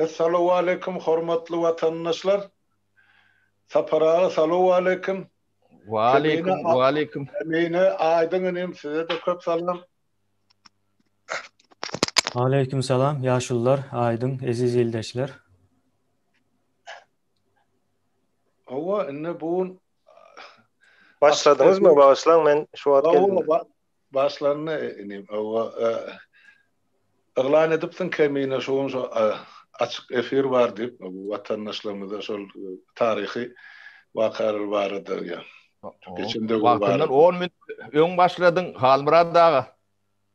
Assalamu alaikum hormatly watandaşlar. Saparağa salamu alaikum. Waalaikum. Emine Aydın'ım size de köp salam. Aleyküm selam. Yaşlılar, Aydın, eziz ildeşler. Ova inne buun Başladınız mı? Başlan men şu an geldim. Başlarını inim. Ova ıglan edipsin kemine şoğun açık efir var deyip vatandaşlarımıza şol tarihi vakalar vardır ya. Geçinde bu var. Vaktinden 10 minut ön başladın Halmurad dağı.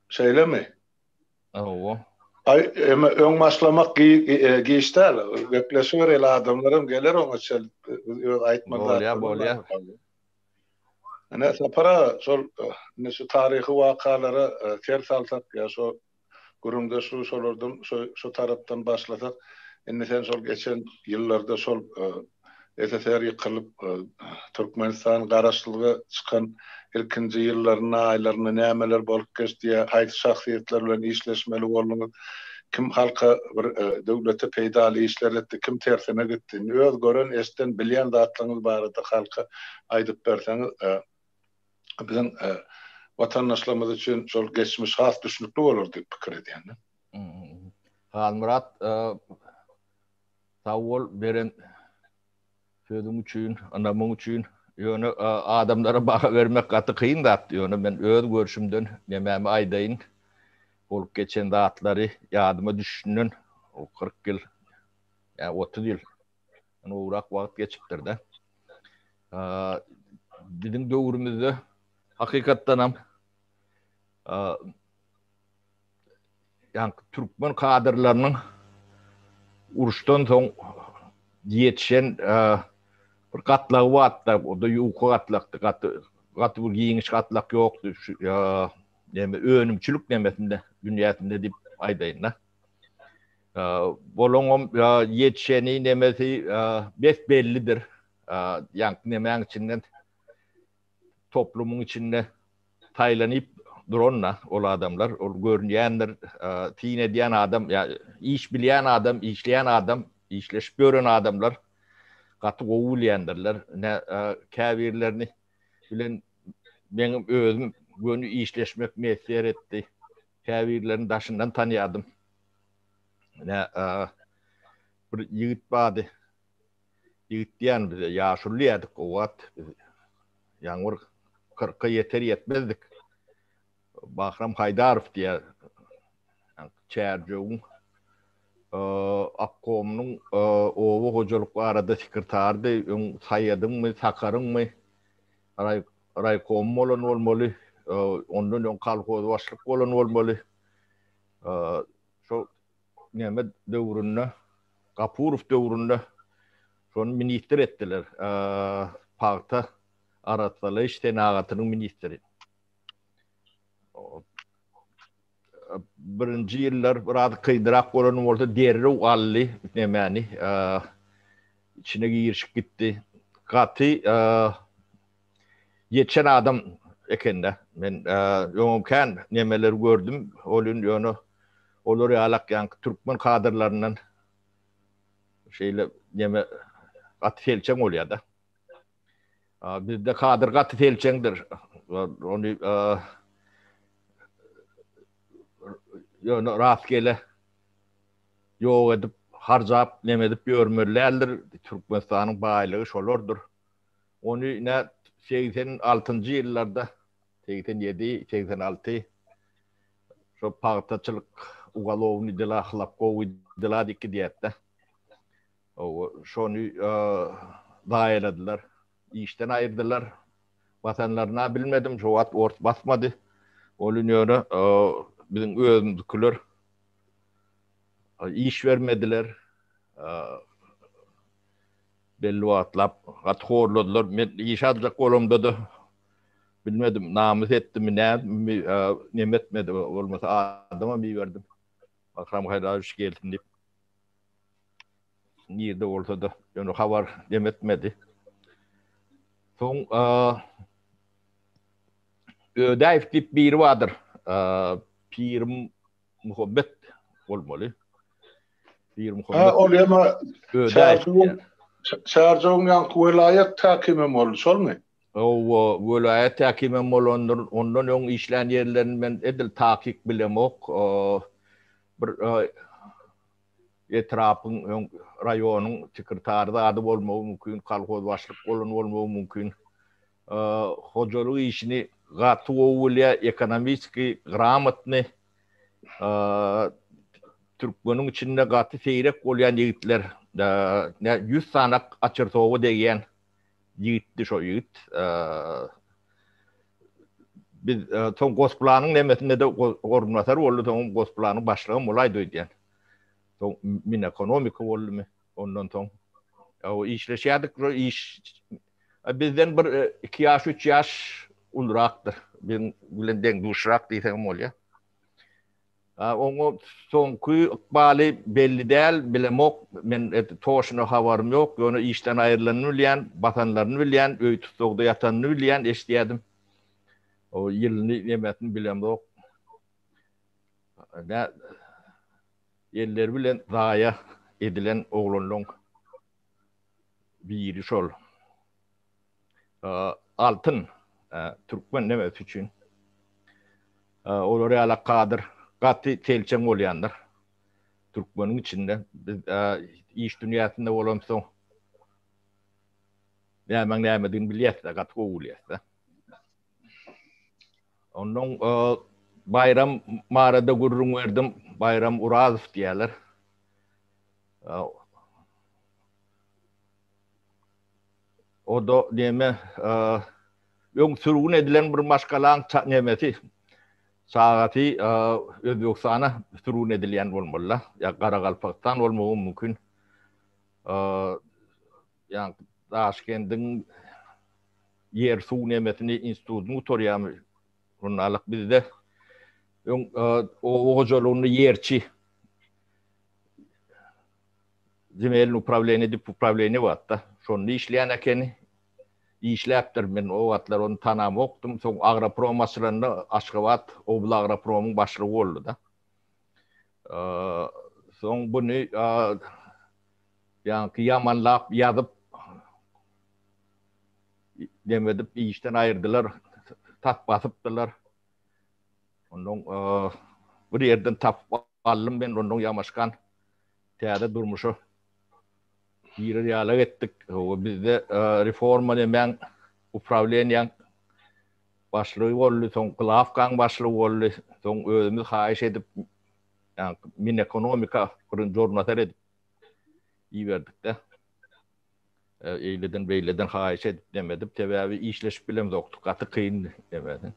Şeyle mi? Oo. Ay ön başlamak giyişler. Bekleşiyor el adamlarım gelir ona çel aytmalar. Bolya. Ana sapara şol ne şu tarihi vakalara ters alsak ya şu gurumda şu solardan şu taraftan başlasak enne sen şol geçen yıllarda şol SSR yıkılıp Türkmenistan garaşlığı çıkan ilkinci yıllarına aylarına nämeler bolup geçdi haýsy şahsiýetler bilen işleşmeli bolmagy kim halka bir döwlete peýdaly işler etdi kim tersine gitdi öz gören esten bilýän zatlaryňyz barada halka aýdyp berseňiz bizim vatandaşlarımız için şol geçmiş has düşünükli olur diýip pikir edýän. Halmurad tawol beren sözüm üçin, anamyň üçin ýöne adamlara baha vermek gaty kıyın zat ýöne men öz görüşümden nämämi aýdaýyn bolup geçen zatlary ýadyma düşnün 40 ýyl ýa 30 ýyl urak wagt geçipdir de. Bizim döwrümizde hakykatdan ham ýa türkmen kadrlarynyň uruşdan soň ýetişen bir gatlagy watda, o da ýuky gatlakdy, gaty bir giňiş gatlak ýokdy. Näme önümçülük nämesinde dünýäsinde diýip aýdaýyn da. Boloňam ýetişeni nämesi besbellidir. Ýa nämeň içinden toplumyň içinde taýlanyp duranlar, ol adamlar, ol görünýändir, tiň edýän adam, ýa iş bilýän adam, işleýän adam, işleşip gören adamlar gaty gowulýandylar. Käbirlerini bilen benim özüm gönü işleşmek mesler etdi. Käbirlerini daşyndan tanýadym. Bir ýigit bady. Ýigit diýen bize ýaşulýadyk o wagt. Ýaňyr 40'a yeter yetmezdik. Bahram Haydarow diye çärjüň Akkomyň owu hojalyk barada sekretardy, saýadyňmy, sakaryňmy, raykom bolan bolmaly, ondan kalkoz başlyk bolan bolmaly. Şo näme döwründe, Gapurow döwründe şonu minister etdiler. Pagta Aratsaly iştenagatynyň ministeri. Birinci yıllar biraz kıydırak olan oldu. Derri allı nemani içine girişip gitti. Katı yetişen adam ekende. Ben yomken nemeler gördüm. Olun yonu olur yalak yani Türkmen kadırlarından şeyle neme katı felçen oluyor da. Bizde kadır katı felçendir. Onu rastgele yok edip harcap nemedip görmürlerdir. Türkmenistan'ın baylığı şolordur. Onu ne 86. yıllarda 87, 86 şu partaçılık ugalovni dela hlapkovi dela dikki diyette. O şonu dayaladılar. İşten ayırdılar. Vatanlarına bilmedim. Şu ort basmadı. Onun yönü bizim özümüzdekiler iş vermediler. Belli atlap horladılar. Men iş alacak olamda da bilmedim. Namus etti mi ne etmedi. Olmasa adama bir verdim. Akram Haydarow geldin deyip. Nerede olsa da yani haber demetmedi. Son Ödäýew diýip biri vardır. Pir Muhabbet bolmaly. Bir Ha, Muhammed ol ýa-ma öde. şäherjoň ýanky welayet täkimi bol, şolmy? O vilayet hakimi molondur. Ondan öň işlän yerlerini men edil takip bilemok. Bir etrapyň öň rayonyň sekretary ady bolmagy mümkin, kolhoz başlyk bolan bolmagy mümkin. Hojalyk işini gaty owulya ekonomiski gramatny Türkmeniň içinde gaty seýrek bolýan ýigitler, 100 sanak açyrtowy degen ýigitdi şo ýigit. Biz ton gosplanın nemesinde de koordinatör boldy, ton gosplanın başlygy bolaydy diýen. Ton min ekonomika boldy, ondan ton. O işleşýärdik, iş bizden bir 2 ýaş 3 ýaş ulrakdyr. Ben bilen deň duşrak diýsem bolýar. Oňa soňky ykbaly belli däl, bilemok. Men toşuna habarym ýok. Ýöne işden aýrylanyny bilýän, batanlaryny bilýän, öý tutugda ýatanyny bilýän eşdiýädim. O ýylyny nemetini bilemok. Yerler bilen zaýa edilen oglanlaryň biri şol. Altyn türkmen nemesi üçin. Olary alakadyr. Gaty telçeň bolýandyr. Türkmeniň içinde biz iş dünýäsinde bolamsoň. Näme bilýär, gaty owulýar. Ondan Bayram Marada gurrun verdim. Bayram Urazov diýerler. O da näme öň sürgün edilen bir maşgalaň nemesi. Sagaty Özbekistana sürgün edilýän bolmaly. Ya Garagalpaktan bolmagy mümkin. Yani Taşkendiň yer suw nemesini institutyny torýamy. Runalyk bizde o hojalygyny yerçi Zemel upravlenie dip upravlenie wagtda şonu işleýän ekeni işläpdir. Men o wagtlar onu tanamokdum. Soň Agroprom başlygyny Aşgabat Obla Agropромyň başlygy boldy da. Soň buny ýa-ni ýamanlap ýazyp demedip işden aýyrdylar. Tap basypdylar. Ondan bir yerden tap aldım ben ondan ýamaşkan täze durmuşy bir ýaly etdik. O bizde reforma demen upravleniýan başlygy boldy, soň Glavkan başlygy boldy. Soň özümüz haýyş edip ýa min ekonomika gurun jornatar edip ýerdik de. Eýleden beýleden haýyş edip demedip täbäbi işleşip bilen zoktuk. Gaty kyn demedin.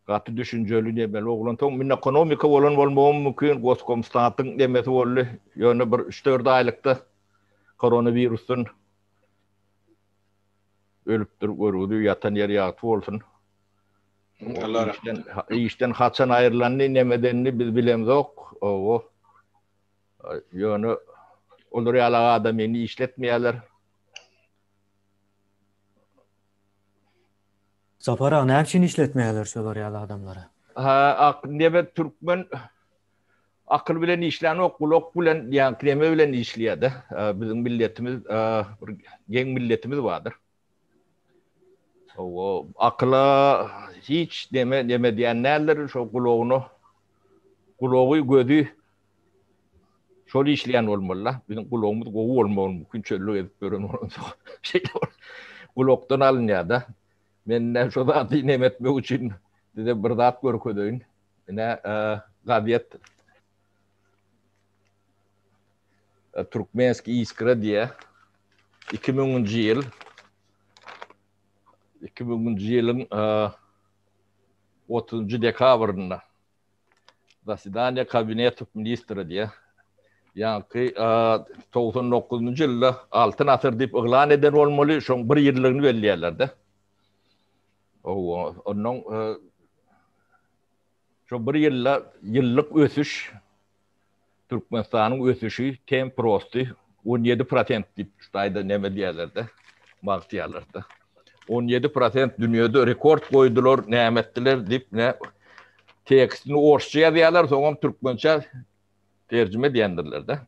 Gaty düşünjeli demeli oglan toň min ekonomika bolan bolmagy mümkin. Goskomstatyň demesi boldy. Ýöne bir 3-4 aýlykda koronawirusyň ölüpdir görüldü, ýatan ýer ýaty bolsun. Allah rahmet. İşden haçan aýrylanyny nemedenini biz bilemzok. O ýöne olar ýaly adamyny işletmeýärler. Zapara näçin işletmeýärler şolar ýaly adamlara? Neme Türkmen akıl bilen işlän okulok bilen ýa kreme bilen işleýärdi. Bizim milletimiz bir geň milletimiz bardyr. O akla hiç deme diýenler şo kulogy gözi şol işleýän bolmaly. Bizim kulogumuz gowy bolmaly, mümkin çöllük edip gören şeyler. Kulokdan alınýar-da. Men şo zat nemetmek üçin de bir zat görkedeýin. Ine gabiýet Türkmenski iskra diye 2000-nji ýylyň 30 dekabrynda zasidaniýa kabinet ministri diye ýa-ni 99-njy ýylda altyn asyr diýip yglan eden bolmaly, şoň bir ýyllygyny belliýärler-de. Ondan şo bir ýyllyk ösüş Türkmenistanyň ösüşi temposy 17% diýip şaýda neme diýerler-de, magtyýarlar-da. 17% dünýede rekord goýdular, nämetdiler diýip ne tekstini orsça ýazýarlar, soňam türkmençe terjime diýendirler-de.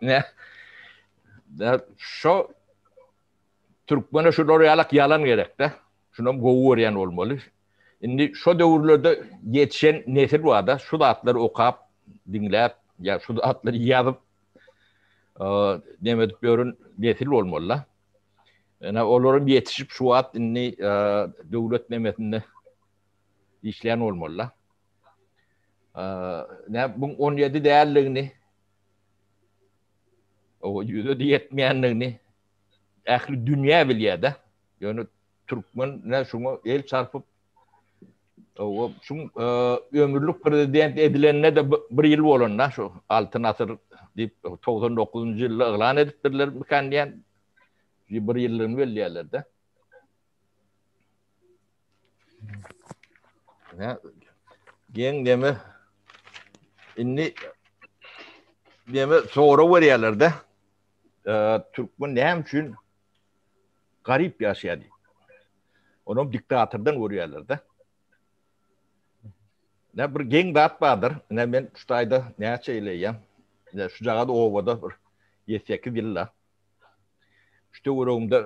Ne? Şu Türkmene şu orayalak yalan gerek de. Şuna goğuren olmalı. Şimdi şu dövrlerde yetişen nesil var da şu atları okuyup dinleyip ya şu atları yazıp demedik görün nesil olmalı. Yani onların yetişip şu at inni devlet nimetinde işleyen olmalı. Ne bu 17 değerlerini o yüzde yetmeyenlerini ehli dünya biliyede. Yani Türkmen ne şunu el çarpıp o şu ömürlük prezident edilenine de bir yıl olunna şu altın asır deyip 99. yılda ilan ediptirler mi diyen bir yıllığını belirlerdi. Ya gen deme inni deme sonra veriyorlardı. Türkmen hem için garip yaşadı. Onun diktatörden vuruyorlardı. Ne bir gen dat vardır. Ne ben şutayda ne söyleyeyim. Ne şu cagada ovada bir 7-8 yılla. İşte orumda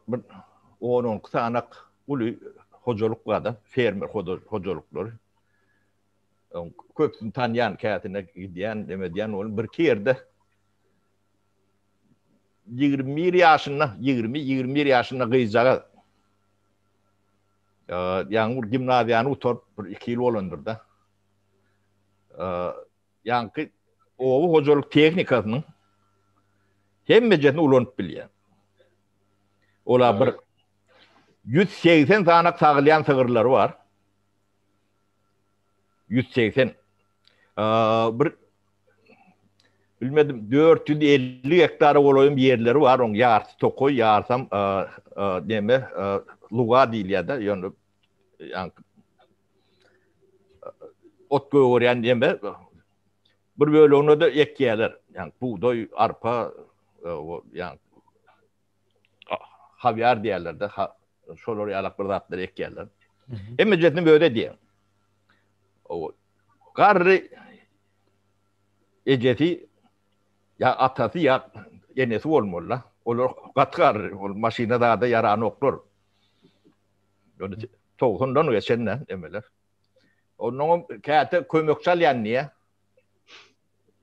bir 10 kısanak ulu hocalık vardı. Fermer hocalıkları. Köpsün tanıyan kağıtına gidiyen demediyen olun. Bir kerde 21 yaşında kıyıcağı yani gimnaziyanı utorp 2 yıl olundur da. Yani o hocalık teknikasının hem mecetini ulanıp biliyor. Ola bir 180 tane sağlayan sığırları var. 180. Bir bilmedim 450 hektar olayım yerleri var. On yarısı tokoy yarsam deme luga değil ya da yani ot göğüren deme bir böyle onu da ekyeler. Yani buğday, arpa yani havyar diyorlar da şol oraya alak bir zatları ekyeler. Hem cetin böyle diye. O garri eceti ya atası ya yenesi olmalı. Olur katkar maşine da yaran okur. Yani toğundan geçenler demeler. Onun kağıtı kömöksel yani niye?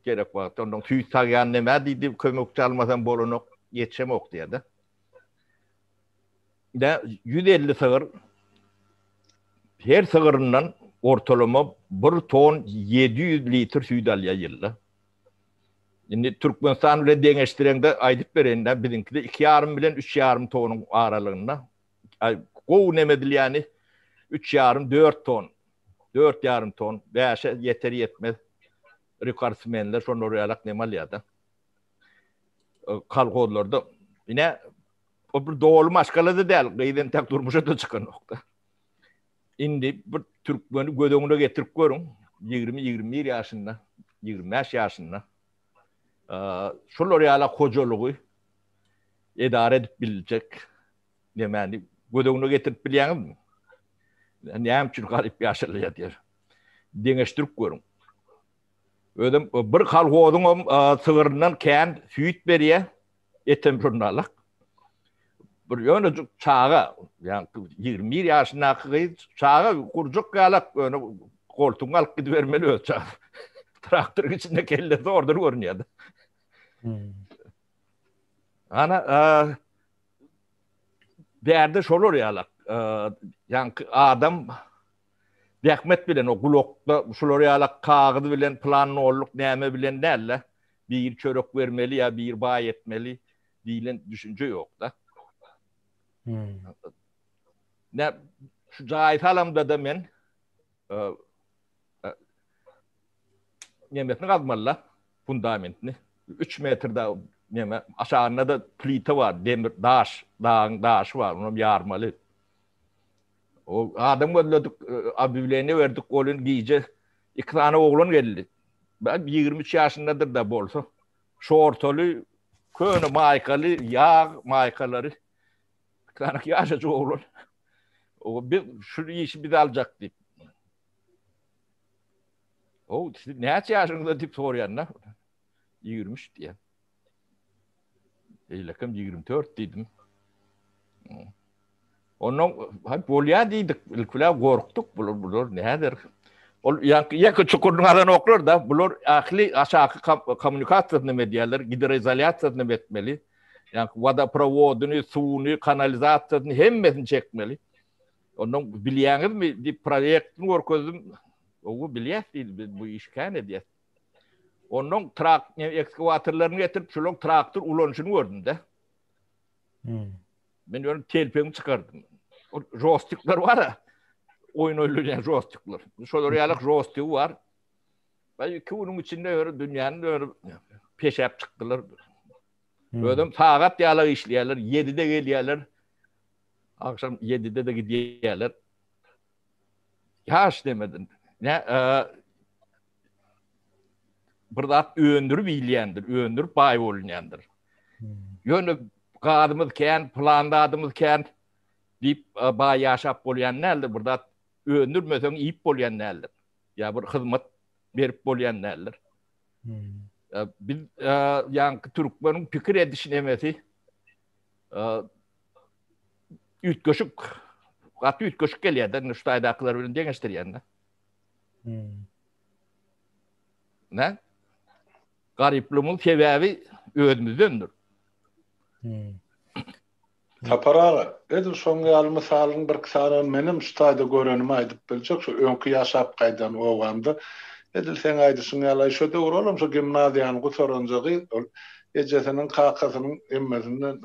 Gerek var. Onun tüy tağyan neme dedi kömöksel almasan bolunuk yetişemok diye de. De 150 sığır her sığırından ortalama 1 ton 700 litre süt alıyor yılda. Şimdi Türkmenistan ile dengeştirende aydıp verende bizimki de 2,5 bilen 3,5 tonun aralığında. Kovu nemedil yani 3,5 4 ton. 4,5 ton. Beşe yeter yetmez. Rekarsmenler son oraya alak nemal ya da. Kalkodlarda. Yine o bir doğulu maşkalı da değil. Gıyden tek durmuşa da çıkan nokta. Şimdi bir Türkmeni gödöğüne getirip görün. 20-21 yaşında. 25 yaşında. Şol oraya alak hocalığı idare edip bilecek. Yani gödöğüne getirip biliyorsunuz mu? Ne için garip yaşalıya diyor. Dengeştirip görün. Ödüm bir kalkodun sığırından kendi süt veriye etem jurnalak. Bir yönü çağa yani 21 yaşında çağa kurcuk galak öyle koltuğun alıp gidivermeli ölçü. Traktör içinde kellesi orada görünüyordu. Ana değerde şolur yalak. Yani adam Dehmet bilen o kulokta şoloriyalak kağıdı bilen planlı olluk neme bilen derle bir çörek vermeli ya bir bağ etmeli diyen düşünce yok da. Ne şu cahit halamda da men yemetini kazmalı fundamentini 3 metrede neme aşağında da plite var demir dağın var onu yarmalı. O adam öldürdük, abilerini verdik, olun giyece 2 tane oğlan geldi. Ben 23 yaşındadır da bolsa. Şortolu, köyünü maykalı, yağ maykaları. 2 tane yaşacı oğlan. O bir şu işi bir de alacak deyip. O ne yaşında deyip soruyor. 23 diye. Eylekim 24 dedim. Onun hep bolya dedik. İlkula korktuk. Bulur nedir? Ol yakı çukurun alanı okur da bulur ahli aşağı komünikasyonu medyalar giderizasyonu etmeli. Yani vodoprovodunu, suyunu, kanalizasyonu hemmesini çekmeli. Onun bilýäňiz mi? Di proýektiň görkezdim. O bilýärsiz bu iş kän diýär. Onun ekskavatorlaryny getirip şolong traktor ulanşyny gördüm de. Men ýöne telpeňi çykardym. O jostikler var ha. Oyun oýlanýan jostikler. Şolar ýalyk jostik var. Baý kunyň içinde ýöre dünýäni peşäp çykdylar. Ödüm sagat ýalyk işleýärler, 7-de gelýärler. Akşam 7'de de gidiyorlar. Yaş demedin. Ne burada öndürüp bilýändir, öndürüp bay bolýandyr. Ýöne gadymyz kän, planladymyz kän diýip bay ýaşap bolýan nädir? Burada öndürmeseň iýip bolýan nädir? Ya bir hyzmat berip bolýan nädir? Biz ýa-ni türkmeniň pikir edişini emesi ütköşük, gatı ütköşük gelýär, şu taýdaklar bilen deňeşdirýär. Ne? Garyplymyň sebäbi özümizdendir. Tapara, edil şoň ýaly mysalyň bir kysana menim şu taýda görenimi aýdyp biljek, şu öňkü ýaşap gaýdan owamda. Edil sen aýdysyň ýaly şu döwrolum şu gimnaziýany gusaranjagy, ejesiniň kakasynyň emmesinden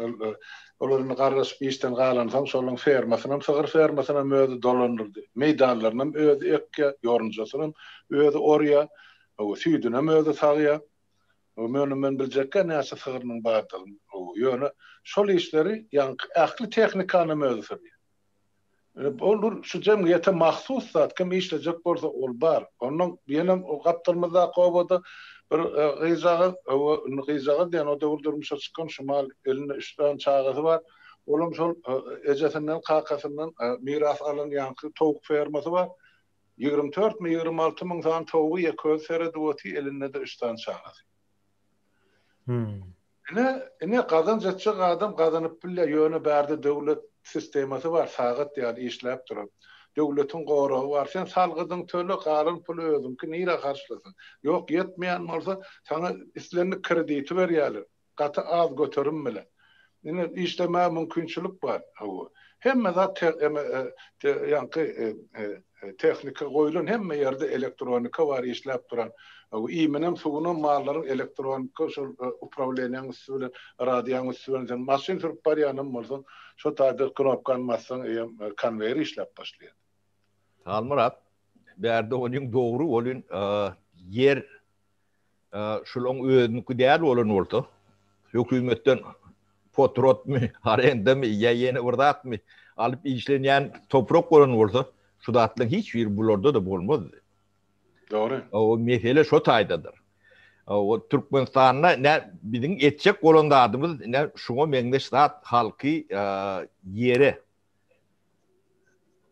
olaryny gargaşyp işden galansaň şolaryň fermasyna, sygyr fermasyna möýde dolanyrdy. Meýdanlaryna öýde ekkä, ýorunjasyna öýde orya, o süýdüne möýde sagya. O men biljekkä näçe sygyrynyň bardygyny. O ýöne şol işleri ýa-ni ähli tehnikany möýde sürýär. Olur şu jemgyýete mahsus zat kim işlejek bolsa ol bar. Onuň ýenem o gapdyrmada gowada bir gyzagy diýen o döwürdürmüşe çykan şumal eline üstten çağatı var. Olum şol ejesinden kakasından miras alan ýanky towuk fermasy var. 24 mi 26 min tan towu ýeköz sere dowty elinde de üstten çağatı. Ene gadan jetçi adam gadanyp bilýär ýöne bärde döwlet sistemasy var, sagat ýaly işläp duran. Döwletiň goragy var. Sen salgydyň töle garyn puly özüňki nire garşylasyn. Ýok ýetmeýän bolsa, sana islenli krediti berýärler. Gaty az göterim bilen. Ine işleme mümkinçilik bar. Hemme zat ýanky tehnika goýulan hemme ýerde elektronika var işläp duran. İýmenem suwunyň mallaryň elektronika şol upravleniýan usuly, radiýan usuly, maşyn sürüp barýanym bolsa, şo taýda knopkany bassaň konveýer işläp başlaýar. Almurat, bärde onuň dogry bolyn yer şolaň özünki däl bolan bolsa, hökümetden potrotmy, arendamy, ýa-ýene urdatmy alyp işlenýän toprak bolan bolsa, şu datlyň hiç bir bularda da bolmaz. Doğru. O mesele şu taýdadyr. O Türkmenistanda ne biziň etjek bolanda adymyz ne şoňa meňdeş zat halky ýere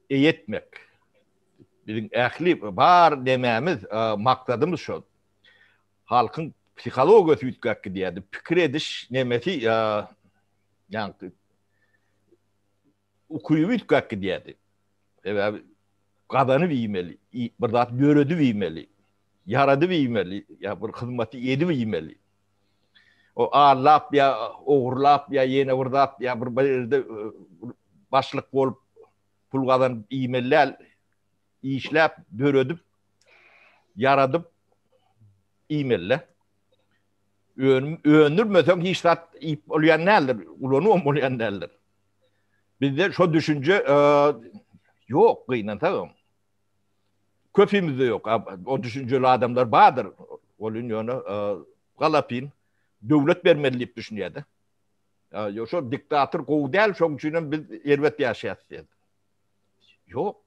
eýetmek. Biziň ähli bar demämiz maksadymyz şol. Halkyň psihologiýasy ütgäki diýdi. Pikir ediş nemesi ýa-ni ukuýup ütgäki diýdi. Gadany biýmeli, bir zat göredi biýmeli, yarady biýmeli, ýa bir hyzmaty edi biýmeli. O ağlap ýa ogurlap ýa ýene urdat ýa bir ýerde başlyk bolup pul gazanyp biýmeli, işläp, döredip, yaradyp biýmeli. Öňürmeseň hiç zat iýip bolýan nädir, ulanyp bolýan nädir. Bizde şo düşünje ýok gynan tamam. Köpümüzde yok. O düşünceli adamlar bardır. Olun ýöne galapin döwlet bermeli diýip düşünýärdi. Ýa şo diktator gowy däl, şoň üçin biz elbet ýaşaýarys. Yok.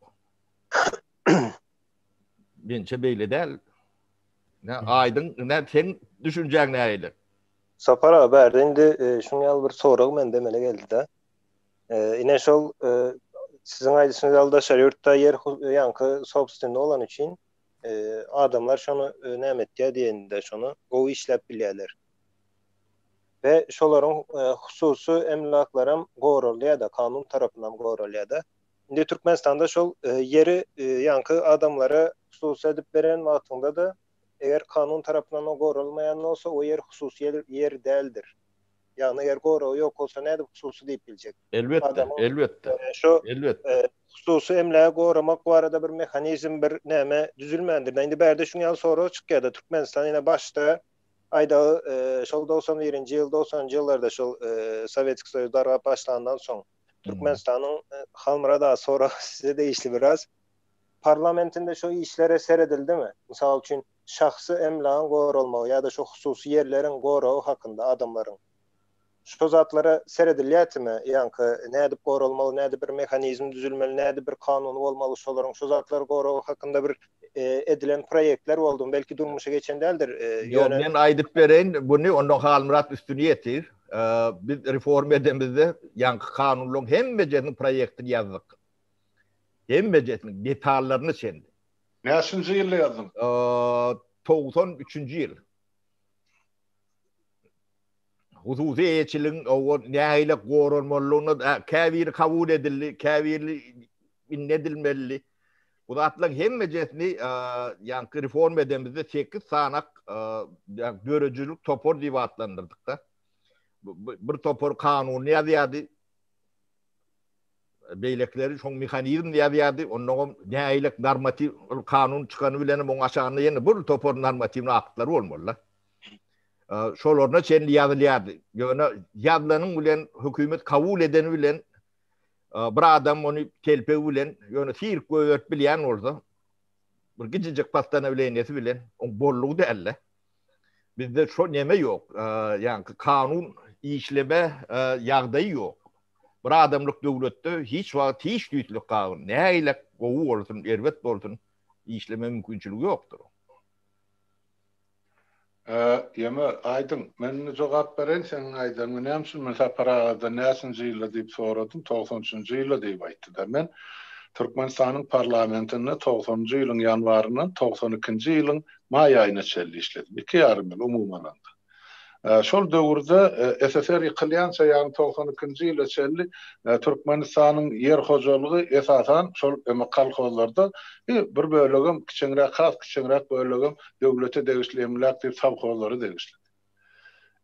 Bence beýle däl. Ne aýdyň, ne sen düşünjäň näýle? Sapara bärde indi şuň ýaly bir sorag mende mele geldi de. Ine şol sizin aýdyşyňyz alda şeýurtda yer ýanky sobstwende olan üçin adamlar şonu nämetdiýär diýende şonu gowy işläp bilýärler. Ve şolaryň hususy emlaklarym gorulýar da kanun tarapyndan gorulýar da. Indi Türkmenistanda şol yeri ýanky adamlara hususy edip beren wagtynda da eger kanun tarapyndan gorulmaýan bolsa o yer hususy yer däldir. Yani eger goraw ýok bolsa näde hususy diýip biljek. Elbette, elbette. Şu Elbette. hususy emläge goramak barada bir mehanizm bir näme düzülmändir. Indi berde şuň ýaly soraw çykýar-da Türkmenistan ýene başda ayda şol 91-nji ýyl 90-njy ýyllarda şol Sowetski Soýuz darga başlandan soň Türkmenistanyň halmyra da sonra size değişti biraz. Parlamentinde şu işlere seredildimi? Misal üçin şahsy emlagyň gorulmagy ýa-da şu hususy ýerleriň gorawy hakynda adamlaryň şu zatlara seredilýärmi? Ýanky näde gorulmaly, näde bir mehanizm düzülmeli, näde bir kanuny bolmaly şolaryň şu zatlar gorawy hakynda bir edilen proýektler boldy. Belki durmuşa geçen däldir. Ben aýdyp bereň, buny ondan halmyrat üstüne ýetir. Biz reform edemizde ýanky kanunlaryň hemme jeriň proýektini ýazdyk. Hemme jeriň detallaryny çendik. Näçinji ýylda ýazdyň? 93-nji ýyl. Hususy eýetçiligiň o nähile gorulmalygyny käbir kabul edildi, käbirli inledilmeli. Bu zatlaryň hemme jeriň ýanky reform edemizde 8 sanak görüjülük topor diýip atlandyrdyk da. Bir topor kanuny ýazýardy. Beýlekleri şoň mehanizm ýazýardy. Onuň nähile normativ kanun çykany bilen oň aşagyna ýene bir topor normativ aktlar bolmaly. Şolarna çen ýazylýardy. Ýöne ýazlanyň bilen hökümet kabul edeni bilen bir adam onu kelpe bilen ýöne sirk göwert bilýän bolsa bir gijijek pastana bilenesi bilen on bollugy dälle. Bizde şo näme ýok. Ýanky kanun işleme ýagdaýy ýok. Bir adamlyk döwletde hiç wagt hiç düýtlik kanun näile gowy bolsun, erbet bolsun işleme mümkinçiligi ýokdur. Ýeme aýdym, men jogap beren sen aýdym. Näme men saparada näçinji ýylda diýip soradym, 93-nji ýylda diýip aýtdy. Men Türkmenistanyň parlamentinde 90-njy ýylyň ýanwaryndan 92-nji ýylyň maý aýyna çelli işledim. 2 ýarym ýyl umuman alanda. Şol döwürde SSR ýykylýança ýani 92-nji ýylda çelli Türkmenistanyň ýer hojalygy esasan şol kolkozlarda bir bölegim kiçiňräk bölegim döwlete degişli emlak diýip savkozlary degişli.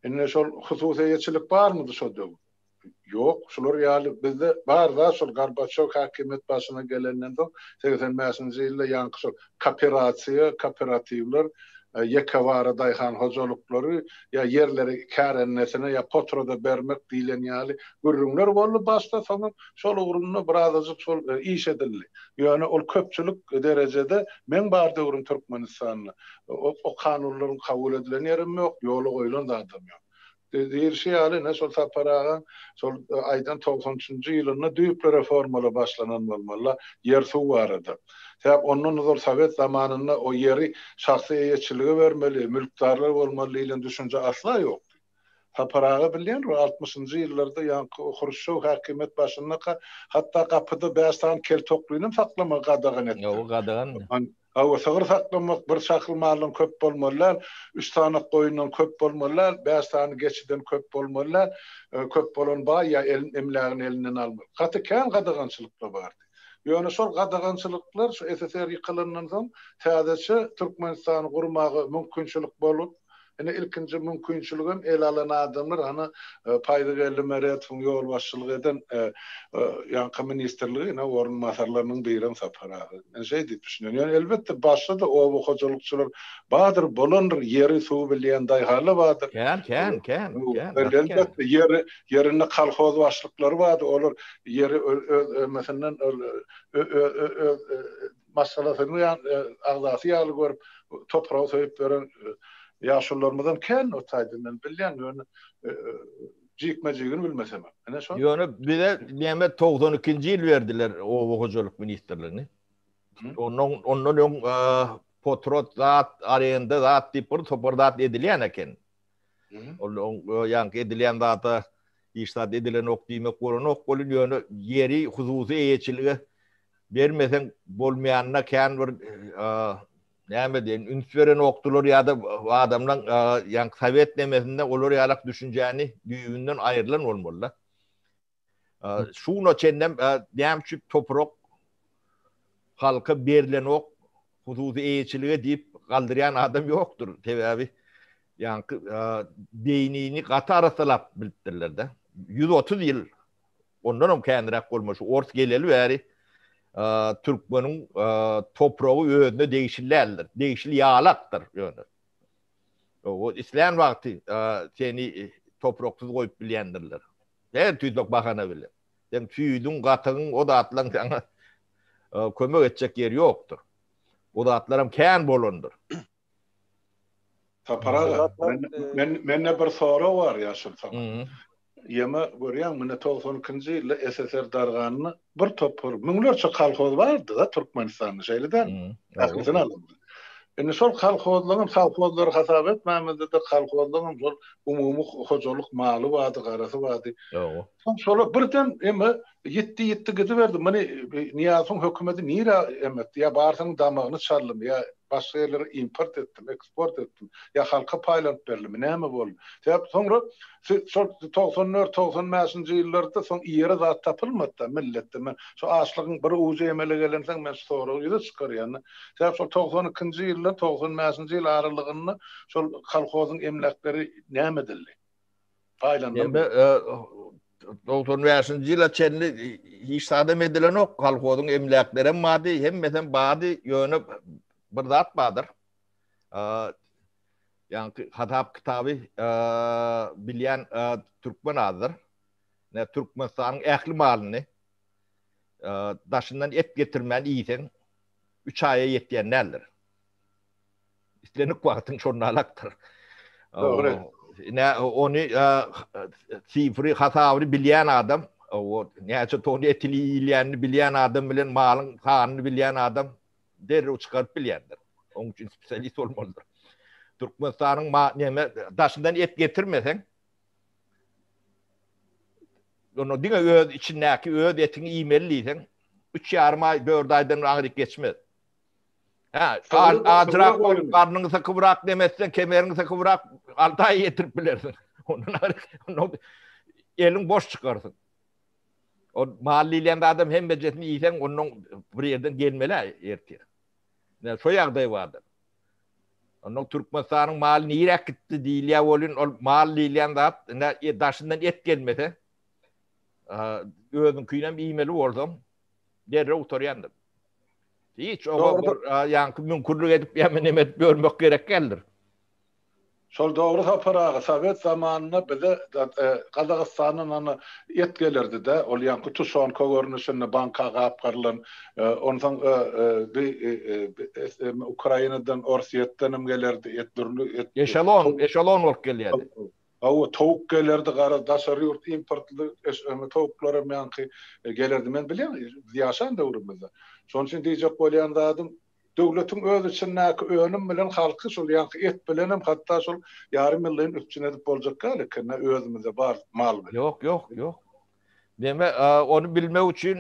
Indi şol hususy ýetçilik barmydy şol döwür? Ýok, şolar ýaly bizde bar da şol Gorbaçow hakimiýet başyna gelenden soň 85-nji ýylda ýanky şol kooperativler yekawara daýhan hojalyklary ýa ýerleri kärennesine ýa potroda bermek diýilen ýaly gürrüňler boldy başda soň şol ugrunda birazajyk şol iş edildi. Ýöne ol köpçülik derejede men bar döwrüm Türkmenistanyň o kanunlaryň kabul edilen ýerim ýok, ýoly goýulan da adam ýok. Diýilşi ýaly ne şol saparaga şol aýdan 93-nji ýylyna düýpli reformalar başlanan bolmaly ýer suw barada. Sebäp ondan zor Sowet zamanynda o ýeri şahsy eýetçilige bermeli, mülkdarlar bolmaly diýilen düşünje asla ýok. Saparaga bilýän 60-njy ýyllarda ýanky Hruşşow hakimiýet başynda hatda kapyda bästan kel tokluýuny saklama gadagan etdi. O gadagan. Awa sagır saklamak bir şakıl malyň köp bolmalylar, 3 tane goýundan köp bolmalylar, 5 tane geçiden köp bolmalylar, köp bolan baý ýa emlägini elinden almaly. Gaty kän gadagançylyklar bardy. Ýöne şol gadagançylyklar şu SSR ýykylandan soň täzeçe Türkmenistan gurmagy mümkinçilik bolup, ene ilkinji mümkinçiligim el alan adamlar ana paýda geldi meretun ýol başçylyk eden ýanky ministrligi ene orunmasarlarynyň birini saparagy. Näçe diýip düşünýär. Ýani elbetde başda da o hojalykçylar badyr bolandyr ýeri suw bilýän daýhaly badyr. Kän. Elbetde ýerini kalhoz başlyklary badyr. Olar ýeri meselem masalasyny agzasy ýaly görüp topragy söýüp beren ýaşullarymyzdan kän otaydylar bilýän ýöne jikmejigini bilmesem. Ene şo. Ýöne bize näme 92-nji ýyl berdiler o hojalyk ministrligini. Ondan potrot zat arenda zat diýip bir topordat edilýän eken. Ýanky edilýän zata iştat edilen ok diýmek bolan ok bolýan ýöne ýeri hususy eýetçiligi bermesen bolmaýanyna kän bir näme diýen üns beren oktular ýa-da adamlaň ýa Sovet nemesinde olar ýalak düşünjäni düýünden aýrylan bolmaly. Şuno çennem näme toprak halka berilen ok hususi eýçilige diýip galdyrýan adam ýokdur. Sebäbi ýa beýnini gata arasalap bilipdirler de. 130 ýyl ondan kändirak bolmaş. Ort geleli bäri Türkmeniň topragy özüne değişillerdir. Değişil ýalaktır ýöne. O islan wagty seni topraksız goýup bilýändirler. Her tüýdük bahana bilen. Sen tüýdüň gatygyň o da atlan sana kömek etjek ýeri ýokdur. O da atlaram kän bolandyr. Tapara, menne bir soru var ýaşul tapara. Ýema görýän mene 92-nji ýylda SSR darganyny bir topur müňlerçe kalkoz bardy da Türkmenistanyň şeýleden. Akylyny aldy. Indi şol kalkozlaryň hasap etmämizde de kalkozlaryň şol umumy hojallyk maly bady, garasy bady. Şol birden emme ýetdi gidiberdi. Meni Niýazyň hökümeti nira emmetdi. Ýa barsyň damagyny çaldym, ýa başga ýerlere import etdim, eksport etdim. Ýa halka paýlanyp berdim. Näme boldy? Täp soňra 94-95-nji ýyllarda soň ýere zat tapylmady milletde. Men şu açlygyň bir uzy emele gelenseň men soragy ýa çykarýan. Täp şol 92-nji ýyllar 95-nji ýyl aralygyny şol kolhozyň emlekleri näme edildi? Paýlandy. 95-nji ýyla çenli hiç sadam edilen ok kolhozyň emlekleri mady hem mesen bady ýöne bir zat badyr. Yani hatap kitabı bilyen Türkmen adıdır. Ne Türkmenistan'ın ehli malını daşından et getirmen iyisen 3 aya yetdiyenlerdir. İstenik vaktin şornalaktır. Doğru. Ne onu sifri hasabını bilyen adam, o neyse tonu etili iyiliyenini bilyen adam bilen malın kanını bilyen adam derri çıkarıp bilyendir. Onun için spesialist olmalıdır. Türkmenistan'ın daşından et getirmesen onu dine öz içindeki öz etini iğmeliysen 3,5 ay 4 aydan ağırlık geçmez. Acırak karnınıza kıvrak demezsen kemerinize kıvrak 6 ay getirip bilirsin. Onun elin boş çıkarsın. O mahalliyle adam hem becetini iyisen onun bir yerden gelmeli ertiyor. Şu yağdayı vardır. Onun Türkmenistan'ın malı nirek gitti diýilýär bolun ol mal diýilýän zat daşyndan et gelmese özüň küýnem iýmeli boldum derre oturýandyr. Hiç o ýa-ni mümkinlik edip ýa-ni nemet görmek gerek geldir. Şol dogry taparagy Sovet zamanyna bize Kazakstanyň ana et gelirdi de ol ýa-ni Tuşan kogornuşyny banka gapgarlan ondan Ukrainadan Orsiýetden gelirdi etdirli eşelon bolup gelýärdi. O tavuk gelirdi gara daşary ýurt importly tawuklara ýa-ni gelirdi men bilýän ýaşan döwrümizde. Şoň üçin diýjek bolýan adam döwletiň öz içindäki öňüm bilen halky şol ýa-ni et bilenem hatda şol ýarym ýylyň üçin edip boljak galy kene özümizde bar mal bilen. Yok. Deme onu bilmek üçin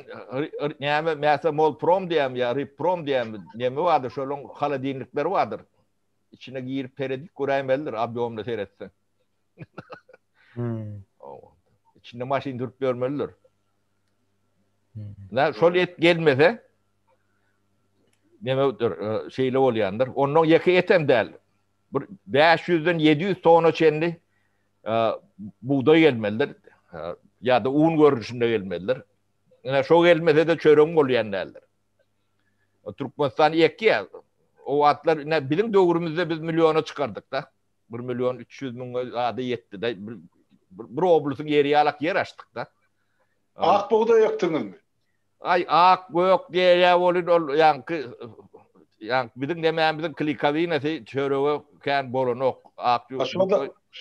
näme mäse Molprom diýem ýa Riprom diýem näme bardyr şolun haladinlikleri bardyr. İçine girip peredik görämeldir abiomda seyretsen. İçinde maşin durup görmelidir. Şol et gelmese nemedir şeyle bolýandyr. Onun ýeki etem däl. 500'den 700 tona çenli buğday gelmelidir. Ya da un görünüşünde gelmelidir. Yani şo gelmese de çörüň bolýandyr. Türkmenistan ýeki o atlar bizim döwrümizde biz milyona çıkardık da. 1.300.000 ady yetdi de bir oblusyň ýeri ýalak yer açdyk da. Ak buğday ýekdiňizmi? Ay ak gök diýýär bolýar ol ýa-ni bizim demämizin klikavinesi çörege kän bolanok ak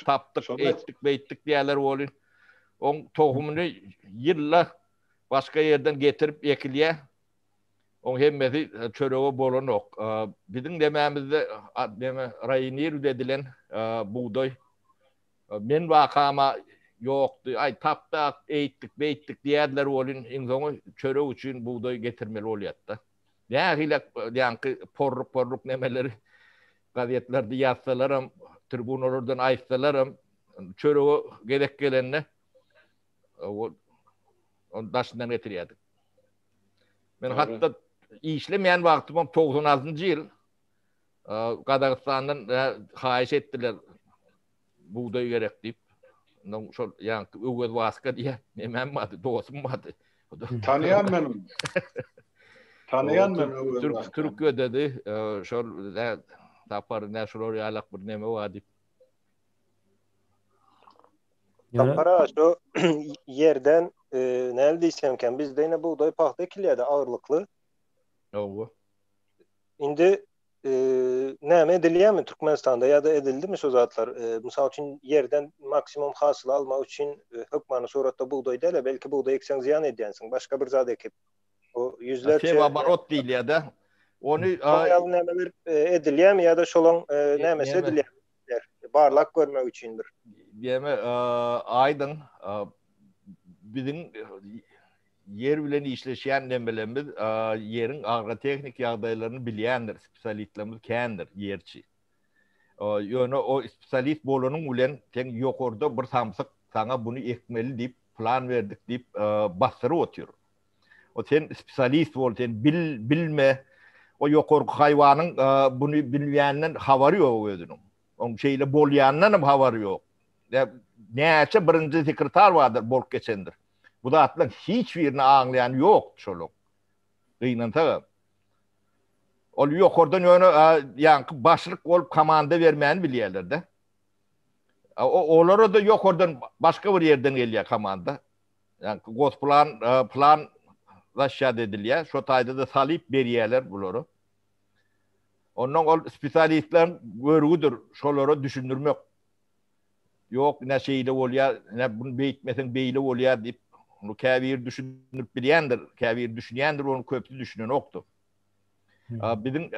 tapdyk etdik beýtdik diýerler bolýar. On tohumunu ýylla başga ýerden getirip ekilýär. On hemmesi çörege bolanok. Bizim demämizde raýonir dedilen buğday men wakama ýokdy. Ay tapdak, eýtdik, beýtdik diýerler bolýan. Iň soňy çörek üçin buğday getirmeli bolýar da. Yani porruk nemeleri gazetelerde yazsalarım, tribunlardan aysalarım, çörüğü gerek gelenine on daşından getiriyorduk. Ben hatta işlemeyen vaktim 96. yıl Kazakistan'dan hayiş ettiler buğday gerek deyip. Yani ögöz vaska diye memem vardı, dostum vardı. Tanıyan benim. Tanıyan benim. Türk ödedi. Tapar ne şuraya yalak bir neme vardı. Tapara şu yerden neredeysem bizde yine buğday pahtı ekiliydi ağırlıklı. O. Indi näme edilýärmi Türkmenistanda ýa-da edildi mi şu zatlar? Mysal üçin yerden maksimum hasyl almak üçin hökmany suratda buğday däle, belki buğday ekseň ziyan edýänsiň, başga bir zat ekip. O yüzlerce Sevabarot diýilýär da. Onu nämeler edilýärmi ýa-da şolaň nämesi edilýär? Barlak görmek üçindir. Diýme aýdyň bizim yer bilen işleşen nemelerimiz yerin agroteknik ýagdaýlaryny bilýändir, spesialistlerimiz kändir yerçi. Ýöne o spesialist bolanyň bilen teň ýokarda bir samsyk sana bunu ekmeli diýip plan berdik diýip bastyryp otýar. O sen spesialist bol, sen bilme o ýokarky haýwanyň bunu bilýänden habary ýok özüniň. Oň şeýle bolýandan hem habary ýok. Näçe birinji sekretar vardır bolup geçendir. Bu da atlan hiç birini anlayan yok şoluk. Gynanta. Ol ýokardan ýöne başlyk bolup komanda bermäni bilýärler de. Olara da ýokardan başga bir ýerden gelýär komanda. Yani plan raşad edilýär. Şo taýda da salip berýärler bulary. Ondan ol spesialistler görgüdür şolara düşündirmek. Yok ne şeyle bolýar, ne bunu beýtmesen beýle bolýar diýip onu käbir düşünüp bilýändir, käbir düşünýändir, onu köpçü düşünen okdy. Bizim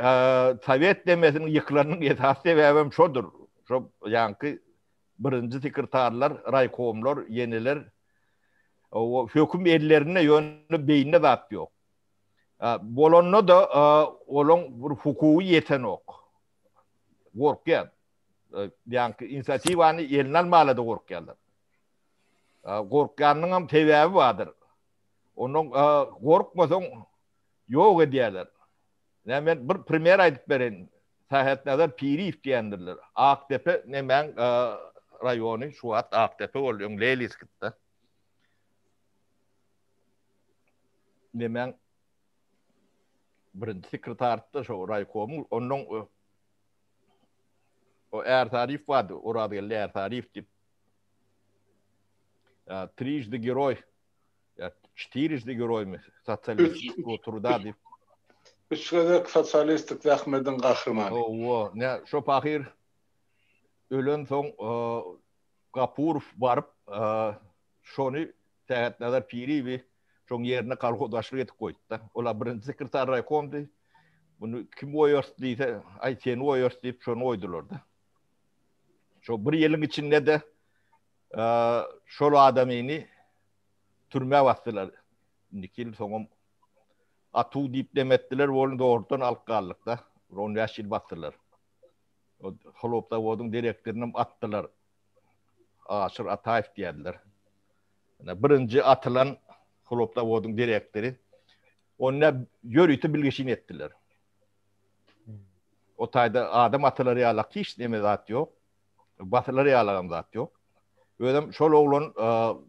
Sovet demesinin ýyklarynyň esas sebäbim şodur. Şo ýanky birinji sekretarlar, raykomlar, ýeneler o höküm ellerine ýöne beýnine zat ýok. Bolanna da olaň bir hukuky ýeten ok. Gorkýar. Yani inisiyativany eline almaly da gorkýarlar. Gorkanyň hem sebäbi bardyr. Onuň gorkmasaň ýok edýärler. Men bir primer aýdyp beren. Sahatnazar Piriýew diýendirler. Aktepe nemen raýony şu at Aktepe bolýan Leliskitde. Nemen birinji sekretarda şu raýkom onuň o tarif vardı, orada geldi tarif tip. Трижды герой, четырежды герой mi? Sosyalistik oturda dip. Üç kadar sosyalistik zahmedin kahramanı. O, ne, şu pahir ölen son Gapurov barıp şonu Sahatnazar Piriýew şoň yerine kalkodaşlyk etip koýdy da. Ola birinji sekretar raýkomdy. Bunu kim oýars diýse, ay sen oýars diýip şonu oýdular da. Şu bir yılın içinde de şol adamyny türme bastılar. Nikil soňam atu diýip demetdiler, onu doğrudan alyp galdyk da. 10 ýaşyl bastılar. O holopda boduň direktoryny atdylar. Aşyr Ataýew diýdiler. Birinji atylan holopda boduň direktory onda ýörüti bilgişin etdiler. O taýda adam atylary ýalak hiç neme zat ýok. Batılary ýalagam zat ýok. Özüm şol oglan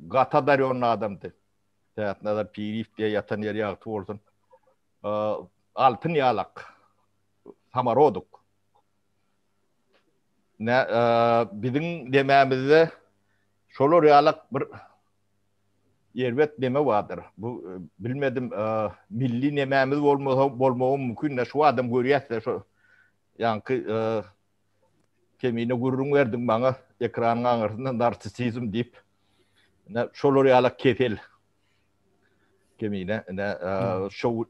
Gata daryonyň adamdy. Sahatnazar Piriýew diýe ýatan ýer ýagty bolsun. Altyn ýalak. Samaroduk. Ne biziň demämizde şolar ýalak bir ýerbet deme bardyr. Bu bilmedim milli nemämiz bolmagy mümkin. Ne şu adam görýärse şu ýanky kemine gurrun verdim bana ekranın ağrısında narsisizm deyip ne şolary ýalak ketel kemine ne şu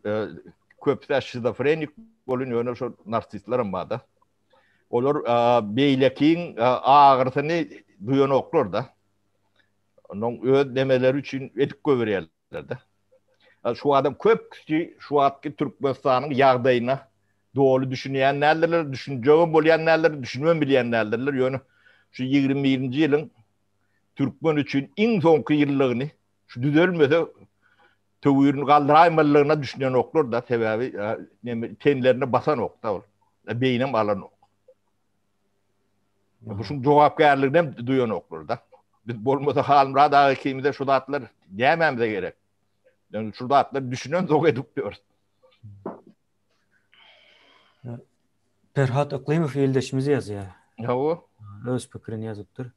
köpde şizofrenik bolun ýöne şu narsistlerim barda. Olar beýlekiň ağrısyny duýan oklar da. Onuň öz demeleri üçin etik göberýärler de. Şu adam köp kişi şu atki Türkmenistan'ın ýagdaýyna doğru düşünýänlerler, düşünjegi bolýanlarlar, düşünmem bilýänlerler. Ýöne şu 20-nji ýylyň Türkmen üçin iň soňky ýyllygyny şu düzelmese töwürün galdyraýmalygyna düşünýän oklar da sebäbi tenlerine basan okda bol. Beýnem alan ok. Bu şu jogapkärligini duýan oklar da. Biz bolmasa halmra da kimide şu datlar diýmemize gerek. Yani şu datlar düşünen zog edip diyor. Ferhat Aklimov ýeldeşimiz ýazýar. Hawa Öz pikirini ýazypdyr.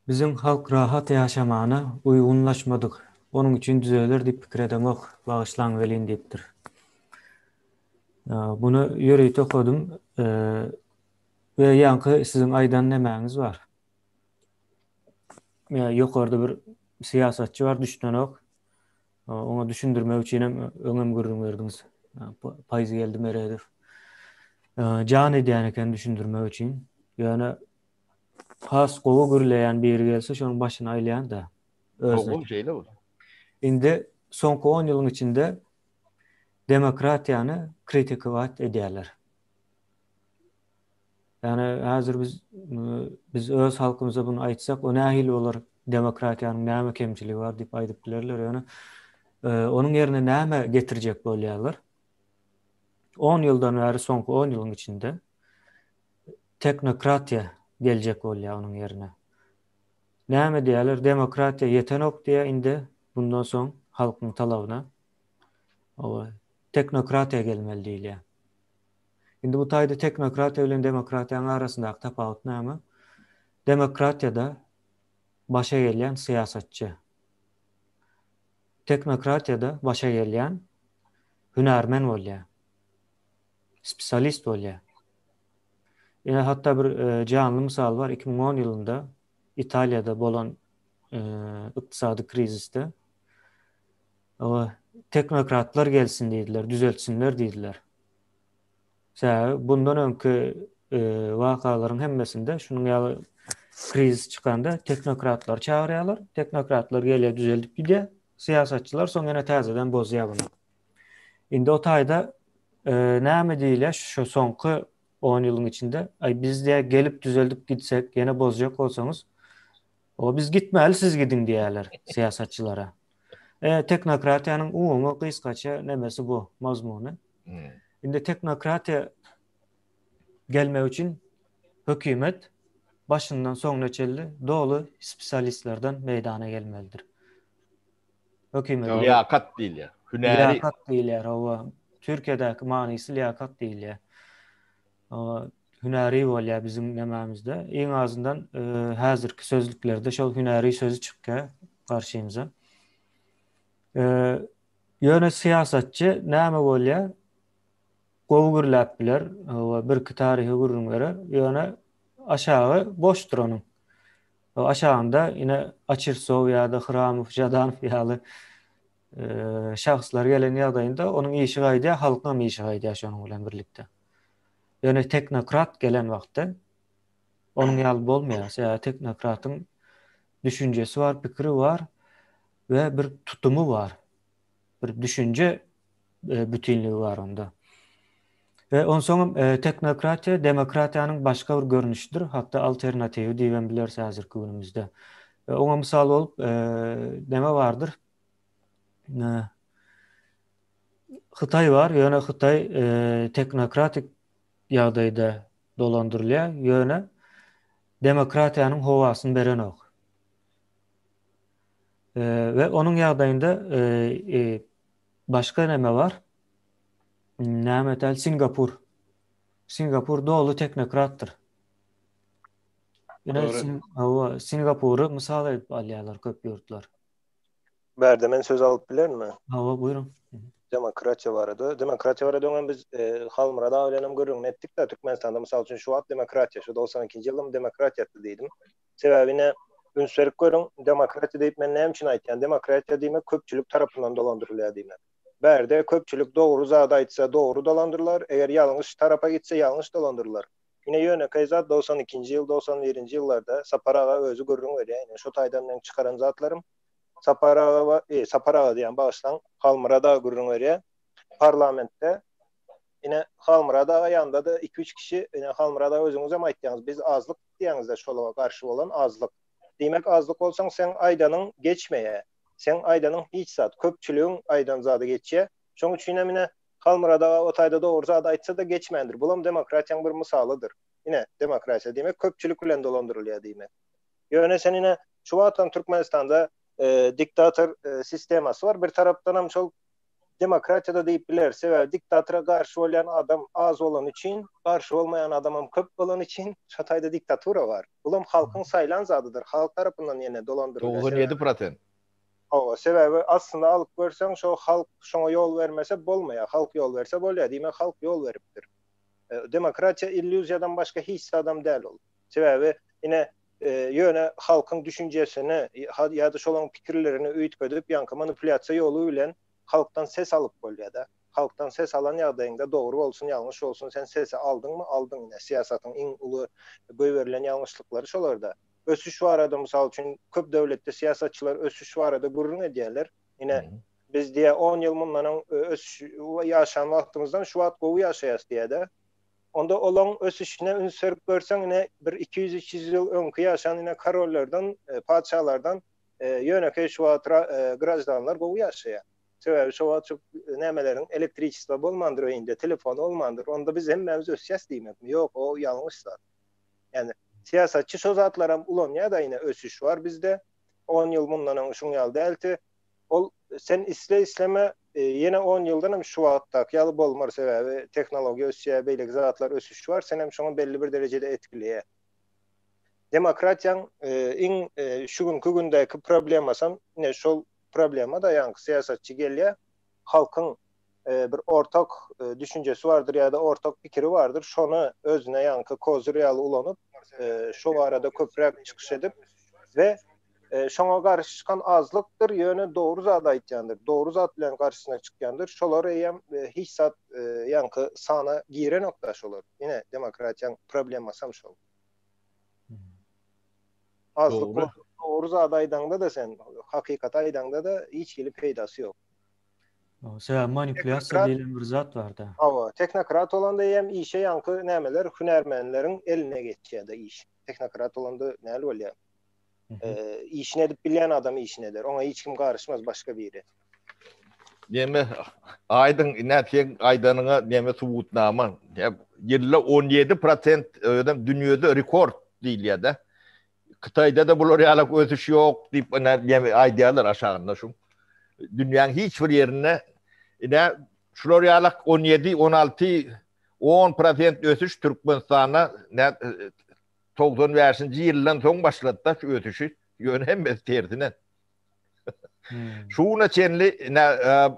Bizim halk rahat ýaşamany uýgunlaşmadyk. Onun üçin düzelir diýip pikir edemek bagyşlaň welin diýipdir. Bunu ýöreýip okudum. Ve yankı sizin aydan nemäňiz var? Ýokarda bir siýasatçy var, düşünen ok. Ona düşündirmek üçin öňem gürrüň berdiňiz. Paýzy geldi meredir. Jan edýän eken düşündirmek üçin. Ýöne has gowy gürleýän biri gelse şonuň başyna aýlaýan da. oğul şeyle bu. Indi soňky 10 ýylyň içinde demokratiýany kritikowat edýärler. Yani hazır biz öz halkymyza bunu aýtsak, o nähil bolar demokratiýanyň näme kemçiligi var diýip aýdyp bilerler. Yani onun ýerine näme getirjek bolýarlar? 10 ýyldan bäri soňky 10 ýylyň içinde teknokratiýa geljek bolýar onun ýerine. Näme diýerler? Demokratiýa ýetenok diýe indi bundan soň halkyň talabyna o teknokratiýa gelmeli diýilýär. Indi bu taýda teknokratiýa bilen demokratiýanyň arasyndaky tapawut näme? Demokratiýada başa gelýän siýasatçy. Teknokratiýada başa gelýän hünärmen bolýar. Spesialist bolýar. Ýa hatda bir canly mysal var. 2010 ýylynda Italiýada bolan ykdysady krizisde teknokratlar gelsin diýdiler, düzeltsinler diýdiler. Bundan öňkü wakalaryň hemmesinde şunuň ýaly kriz çykanda teknokratlar çağırýarlar. Teknokratlar gelýär, düzeltip gidýär. Siýasatçylar soň ýene täzeden bozýar bunu. Indi o taýda näme diýilýär şu soňky 10 ýylyň içinde? Biz de gelip düzeltip gitsek, ýene bozjak bolsaňyz, o biz gitmäli, siz gidin diýerler siýasatçylara. Teknokratiýanyň umumy gysgaça nemesi bu, mazmuny. Indi teknokratiýa gelmek üçin hökümet başyndan soňuna çelli dolu spesialistlerden meydana gelmelidir. Hökümet Liyakat diýilýär. Hünäri liyakat diýilýär. O Türkiýedäki manysy liyakat diýilýär. Hünäri bolýar bizim nemämizde. Eň azyndan häzirki sözlüklerde şol hünäri sözü çykýar garşymyza. Ýöne siýasatçy näme bolýar? Gowy gürläp biler, bir tarihi gürrüňlere ýöne aşağı boşdur onun. O aşağında ine Açırsov ýa-da Hramov, Jadanow ýaly şahslar gelen ýagdaýynda onun işi gaýdýar, halkyň işi gaýdýar şonuň bilen birlikde. Ýöne teknokrat gelen wagtda onun ýaly bolmaýar. Teknokratyň düşünjesi var, pikiri var we bir tutumu var. Bir düşünje bütünligi var onda. Ve onsoň teknokratiýa demokratiýanyň başga bir görnüşidir, hatda alternatiwi diýen bilersiz häzirki günümizde. Oňa mysal bolup näme bardyr? Hytaý var, ýöne Hytaý teknokratik ýagdaýda dolandyrylýar, ýöne demokratiýanyň howasyny beren ok. Ve onuň ýagdaýynda başga näme var? Nämetel Singapur. Singapur dolu teknokratdır. Ýene Singapury mysal edip alýarlar köp ýurtlar. Berde men söz alıp bilermi? Buyurun. Demokratiýa barada. Demokratiýa barada öňem biz halmyra da öýlenem görüň etdik de Türkmenistanda mysal üçin şu wagt demokratiýa, şu 92-nji ýyldym demokratiýa diýdim. Sebäbine ünsürik görüň, demokratiýa diýip men näme üçin aýtýan? Demokratiýa diýmek köpçülük tarapyndan dolandyrylýar diýmek. Berde köpçülük doğru zada aýtsa doğru dolandırlar, eger ýalňyş tarapa gitse ýalňyş dolandırlar. Ine ýöne kaýzat 92-nji ýyl, 91-nji ýyllarda Saparaga özü görüň berýär. Şu taýdan men çykaran zatlarym Saparağa diýen başlan Halmyrada gürrüňe parlamentde ine Halmyrada ýanda da 2-3 kişi ine Halmyrada özüňiz hem aýtdyňyz biz azlyk diýäňizde şolara garşy bolan azlyk. Demek azlyk bolsaň sen aýdanyň geçmeýe, sen aýdanyň hiç zat köpçüligiň aýdan zady geçýe. Şoň üçin hem Halmyrada o taýda dogry zady aýtsa da geçmändir. Bulam demokratiýaň bir misalydyr. Ine demokrasiýa demek köpçülik bilen dolandyrylýar demek. Ýöne sen ine şu wagtdan Türkmenistanda diktator sistemasy var. Bir tarapdan hem şol demokratiýada diýip bilerse we diktatora garşy bolan adam az bolan üçin, garşy bolmayan adam hem köp bolan üçin şu taýda diktatura var. Bulam halkyň saýlan zadydyr. Halk tarapyndan ýene dolandyrylýar. 97%. O sebebi aslında alıp görsen şu halk şoňa yol vermese bolmaýar. Halk yol verse bolýar. Diýmek halk yol beripdir. Demokratiýa illüziýadan başga hiç adam däl ol. Sebebi ine ýöne halkyň düşünjesini ýa-da şolaň pikirlerini öýtgedip ýanky manipulasiýa ýolu bilen halktan ses alıp bolýar da. Halktan ses alan ýagdaýynda dogry bolsun, ýalňyş bolsun, sen sesi aldyňmy? Aldyň. Siýasatyň iň uly göýberilen ýalňyşlyklary şolarda. Ösüş barada mysal üçin köp döwletde siýasatçylar ösüş barada gurrun edýärler. Ine biz diýe 10 ýyl mundan ösüş ýaşan wagtymyzdan şu wagt gowy ýaşaýas diýe-de. Onda olan ösüşüne ünsür görsen ine bir 200-300 ýyl öňkü ýaşan ine karollardan, padşahlardan ýöneke şu wagt grajdanlar gowy ýaşaýar. Sebebi şu wagt nämeleriň elektriçisi bolmandyr öýünde, telefon olmandyr. Onda biz hemmemiz ösýäs diýmekmi? Ýok, o ýalňyş zat. Yani siýasatçy şu zatlara ulanýar da ine ösüş var bizde. 10 ýyl mundan şuň ýaly dälti. Ol sen isleme ýene 10 ýyldan hem şu wagtdaky ýaly bolmar sebebi teknologiýa ösýär, beýleki zatlar ösüş var. Sen hem şoňa belli bir derejede etkileýär. Demokratiýaň şu günkü gündäki problemasam ine şol problema da ýanky siýasatçy gelýär. Halkyň bir ortak düşünjesi vardır ýa-da ortak pikiri vardır. Şonu özüne ýanky kozur ýaly ulanyp şu barada köprek çykyş edip we şoňa garşy çykan azlykdyr, ýöne dogry zat aýtýandyr. Dogry zat bilen garşysyna çykýandyr. Şolar hem hiç zat ýanky sana giren nokta şolar. Ine demokratiýaň problemasam şol. Azlyk dogry zat aýdanda da sen hakykat aýdanda da hiç gelip peýdasy ýok. Sebäbi manipulasiýa diýilen bir zat bar da. Awa, teknokrat olanda hem işe ýanky nämeler hünärmenleriň eline geçýär-de iş. Teknokrat olanda näle bolýar? İşini edip bilen adam işini eder. Ona hiç kim karışmaz başka biri. Näme aýdyň näçe aýdanyňa näme subutnama? Ýylla 17% ödem dünýede rekord diýilýär da. Kytaýda da bular ýaly ösüş ýok diýip näme aýdýarlar aşagynda şu. Dünýäniň hiç bir ýerine şular ýaly 17, 16, 10% ösüş Türkmenistana 95-nji ýyldan soň başlatdy şu ötüşi ýöne hemmes tersine. Şuna çenli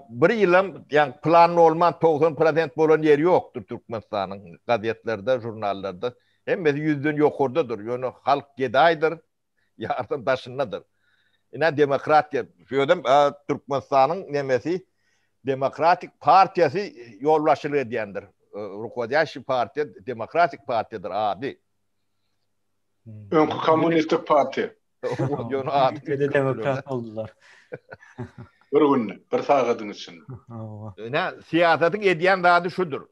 bir ýylam ýa plan bolman 90% bolan ýeri ýokdur Türkmenistanyň gazetlerde, jurnallarda. Hemmes 100den ýokurdadyr. Ýöne halk gedaýdyr, ýardan daşyndadyr. Ine demokratiýa şöýdem Türkmenistanyň nemesi Demokratik Partiýasy ýolbaşçylyk edýändir. Rukoýdaşy partiýa Demokratik partiýadyr ady. Öňkü kommunistik partiýa. Ýöne ady demokrat boldular. Bir gün, bir sagatyň içinde. Ine siýasatyň edýän zady şudur.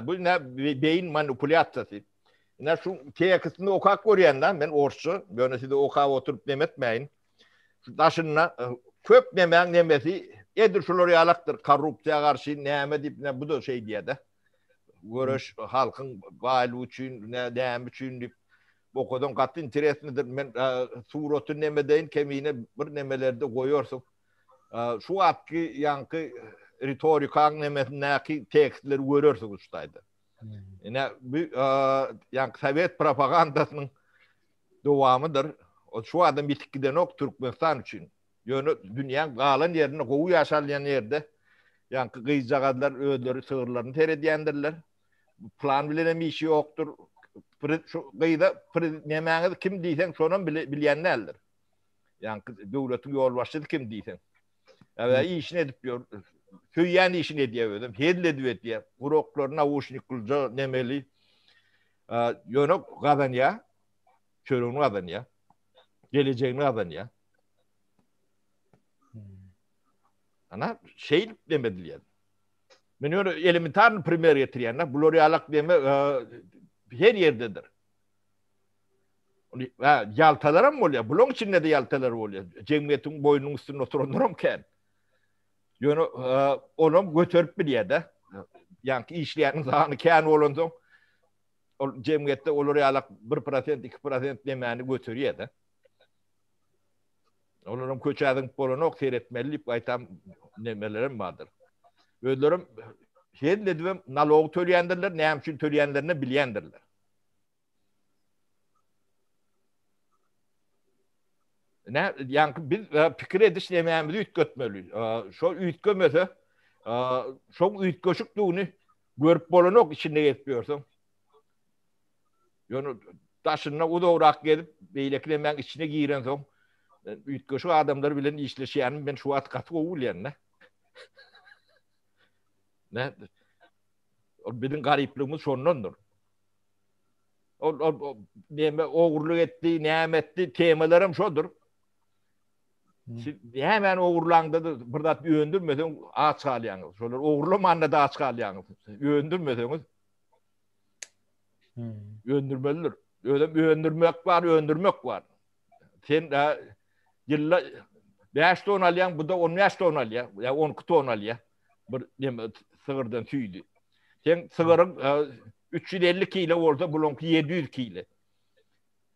Bu ne beyin manipulasiýasy. Ine şu teýekisini okak görýände men orçu, ýöne okap oturup demetmeýin. Daşynna köp nemäň nemesi edir şolar ýalakdyr, korrupsiýa garşy näme diýip bu da şey diýär-de. Görüş halkyň gaýly üçin, näme üçin diýip bokadan gatly intereslidir. Men suraty nemedeýin kemine bir nemelerde goýorsun. Şu wagtky ýanky retorikaň nemesindäki tekstleri görürsün ustaydy. Ine bu ýanky Sowet propagandasynyň dowamydyr. O şu adam bitikden ok Türkmenistan üçin. Ýöne dünýäň galan ýerine gowy ýaşalýan ýerde ýanky gyýjagadlar öýleri sığırlaryny teredýändirler. Plan bilen hem işi ýokdur. Şu gyýda nämäňi kim diýsen şonan bilýän nädir. Ýanky döwletiň ýolbaşçysy kim diýsen. Ýa işini edip ýör. Söýýän işini edýär, hedil edip edýär. Guroklaryna nawuşnikylja nemeli. Ýöne gadanýa, çörüňi gadanýa. Geleceğini adan ya. Ana şey demediler. Men öyle elementar primer getiriyenler, bloriyalak deme her yerdedir. Yaltalara mı oluyor? Bulon içinde de yaltalar oluyor. Cemiyetin boynunun üstüne oturanlarım ken. Yani onu götürüp biliyor da. Yani işleyenin zahanı ken olunca cemiyette olur yalak 1%, 2% demeni götürüyor da. Onların köçadın polonu seyretmeliyip aytam nemelerim vardır. Ödürüm şey dedim, naloğu töleyendirler, ne için töleyenlerini bileyendirler. Ne yani biz fikir ediş demeyimizi ütkötmeliyiz. Şu ütkömese, şu ütköşüklüğünü görüp bolonok içinde yetmiyorsun. Yani taşınına uğrak gelip beyleklemen içine giren son. Ütköşük adamlar bilen işleşeyen ben şu at katı oğulayan ne? Ne? Bizim garipliğimiz sonundur. O oğurluk ettiği, nimetti temalarım şodur. Hemen oğurlandı burada öndürmeden ağaç kalyanız. Şöyle oğurlamanla da ağaç kalyanız. Öndürmediniz. Öndürmelidir. Öndürmek var, öndürmek var. Sen yılla 5 ton alyan, bu da 15 ton alyan. Ya 12 ton alyan. Bir sığırdan tüydü. Sen sığırın 350 kilo orada bulunki 700 kilo.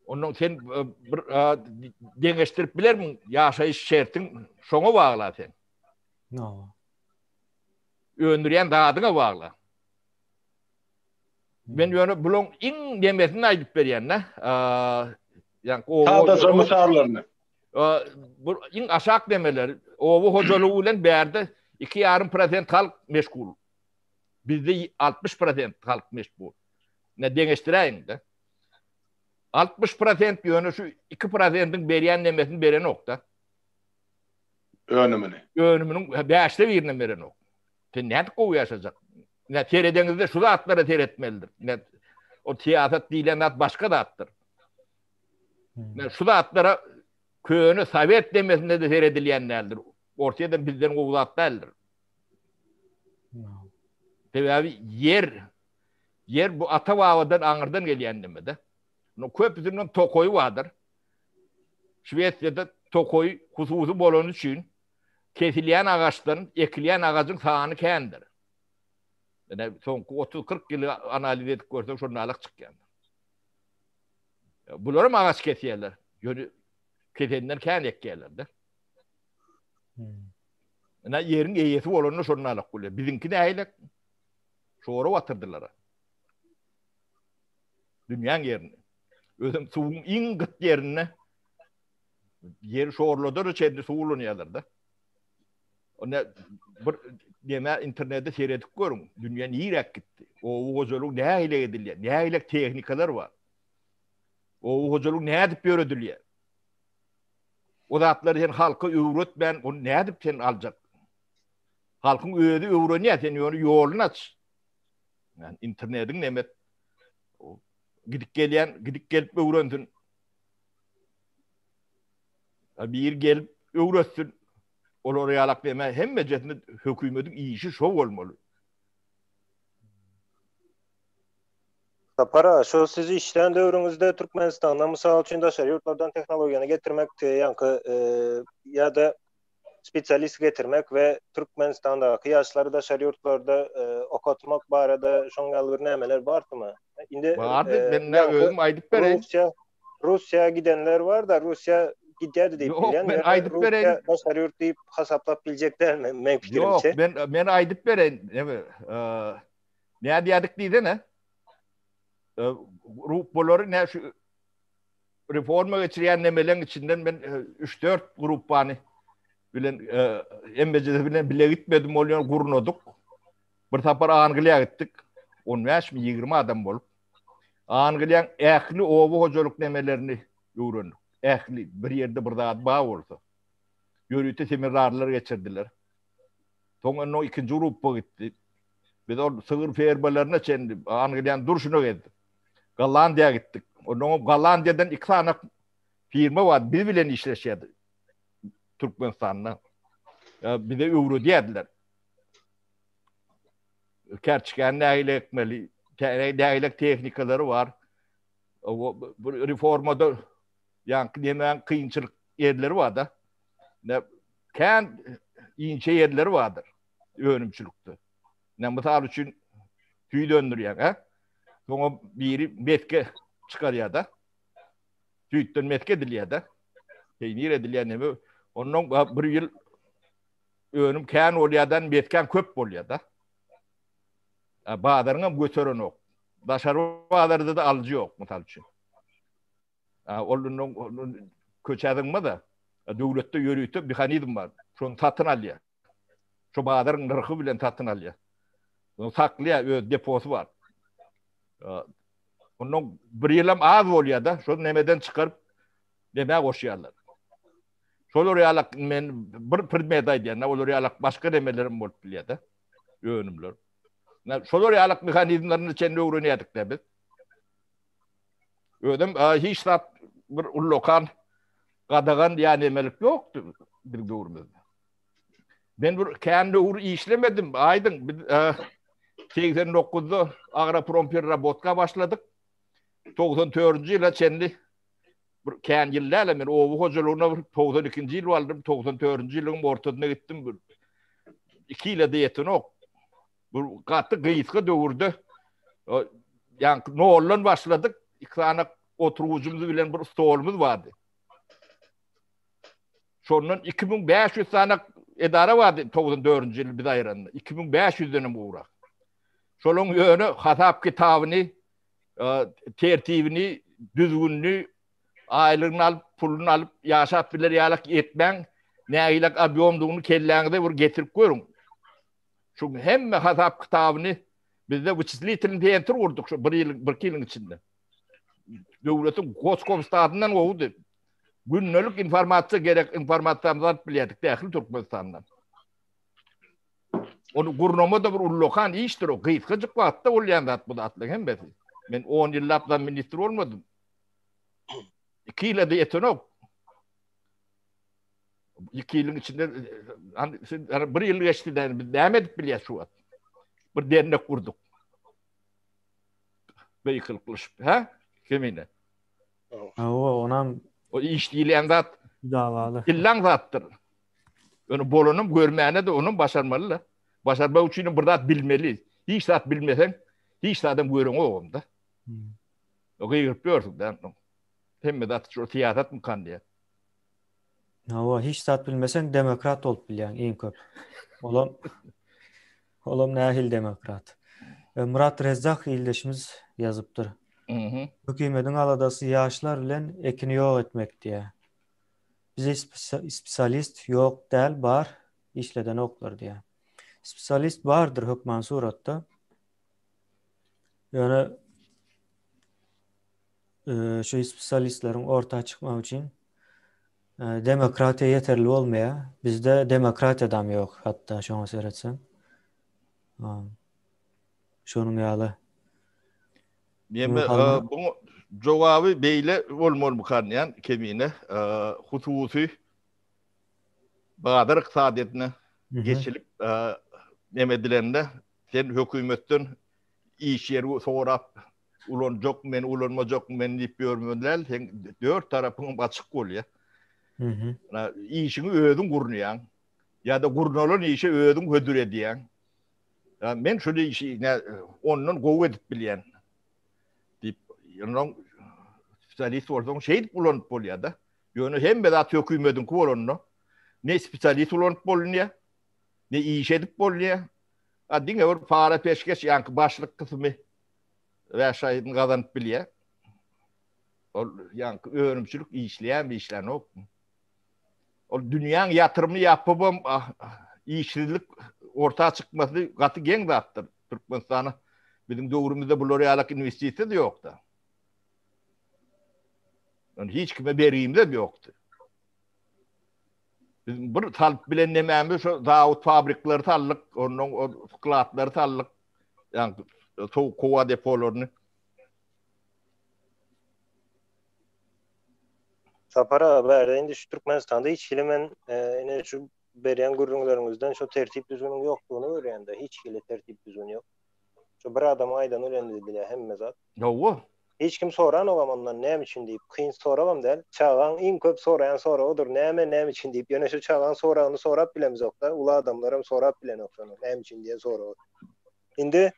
Onun sen dengeştirip bilir mi? Yaşayış şertin şonu bağla sen. No. Öndüren dağdına bağla. Ben yani bulun in demesini ayıp veriyen ne? Yani Tağda somu sağlarını. In aşağı demeler. Ovu hocaluğuyla berde 2,5% halk meşgul. Bizde 60% halk meşgul. Ne dengeştireyim de. 60% yönü şu 2%'ın beriyen demesini beren nokta. Önümünü. Önümünün 5'te birinin beren nokta. Sen ne kovu yaşayacak? Ne seyredenizde şu da atları seyretmelidir. Ne o siyaset değilen at başka da attır. Ne şu da atlara köyünü Sovyet demesinde de seyredilenlerdir. Ortaya da bizden kovu atlardır. Tabii yer bu Atavavadan Ağır'dan gelen demede. Köprüsünün tokoyu vardır. Şveçya'da tokoyu hususu bolon için kesilen ağaçların, ekilen ağacın sahanı kendir. Yani son 30-40 yılı analiz edip görsek şunlarlık çıkıyor. Bunları mı ağaç kesiyorlar? Yani kesenler kendi ekkiyorlardır. Yani yerin eyyesi olanı şunlarlık oluyor. Bizimki de öyle sonra batırdılar. Dünyanın yerini. Özüm suğun in gıt yerine yer şorladır, içeride suğulun yerlerde. Ona bir deme internette seyredip görün. Dünyanın yiyerek gitti. O hocalık ne ile ediliyor? Ne ile teknikalar var? O hocalık ne edip öğretiliyor? O zatları sen halka öğret, ben onu ne edip sen alacak? Halkın öğreti öğreniyor, sen yolunu aç. Yani internetin nemet gidip gelip öğrensin. Bir gelip öğretsin. Oraya alak deme. Hem meclisinde hükümetin iyi işi şov olmalı. Para, şu sizi işten dövrünüzde Türkmenistan'dan misal için daşarı yurtlardan teknolojini getirmek yankı ya da spesyalist getirmek ve Türkmenistan'daki yaşları daşarı yurtlarda okutmak barada şongal bir nemeler var mı? Vardı. Ben ne özüm aydıp vereyim. Rusya gidenler var da Rusya gidiyordu deyip bilen. Ben aydıp vereyim. Daşarı yurt deyip hesaplap bilecekler mi? Men fikrimce. Yok ben aydıp vereyim. Ne diyadık deydi ne? Grupları ne şu reforma geçiren nemelerin içinden ben 3-4 grup hani bilen embecede bilen bile gitmedim oluyor gurnoduk. Bir tapar Angliya gittik. 15 mi 20 adam bolup. Angliyan ehli ovu hocalık nemelerini öğrendik. Ehli bir yerde bir daha bağ olsa. Yürüyüşte seminerler geçirdiler. Sonra o ikinci grupa gitti. Biz o sığır ferbalarına çendi. Angliyan duruşuna geldi. Gallandiya'ya gittik. Onun Gallandiya'dan 2 tane firma var. Biz bilen işleşiyordu. Türkmenistan'la. Bir de euro diýdiler. Kerçken nähile ekmeli, nähile teknikalary bar. Bu reformada yankı demeyen kıyınçılık yerleri var da. Kän inçe yerleri vardır. Önümçülükte. Misal üçün tüy döndürýän, ha? Soňa biri metke çıkarýar da. Tüýtten metke edilýär da. Teýnir edilýär näme? Onuň bir ýyl önüm kän bolýardan metken köp bolýar da. Badaryňam göteren ok. Daşary badarda da alyjy yok misal üçün. Onun köçädiňmi da döwletde ýörüýtip mexanizm bar. Şonu satyn alýar. Şu badaryň nyrky bilen satyn alýar. Onu saklaya öz deposu var. Onun bir yılam az oluyor da, şunu nemeden çıkarıp demeye koşuyorlar. Şol realak men bir predmetay diyen, ol realak başka nemelerim bolup bilýär da, önümler. Şol realak mekanizmlaryny içinde öwrenýärdik da biz. Ödüm hiç zat bir ullokan gadagan ýa nemelik ýokdy bir döwrümizde. Ben bir kendi uğur işlemedim. Aydın 89'da Agroprom Rabotga başladık. 94. yıla kendi kendi yıllarla men ovu hocaluğuna 92. yıl aldım. 94. yılın ortasına gittim. 2 yıla da yetin ok. Bu katı gıyıska dövürdü. Yani ne olan başladık. 2 tane oturucumuzu bilen bir stolumuz vardı. Sonundan 2500 tane edara vardı 94. yıl bir ayranında. 2500 dönem uğrak. Şolun yönü hasap kitabını, tertibini, düzgünlüğü, aylığını alıp, pulunu alıp, yaşap bilir yalak etmen, neylak abiyomduğunu kelleğinde bir getirip koyun. Çünkü hem hasap kitabını bizde vıçıslı itilin teyentir vurduk şu bir yılın içinde. Devletin Koskovstadından oğudu. Günlük informasyon gerek informasyonlar biliyorduk dahil Türkmenistan'dan. Onu gurnoma da bir ullokan iştir o. Gıyıtkıcık vaxtta olyan da bu da atlı hem besi. Ben 10 yıllardan minister olmadım. 2 yıla da yetin o. 2 yılın içinde bir yıl geçti de biz devam edip biliyaz şu an. Bir dernek kurduk. Beykıl kılışıp. Ha? Kimine? Onam o iş diýilen zat davalı. illan zattır. Onu bolunum görmäne de onun başarmalı. Başarmak üçin bir zat bilmeli. Hiç zat bilmesen, hiç zatdan görüň ogunda. O gyýyp ýördik da. Hemme zat şu tiýatrat mı kan diye. Hiç zat bilmesen demokrat olup bilýän en köp. Olam nähil demokrat. Murat Rezzak ildeşimiz yazıptır. Hükümetin aladası yaşlar bilen ekini yok etmek diye. Bize spesialist yok del bar işleden oklar diye. Spesialist vardır hükman suratda. Yani şu spesialistlerin ortaya çıkmak için demokratiya yeterli olmaya. Bizde demokratiyadan yok hatta şunu seyretsen. Şunun ýaly. Bu jogaby beýle bolmaly kan kemine hususy Bahadır iqtisadiyetine geçilip nemedilerinde sen hökümetten iş yeri sorap ulanjak men ulanmajak men diýip ýörmediler. Sen 4 tarapyň açyk bolýar. İşini özüň gurnaýan ýa-da gurnalan işi özüň hödür edýän. Men şol işi ondan gowy edip bilýän. Onun spesialist olsun şey bulanıp bolýar da. Ýöne hem de hökümetin kubolanyny ne spesialist bulanıp bolýar, ne iş edip bolýar. Diňe bir para peşkeş ýa-ni başlyk kysmy we şaýyny gazanyp bilýär. Ol ýa-ni öňümçilik işleýän bir işler ok. Ol dünýäň ýatyrymny ýapyp işçilik ortaya çykmasy gaty geň zatdyr. Türkmenistany bizim döwrümizde bular ýalak investisiýa da ýok da. Yani hiç kime berýim de ýokdy. Biz bir talp bilen nemämi şu zawut fabriklary tallyk, onuň skladlary tallyk, ýa-ni kowa depolaryny. Sapara bärde indi şu Türkmenistanda hiç hilemen ene şu beren gurrunlarımızdan şu tertip düzünün yokluğunu öğrendi. Hiç kile tertip düzünü yok. Şu bir adam aydan öğrendiler hemme zat. Yowo. Hiç kim soran o ondan näme için deyip kıyın soramam der. Çağan in köp sorayan sonra odur. Näme için deyip yine şu çağan sorağını sorap bilemiz okda. Ula adamlarım sorap bilen okşanı. Näme için diye soru. Indi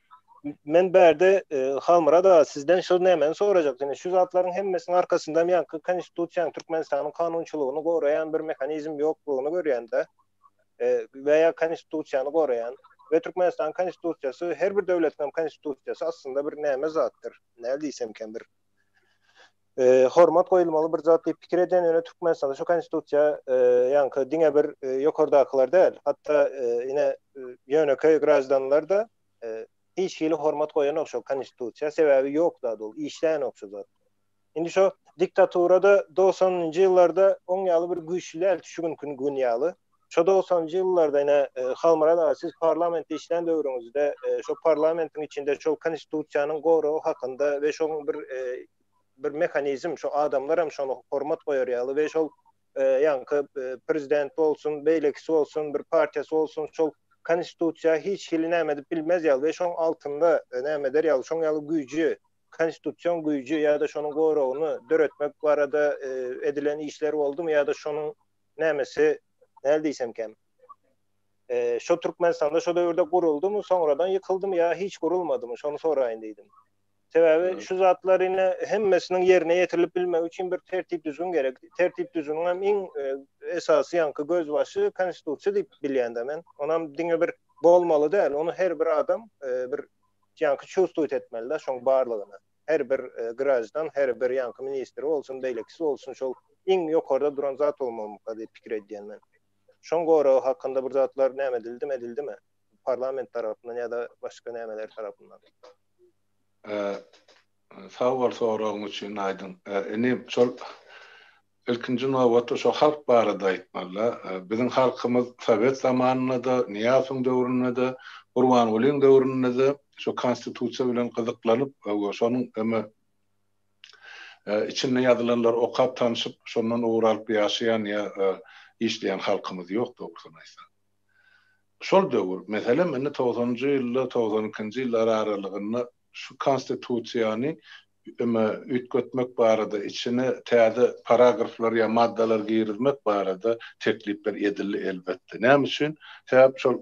men berde halmara da sizden şu nämen soracak. Yani şu zatların hemmesinin arkasında yankı konstitusiýa Türkmenistan'ın kanunçuluğunu gorayan bir mekanizm yokluğunu görýände veya konstitusiýany gorayan ve Türkmenistan konstitusiýasy her bir döwletiniň konstitusiýasy aslında bir näme zatdır. Näme diýsemken bir hormat goýulmaly bir zat diýip pikir eden öne Türkmenistanda şu konstitusiýa yankı diňe bir ýokardakylar däl. Hatda ine ýöneköy grazdanlar da hiç kili hormat goýan okşo konstitusiýa sebäbi ýok da dol işlän okşo zat. Indi şu diktaturada 90-njy ýyllarda oň ýaly bir güýçlüler düşgün gün ýaly. Şu 90-njy ýyllarda ine halmara da siz parlamentde işlän döwrüňizde şu parlamentiň içinde şu konstitusiýanyň goragy hakynda we şu bir mekanizm şu adamlar hem şonu hormat goýar ýaly we şol yankı prezident bolsun, beýlekçi bolsun, bir partiýasy bolsun, şol konstitusiýa hiç kili näme dip bilmez ýaly we şoň altynda näme der ýaly, şoň ýaly güýji, konstitusiýon güýji ýa-da şonuň goragyny döretmek barada edilen işler boldumy ýa-da şonuň nämesi näme diýsemkem. Şu Türkmenistanda şu döwürde guruldumy, soňradan ýykyldymy ýa hiç gurulmadymy, şonu soraýyn diýdim. Sebäbi şu zatlar ine hemmesiniň yerine ýetirilip bilmek üçin bir tertip düzgün gerek. Tertip düzgünüň hem iň esasy yankı göz başy konstitusiýa diýip bilýände men. Onam diňe bir bolmaly däl. Onu her bir adam bir yankı çözdüýt etmeli da şoň barlygyny. Her bir grajdan, her bir yankı ministri bolsun, beýlekçi bolsun, şol iň ýokarda duran zat bolmamakda diýip pikir edýän men. Şoň goragy hakynda bir zatlar näme edildimi? Parlament tarapyndan ýa-da başga nämeler tarapyndan. Sağ ol soragyň üçin aýdym. Eni şol ilkinji nowatda şo halk barada aýtmaly. Biziň halkymyz Sowet zamanyna da, Niýazyň döwründe de, Gurban Ulyň döwründe de şo konstitusiýa bilen gyzyklanyp, şonuň içinde ýazylanlar okap tanyşyp, şondan uğralyp ýaşaýan ýa işleyen halkymyz ýok dogrusyny aýtsak. Şol döwür, meselem 90-njy ýyllar, 92-nji ýyllar aralygynda şu konstitusiýany ütgötmek barada içine täze paragraflar ya maddalar girizmek barada teklipler edildi elbetde. Näme üçin? Sebäp şol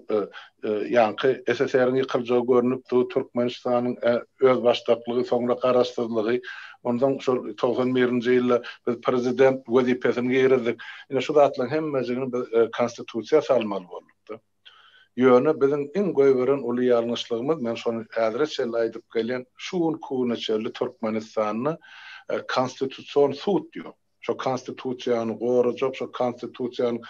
yankı SSR-iň ýykyljagy görünüp dur, Türkmenistanyň öz başdaklygy, soňra garaşdyrlygy, ondan şol 91-nji ýylda biz prezident wezipesini girizdik. Ine şu zatlaryň hemmesini konstitusiýa salmaly bolupdy. Ýöne biziň iň goýberen uly ýalňyşlygymyz, men şonu häzirçe aýdyp gelýän şuun kuwunaçly Türkmenistanyny konstitusiýon sud diýär. Şo konstitusiýany gorajak, şo konstitusiýanyň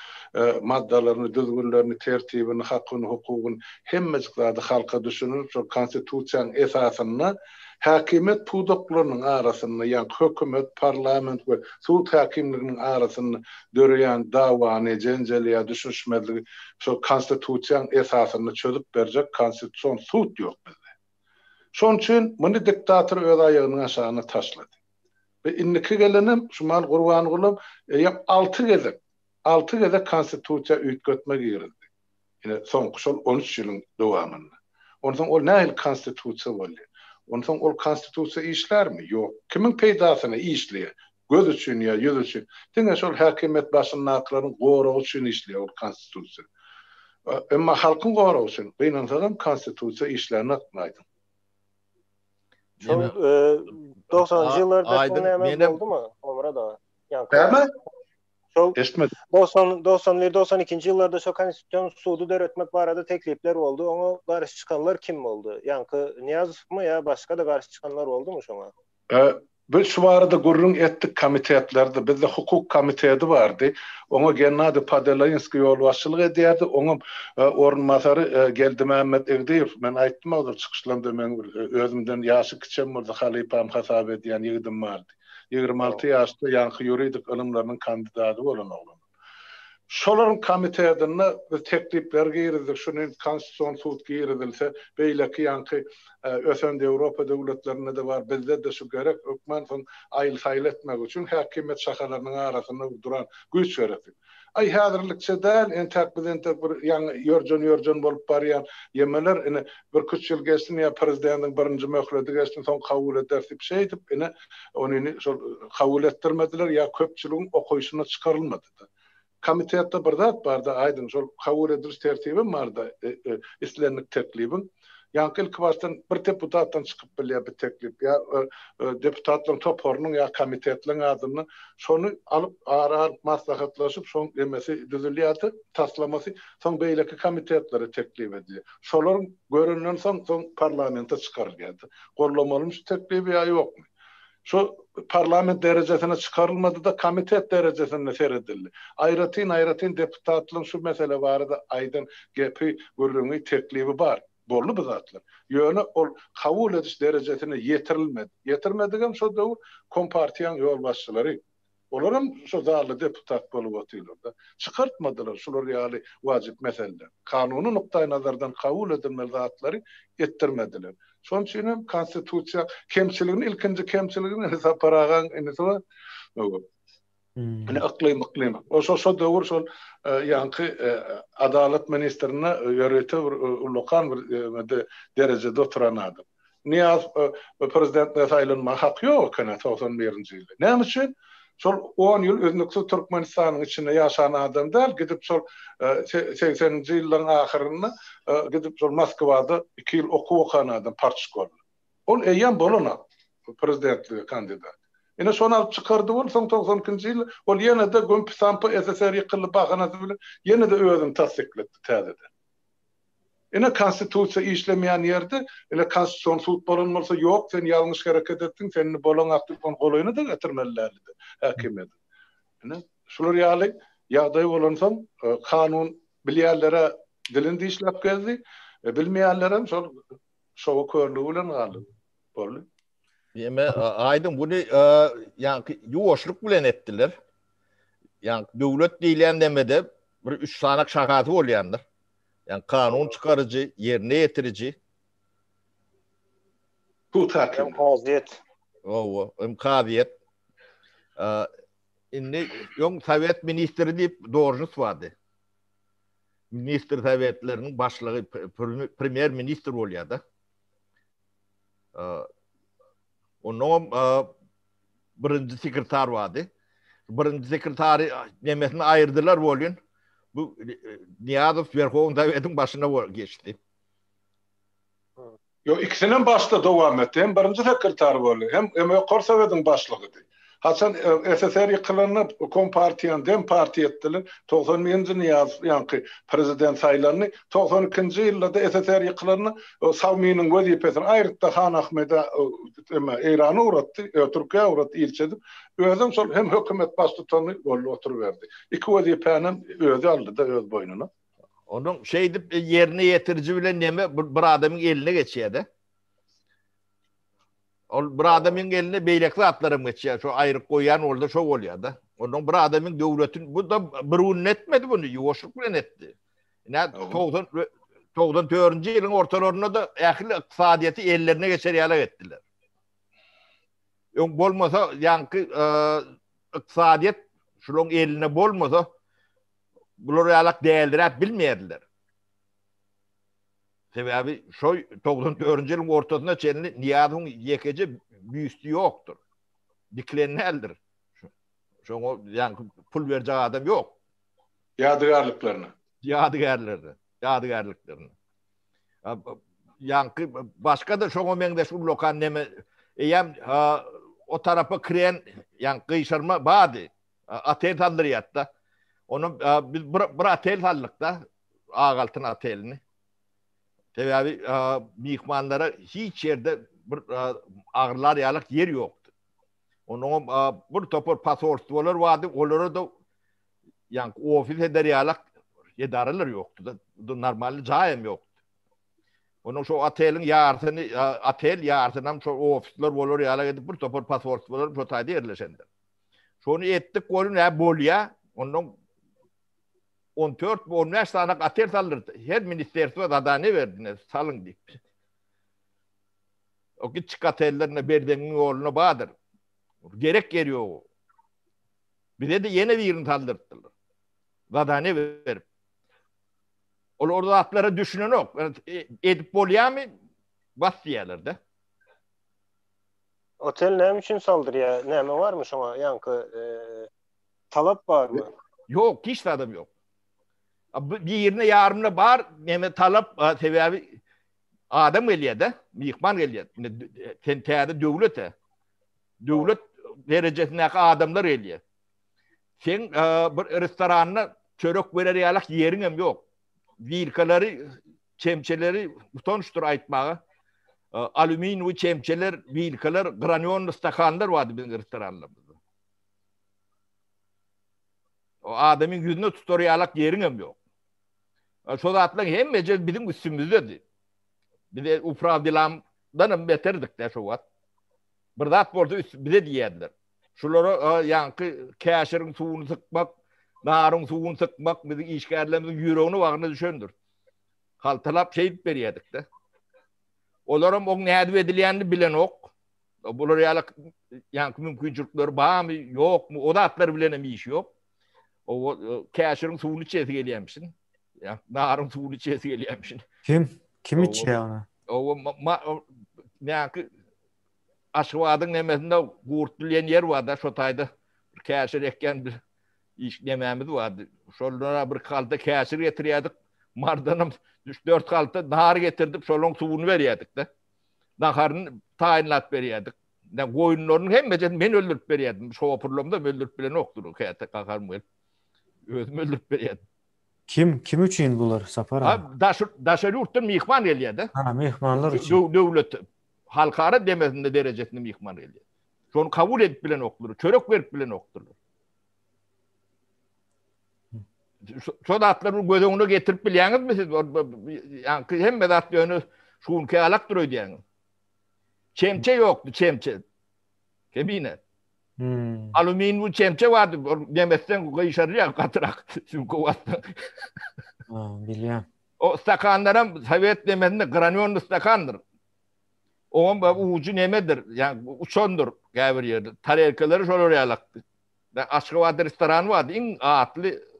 maddalaryny, düzgünlerini, tertibini, hakyny, hukugyny hemmesi halka düşünürip şo konstitusiýanyň esasyny häkimet pudoklarynyň arasyny, ýa hökümet, parlament we sud häkimliginiň arasyny döreýän dawany, jenjeli düşünşmezligi şo konstitusiýanyň esasyny çözüp berjek konstitusiýon sud ýok bizde. Şoň üçin muny diktator öz aýagynyň aşagyna taşlady. Ve inniki gelenim şumal Gurban Ulym 6 geze konstitusiýa ütgötmek girildi. Ine soňky şol 13 ýylyň dowamynda. Ondan ol näil konstitusiýa boldy? Ondan ol konstitusiýa işlermi? Ýok. Kimiň peýdasyna işleýär? Göz üçin ýa ýüz üçin. Diňe şol häkimet başynyň aklaryň goragy üçin işleýär ol konstitusiýa. Emma halkyň goragy üçin beýnansadan konstitusiýa işlerini aýdym. Şol 90-njy ýyllarda näme boldumy? Omra da. Näme? Şol 90-92-nji ýyllarda şo konstitusiýon sudy döretmek barada teklipler boldu. Oňa garşy çykanlar kim boldu? Ýa-ni Niýazowmy ýa başga da garşy çykanlar boldumy şoňa? Biz şu barada gurrun ettik komitetlerde, bizde hukuk komiteti vardı. Ona Gennady Padalaynski ýol başçylyk edýärdi. Oňa orunmasary geldi Mehmet Egdiýew. Men aýtdym o çykyşlarymda men özümden ýaşy kiçem bolsa halypam hasap edýän ýigdim bardy. 26 ýaşda ýanky ýuridik ilimleriň kandidaty bolan oglan. Şolaryň komitetine biz teklipler girizdik. Şuny konstitusiýon sud girizilse, beýleki ýanky ösen Ýewropa döwletlerinde de bar. Bizde de şu gerek ökmen aýyl saýl etmek üçin häkimet şahalarynyň arasynda duran güýç berdi. ay häzirlikçe däl entäk bir ýa-ni ýörjen bolup barýan ýemeler ine bir 3 ýyl geçsin ýa prezidentin birinji möhleti geçsin soň kabul edersip şey edip ine ony şol kabul etdirmediler ýa köpçüligiň okuyuşuna çıkarılmadı da. Komitette bir zat barda aýdyn şol kabul ediliş tertibi barda islenlik teklibin ýa-ni ilk başdan bir deputatdan çykyp bilýär bir teklip ýa deputatlaryň toporunyň ýa komitetleriň adyny şonu alyp ara maslahatlaşyp şoň demesi düzülýärdi taslamasy soň beýleki komitetlere teklip edildi. Şolaryň göründen soň parlamenta çykarylýardy. Gollamalyň şu teklibi ýa ýokmy? Şu parlament derejesine çıkarılmadı da komitet derejesine seredildi. Aýratyn deputatlaryň şu mesele barada aýdan gepi görüňi teklibi bar. Bollu bu zatlar. Ýöne ol kabul ediş derejesine ýetirilmedi. Ýetirmedigem şo döwür kompartiýaň ýol başçylary. Olaram şo zarly deputat bolup otyrlar da. Çıkartmadylar şular ýaly wajyp meseleler. Kanuny nukdaý nazardan kabul edilmeli zatlary etdirmediler. Şoň üçin hem konstitusiýa kemçiligini ilkinji kemçiligini hesap paragan ene iklim. Şo döwür şol ýanky adalet ministrine ýöretip ulokan bir derejede oturan adam. Niýe prezidentine saýlanma hak ýok kana 91-nji ýylda. Näme üçin? Şol 10 ýyl özünükse Türkmenistanyň içinde ýaşan adam däl, gidip şol 80-nji ýyllaryň ahyrynda gidip şol Moskwada 2 ýyl okuwan adam partçykol. Ol eýen bolana prezidentliğe kandidat. Ine şonu alıp çıkardı bol, soň 92-nji ýyl ol ýene de Gömpisampy SSR ýykylyp baganasy bilen ýene de özüni tasdikletdi täzeden. Ine konstitusiýa işlemeýän ýerde, ele konstitusiýon sud bolanmalsa ýok, sen ýalňyş hareket etdiň, seni bolan aktypon golaýyna da getirmelilerdi häkimet. Ine şular ýaly ýagdaý bolansa kanun bilýärlere dilinde işläp geldi, bilmeýänlere şol körlügi bilen galy. Boldy. Ýeme aýdym buny ýa-ni ýuwaşlyk bilen etdiler. Ýa-ni döwlet diýilen demede bir 3 sanak şagaty bolýandyr. Yani kanun çıkarıcı, yerine getirici. Tutak. Imkaziyet. İmkaziyet. Inni yon Sovet ministri deyip doğrunuz vardı. Ministr Sovetlerinin başlığı premier ministr oluyordu. Onun birinci sekreter vardı. Birinci sekreteri nemesini ayırdılar volün. Bu Niyazov Verhovun Sovet'in başına geçti. Yo ikisinin başta devam etti. Hem birinci sekreter boldy, hem Ýokary Sowetyň başlygydy. Haçan SSR ýykylyny Kompartiýan dem parti etdiler. 90-njy Niyazov ýa-ni prezident saýlanyny 92-nji ýylda da SSR ýykylyny Savmynyň wezipesini aýrypda Han Ahmeda Eýrana uratdy, Türkiýe uratdy ilçedip. Özüm şol hem hökümet baş tutany bolup oturuverdi. İki wezipeni özü aldy da öz boynuna. Onun şeydi yerine yetirici bilen neme bir adamın eline geçýärdi. Ol bir adamın eline beýlekli atlarım geçýär. Şu aýryp goýan orada şo bolýardy. Onun bir adamın döwletin bu da bir etmedi bunu, ýuwaşlyk bilen etdi. Ine 94-nji ýylyň ortalarynda da ähli ykdysadyýaty ellerine geçer ýaly etdiler. Ýok bolmasa ýanky ykdysadyýat şunyň eline bolmasa bular ýalak däldirip bilmeýärdiler. Sebebi şo 94-nji ýylyň ortasynda çenli Niýazowyň ýekeci büýüsü ýokdur. Dikleneldir. Şoňa ýanky pul berjek adam ýok. Ýadygarlyklaryny. Ýadygarlyklaryny. Ýanky başga da şoňa meňde şu lokan neme eýem o tarapa kiren ýanky gyşarma bady. Atel saldyrýatda. Onun biz bir atel saldıkda Ağaltın atelini. Tabii mihmanlara hiç yerde bir ağırlar yalık yer yoktu. Onun bir topor pasaportlar vardı. Onlara da yani ofis eder yalık yedarlar yoktu da normal cayem yoktu. Onun şu atelin yartını atel yartınam şu ofisler olur yalık edip bir topor pasaportlar protayda yerleşenler. Şunu ettik golün ya bolya. Onun 14-15 tane atel salırdı. Her ministerstvo da ne verdiniz? Salın deyip. O küçük atellerine berdenin oğluna bağdır. Gerek geliyor o. Bir de yeni birini saldırttılar. Zadane verip. Orada atlara düşünen yok. Edip bolyami bas diyorlar da. Otel ne için saldırıya? Neme varmış ama yankı talap var mı? Yok, hiç adam yok. Bir yerine yarımına var, neme talap sebebi adam geliyor da, mihman geliyor. Tenteyde devlete. Devlet derecesindeki adamlar geliyor. Sen bir restoranına çörek verer yalak yerin hem yok. Vilkaları, çemçeleri utanıştır aytmağa. Alüminyum çemçeler, vilkalar, granyon stakanlar vardı bizim restoranlarımızda. O adamın yüzüne tutar yalak yerin hem yok. Şoda atlan hem mecel bizim üstümüzdedir. Bir de ufravdilamdan beterdik de şu vat. Bir de at bordu bize diyediler. Şuları yankı kaşırın suğunu sıkmak, narın suğunu sıkmak, bizim işgərlerimizin yüreğini vağını düşündür. Kaltalap şey veriyorduk da. Olarım o neydi edilyenini bilen ok. Bunlar yankı mümkünçülükleri bağ mı yok mu? O da atları bilen bir iş yok. O kaşırın suğunu içesi geliyormuşsun. Ya narın suğunu içesi geliyormuşsun. Kim içiyor onu? O yankı aşıvadın nemesinde gurtlayan yer vardı. Şotayda kaşır ekken bir iş nememiz vardı. Şollara bir kalta kaşır getiriyorduk. Mardanım 3-4 kalta nahar getirdik. Şolun suyunu veriyorduk da. Naharını tayinlat veriyorduk. Koyunların hem ben öldürüp veriyordum. Şoförlüğümde öldürüp bilen oktur. Hayata kakarım el. Özüm öldürüp veriyordum. Kim için bular Safar abi? Daşarı yurttan mihman geliyordu. Ha, mihmanlar için. Devlet halkara demesinde derecesinde mihman geliyor. Şonu kabul edip bilen oktur. Çörek verip bilen oktur. Şoda atların gözünü getirip bilyaniz mi siz? Yani hem medat yönü şunke alak duruyor diyen. Çemçe yoktu, çemçe. Kemine. Alüminyum çemçe vardı. Demezsen kıyışarıya katırak. Çünkü vardı. Biliyorum. O stakanlara Sovyet demesinde granyon stakandır. Onun ucu nemedir? Yani uçondur gavur yerde. Tarihkeleri şöyle oraya alaktı. Aşkıvat restoranı vardı. En atlı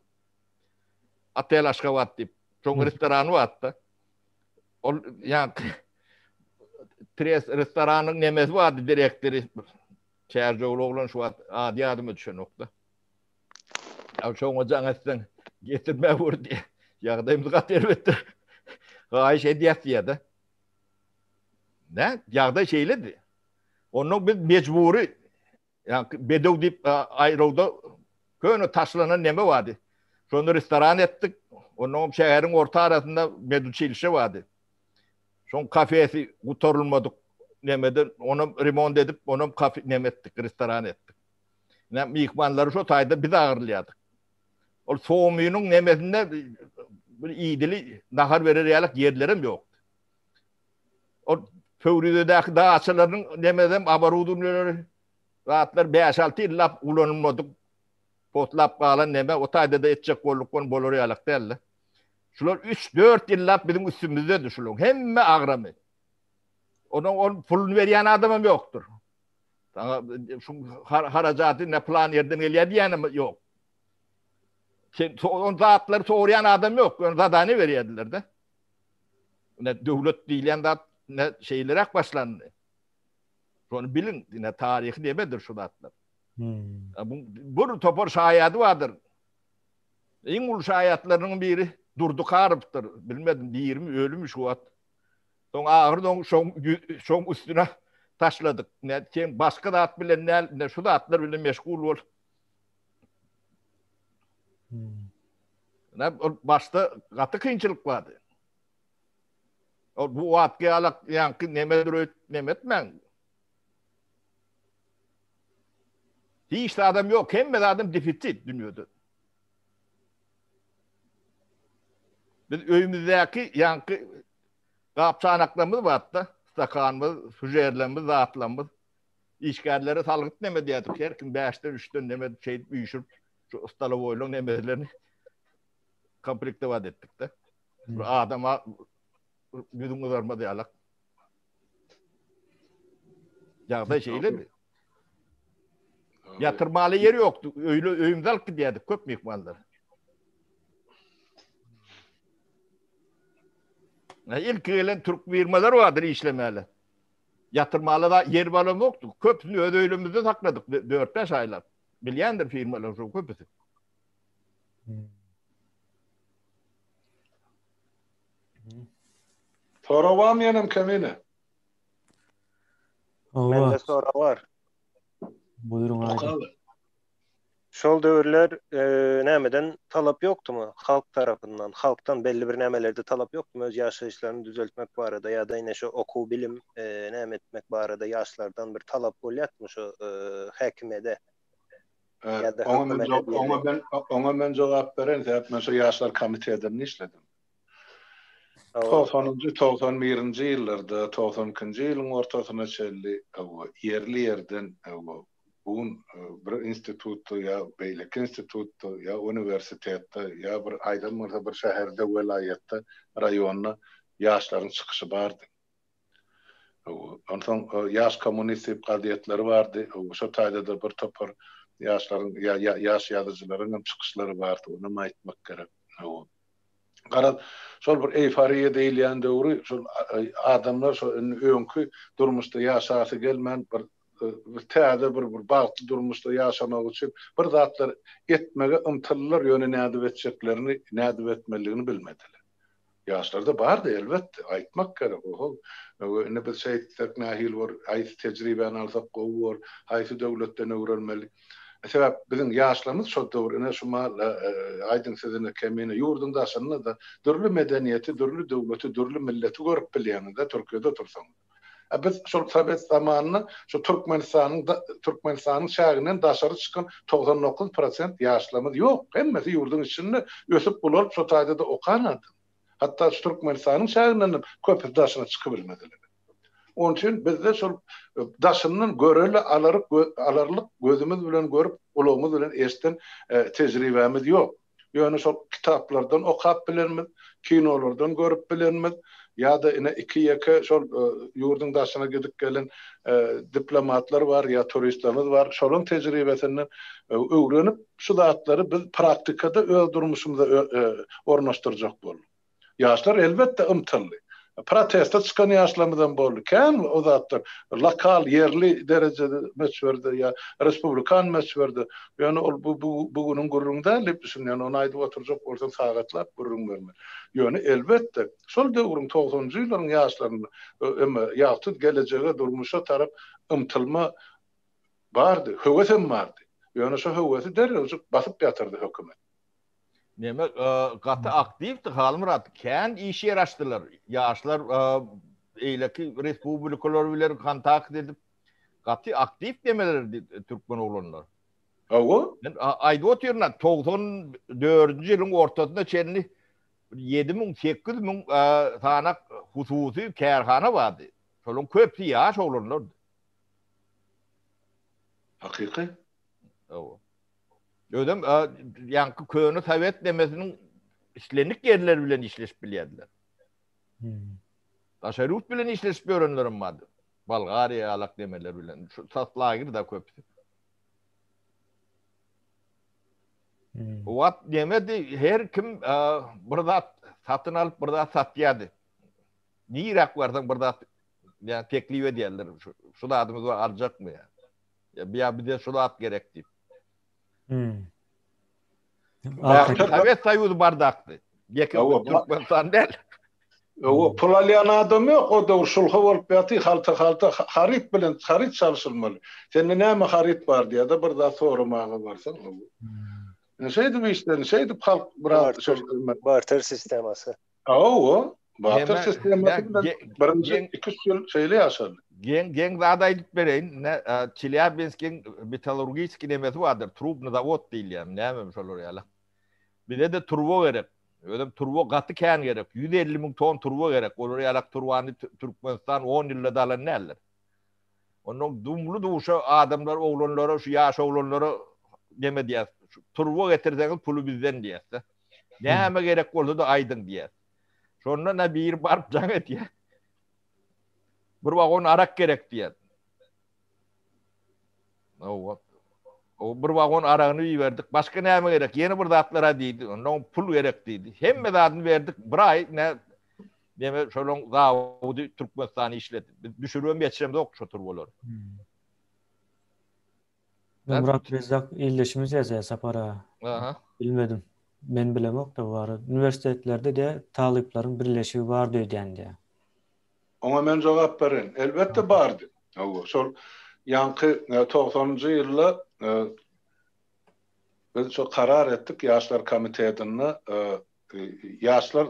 Atel Aşkavat deyip. Çok restoranı vardı. Yani Tres restoranın nemesi vardı direktörü. Çercoğlu oğlan şu adi adıma düşen nokta. Ya şu hocan etsen getirme vur diye. Yağdayımızı kater etti. Gayet hediyet diye. Ne? Yağda şeyledi. Onun bir mecburi. Yani bedev deyip ayrıldı. Köyünü taşlanan neme vardı. Şunu restoran ettik. Onun şehrin orta arasında meduçi ilişki vardı. Son kafesi kurtarılmadık nemeden. Onu remont edip onu kafe nemettik, restoran ettik. Mihmanları şu tayda biz ağırlayadık. O soğumuyunun nemesinde bir iyidili nahar verir yerlerim yoktu. O Fevriye'deki dağ açılarının nemeden abarudun rahatlar 5-6 yıl kullanılmadık. Potlap bağlan neme o tayda da etçek kollukon boloryalık derler. Şular 3-4 yıl bizim üstümüzde düşülün. Hemme ağramı. Onun pulunu veren adamım yoktur. Şu haracatı ne plan yerden geliyor diyenim yok. On zatları soğurayan adam yok. On zadani veriyordular da. Ne devlet değilen de ne şeylere başlandı. Onu bilin. Ne tarihi demedir şu zatlar. Bu topor şayadı vardır. En ulu şayatlarının biri Durduk Harp'tır. Bilmedim 20 ölümüş şu at. Son ağır son üstüne taşladık. Ne başka da at bilen ne şu da atlar bile meşgul ol. Ne başta katı kıyınçılık vardı. Bu atki alak yankı nemetmen. Hiç adam yok. Hem de adam defisit dünyada. Biz öyümüzdeki yankı kapçanaklarımız vardı. Stakanımız, füjerlerimiz, dağıtlarımız. İşgalleri salgıt neme diyorduk. Her kim 5'ten 3'ten neme şey büyüşüp şu ustalı boylun nemelerini komplikte vaat ettik de. Adama yüzün uzarma diyalak. Yağda şeyle mi? Yatırmalı yeri yoktu. Öyle öyümdal ki diyorduk. Köp mihmanlar. İlk gelen Türk firmalar vardır işlemeli. Yatırmalı da yer balım yoktu. Köpünü ödöylümüzde sakladık 4-5 aylar. Bilyendir firmalar şu köpüsü. Sonra var mı yanım kemine? Mende sonra var. Buyurun Aydın. Şol döwürler nämeden talap ýokdumy? Halk tarapyndan, halktan belli bir nämelerde talap ýokdumy? Öz ýaşaýyşlaryny düzeltmek barada ýa-da ine şu okuw bilim näme etmek barada ýaşlardan bir talap bolýatmy şu häkimede? Ona men jogap beren, hep men şu ýaşlar komiteden işledim. 91-nji ýyllarda, 92-nji ýylyň ortasyna çelli, ýerli ýerden bugün bir institutda ya beýlek institutda ya universitetde ya bir aýdymyr bir şäherde welayetde raýonda ýaşlaryň çykyşy bardy. Ondan ýaş kommunistik gadyetleri bardy. Şo taýda bir topar ýaşlaryň ýaş ýazyjylaryň çykyşlary bardy. Onu aýtmak gerek. Gara şol bir eýfariýa diýilýän döwri şol adamlar şo öňkü durmuşda ýaşasy gelmän bir täze bir bagty durmuşda ýaşamak üçin bir zatlar etmege ymtyllar ýöne näde etjeklerini, näde etmeligini bilmediler. Ýaşlarda bardy elbetde, aýtmak gerek. Ne bir şeýtlik nähil bar, aýsy tejribeni alsak gowy bar, aýsy döwletden öwrenmeli. Sebäp bizim ýaşlarymyz şo döwrüne şuma aýdyn sizine kemine ýurdun daşyny da dürli medeniýeti, dürli döwleti, dürli milleti görüp bilýäninde Türkiýede tursaň. Biz şol Sovet zamanyny şu Türkmenistanyň şäherinden daşary çykan 99% ýaşlarymyz ýok. Hemmesi ýurdun içinde ösüp bulup şo taýda da okanady. Hatta şu Türkmenistanyň şäherinden köp daşyna çykyp bilmediler. Onun için bizde şol daşynyň göreli alarlyk gözümüz bilen görüp, ulagymyz bilen eşden tejribemiz ýok. Ýöne şol kitaplardan okap bilenmiz, kinolardan görüp bilenmiz. Ya da ine iki yaka şol ýurdun daşyna gidip gelen diplomatlar var ya turistlerimiz var. Şolun tejribesinden öwrenip şu zatlary biz praktikada öz durmuşymyza ornaşdyrjak bolýar. Ýaşlar elbetde ymtylly. Protesta çykan ýaşlarymyzdan boldy. Kem o zatlar lokal yerli derejede meşhurdy ya respublikan meşhurdy. Ýöne ol bugünün gurrunda lepsin ýöne onu aýdyp oturjak bolsa sagatlap gurrun berme. Ýöne elbetde şol döwrüň 90-njy ýyllaryň ýaşlaryny ýagtyt gelejege durmuşa tarap ymtylma bardy, höwesem bardy. Ýöne şo höwesi derrejik basyp ýatyrdy hökümet. Demek gaty aktivdi Halmurat. Kän iş ýaraşdylar. Ýaşlar eýleki respublikalar bilen kontakt edip gaty aktiv demeler türkmen oglanlar. Awa? Men aýdyp oturýarlar 94-nji ýylyň ortasynda çenli 7.000-8.000 tanak hususy kärhana bardy. Şolun köpsi ýaş oglanlar. Hakyky? Awa. Ödem yankı köýüni Sovet demesinin işlenik yerler bilen işleşip bilýärdiler. Taşerut bilen işleşip öğrenlerim vardı. Bulgariya alak demeler bilen. Şu taslagir da köpsü. Wat demedi her kim burada satın alıp burada satýardy. Niýerak bardan burada yani teklif edýärler. Şu da adımız var alacak mı ya? Ya bir de şu da at gerek diýip. Sovet Soýuzy bardaktı. Türkmenistan del. O pul alýan adam ýok, o da şulha bolup ýaty, halta harit bilen harit çalışylmaly. Sende näme harit bar diýe da bir da soramagy barsaň. Näşeýdi işler, näşeýdi halk biraz barter sistemasy. Barter sistemasy birinji 2 ýyl şeýle ýaşady. Gen zada aýdyp bereýin. Çelябинskiň metallurgiýski nemesi bardyr. Trubny zavod diýilýär. Näme şolar ýaly. Bizde turbo gerek. Ödem turbo gaty kän gerek. 150.000 ton turbo gerek. Olar ýalak turbany Türkmenistan 10 ýylda dalan näler. Onuň dumlu duşa adamlar, oglanlara, şu ýaş oglanlara deme diýär. Turbo getirseňiz pulu bizden diýär. Näme gerek bolsa da aýdyn diýär. Şonda bir barp jaň etýär. Bir wagon arak gerek diýär. O bir wagon aragyny ýiberdik. Başga näme gerek? Ýene bir zatlara diýdi. Ondan pul gerek diýdi. Hemme zatyny berdik. Bir aý Deme şolon Davudi Türkmenistan'ı işledi. Düşürüyorum geçiremde ok şotur bolar. Murat Rezzak illeşimiz yazıyor Sapara. Aha. Bilmedim. Ben bilemok da var. Üniversitelerde de taliplerin birleşiği var diýdi. Ona men jogap berin. Elbette bardy. Şol yankı 90-njy ýylda biz şu karar ettik Yaşlar Komitetini Yaşlar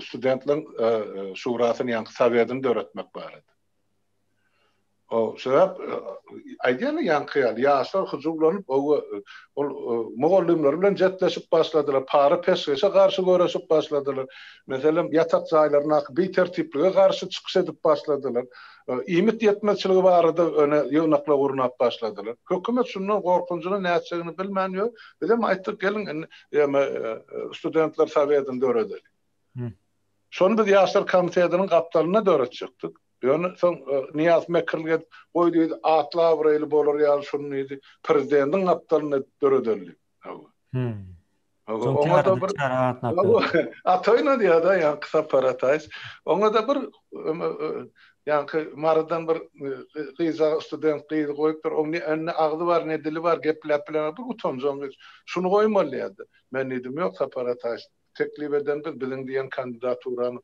studentlerin şurasyny yankı sowetini döretmek barady. O sebäp aýdýany ýankyýar ýaşlar huzurlanyp ol mogollimler bilen jetleşip başladylar. Para pesgese garşy göreşip başladylar. Meselem ýatak jaýlaryna bir tertiplige garşy çykyş edip başladylar. Ümit ýetmezçiligi barada öne ýognakla urunap başladylar. Hökümet şundan gorkunjyny näçegini bilmänýär. Bizim aýtdyk gelin studentler sowetini döredik. Şonu biz Ýaşlar Komitetiniň gapdalyna döretjekdik. Yani son Niyaz Mekirli'ye koyduğu atla burayla bolar ya şunun idi prezidentin aptalını döredelli. Ona da bir atoyna diye da yani kısa paratayız. Ona da bir yani maradan bir kıyıza student kıyıza koyup bir onun önüne ağzı var ne dili var geplepilen bir utanacağım. Şunu koymalı ya da. Ben dedim yoksa paratayız. Teklif eden bizim diyen kandidaturanı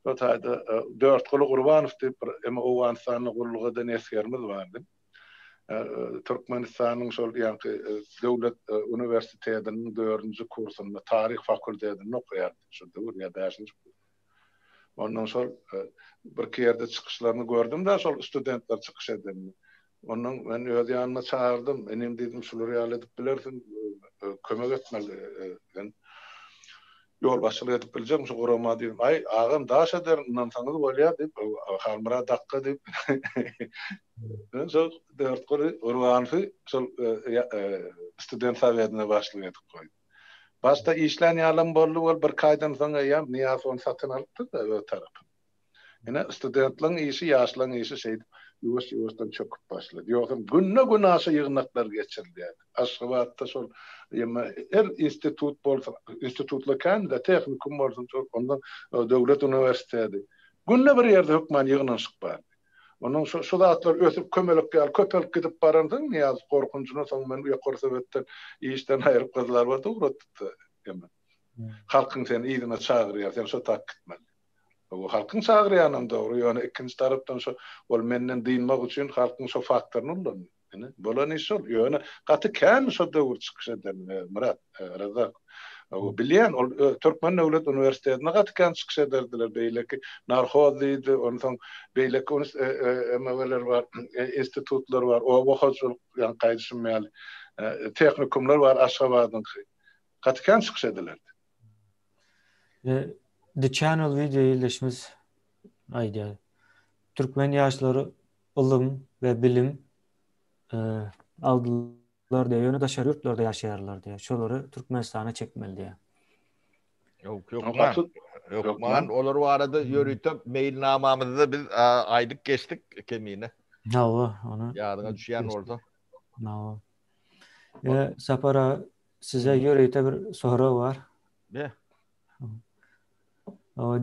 Otayda 4 Kulu Gurbanov diýip ema Owganistanyň gurulgydan esgermiz bardy. Türkmenistanyň şol ýanky döwlet universitetiniň 4-nji kursunda tarih fakültetinde okuýardy. Şu döwür ýa 5-nji. Ondan şol bir kerde çykyşlaryny gördüm-de şol studentler çykyş edildi. Ondan men öz ýanyma çağırdym. Enem dedim şulary ýaly edip bilersin, kömek etmeli. Yol başçılık edip bilecek şu gorama diýdim. Ay ağam daş eder, nansaňyz bolýar diýip, halmara dakka diýip. Ben şol 4 gory Urbanfy şol student sowetine başlyk edip goýdum. Başta işlän ýalym boldy, bol bir kaýdan soňra ýa Niýaz onu satyn alypdy da ö tarap. Ene studentleriň işi, ýaşlaryň işi şeýdi. Ýuwaş-ýuwaşdan çöküp başlady. Ýogsa günne aşy ýygnaklar geçirdi. Aşgabatda şol her institut bolsa, institutla kanda tehnikum bolsa, ondan döwlet universiteti. Günne bir ýerde hökman ýygnanyşyk bar. Onun şu zatlar ösüp kömelek ýal, köpelek gidip barandyň, ýa korkunçyna soň men ýokary sebepden işden aýryp gyzlar bar, dogratdy. Halkyň seni ýygyna çagyrýar, sen şo tak gitmeli. O halkyň çagyrýanam dogry, ýöne ikinji tarapdan şo ol menden diýilmek üçin halkyň şo faktoryny ullanýar. Bolan iş ol. Ýöne gaty kän şo döwür çykyş eden Murat Rezzak. O bilýän ol Türkmen Döwlet Universitetine gaty kän çykyş ederdiler beýleki narkozy, ondan beýleki emeler bar, institutlar bar, o wagtçylyk ýa gaýdyşmaýaly tehnikumlar bar Aşgabatyň. Gaty kän çykyş edilerdi. The Channel video ýerleşimiz aýdýar. Türkmen ýaşlary ilm we bilim aldylar diye ýöne daşary ýurtlarda ýaşaýarlar diye. Şolary Türkmenistana çekmeli diye. Yok. Man olar barada ýörütip mailnamamyzda biz aýdyk geçdik kemine. Onu. Ýadyňa düşýän orada. Sapara size ýörüte bir soru var. Ne?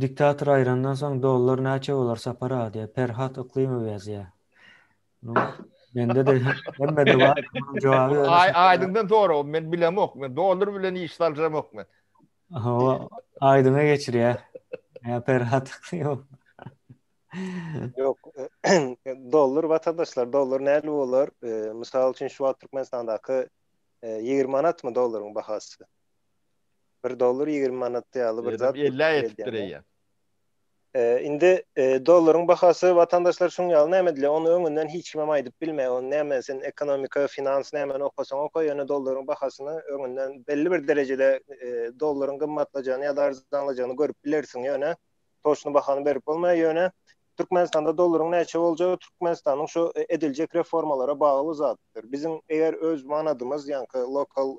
Diktator aýrandan soň dollar näçe bolar Sapara diye Perhat Iklimow ýazýar. Mende de hemmede var. Jogaby Aýdyňdan tory, men bilemok. Men dollar bilen işleljemok men. Aýdyňa geçirýär. Perhat Iklimow. Yok. Dollar vatandaşlar dollar näle bolar? Mysal üçin şu wagt Türkmenistandaky 20 manatmy dollaryň bahasy? $1 20 manat ýaly bir zat. 50 etdirýär. Indi dollaryň bahasy vatandaşlar şoň ýaly näme onu öňünden hiç kim aýdyp bilmeýär. Onu näme sen ekonomika, finans näme okasaň oka ýöne dollaryň bahasyny öňünden belli bir derejede dollaryň gymmatlajagyny ýa-da arzanlajagyny görüp bilersiň ýöne toşny bahany berip bolmaýar ýöne Türkmenistanda dollaryň näçe boljagy Türkmenistanyň şu ediljek reformalara bagly zatdyr. Bizim eger öz manadymyz ýa-ni local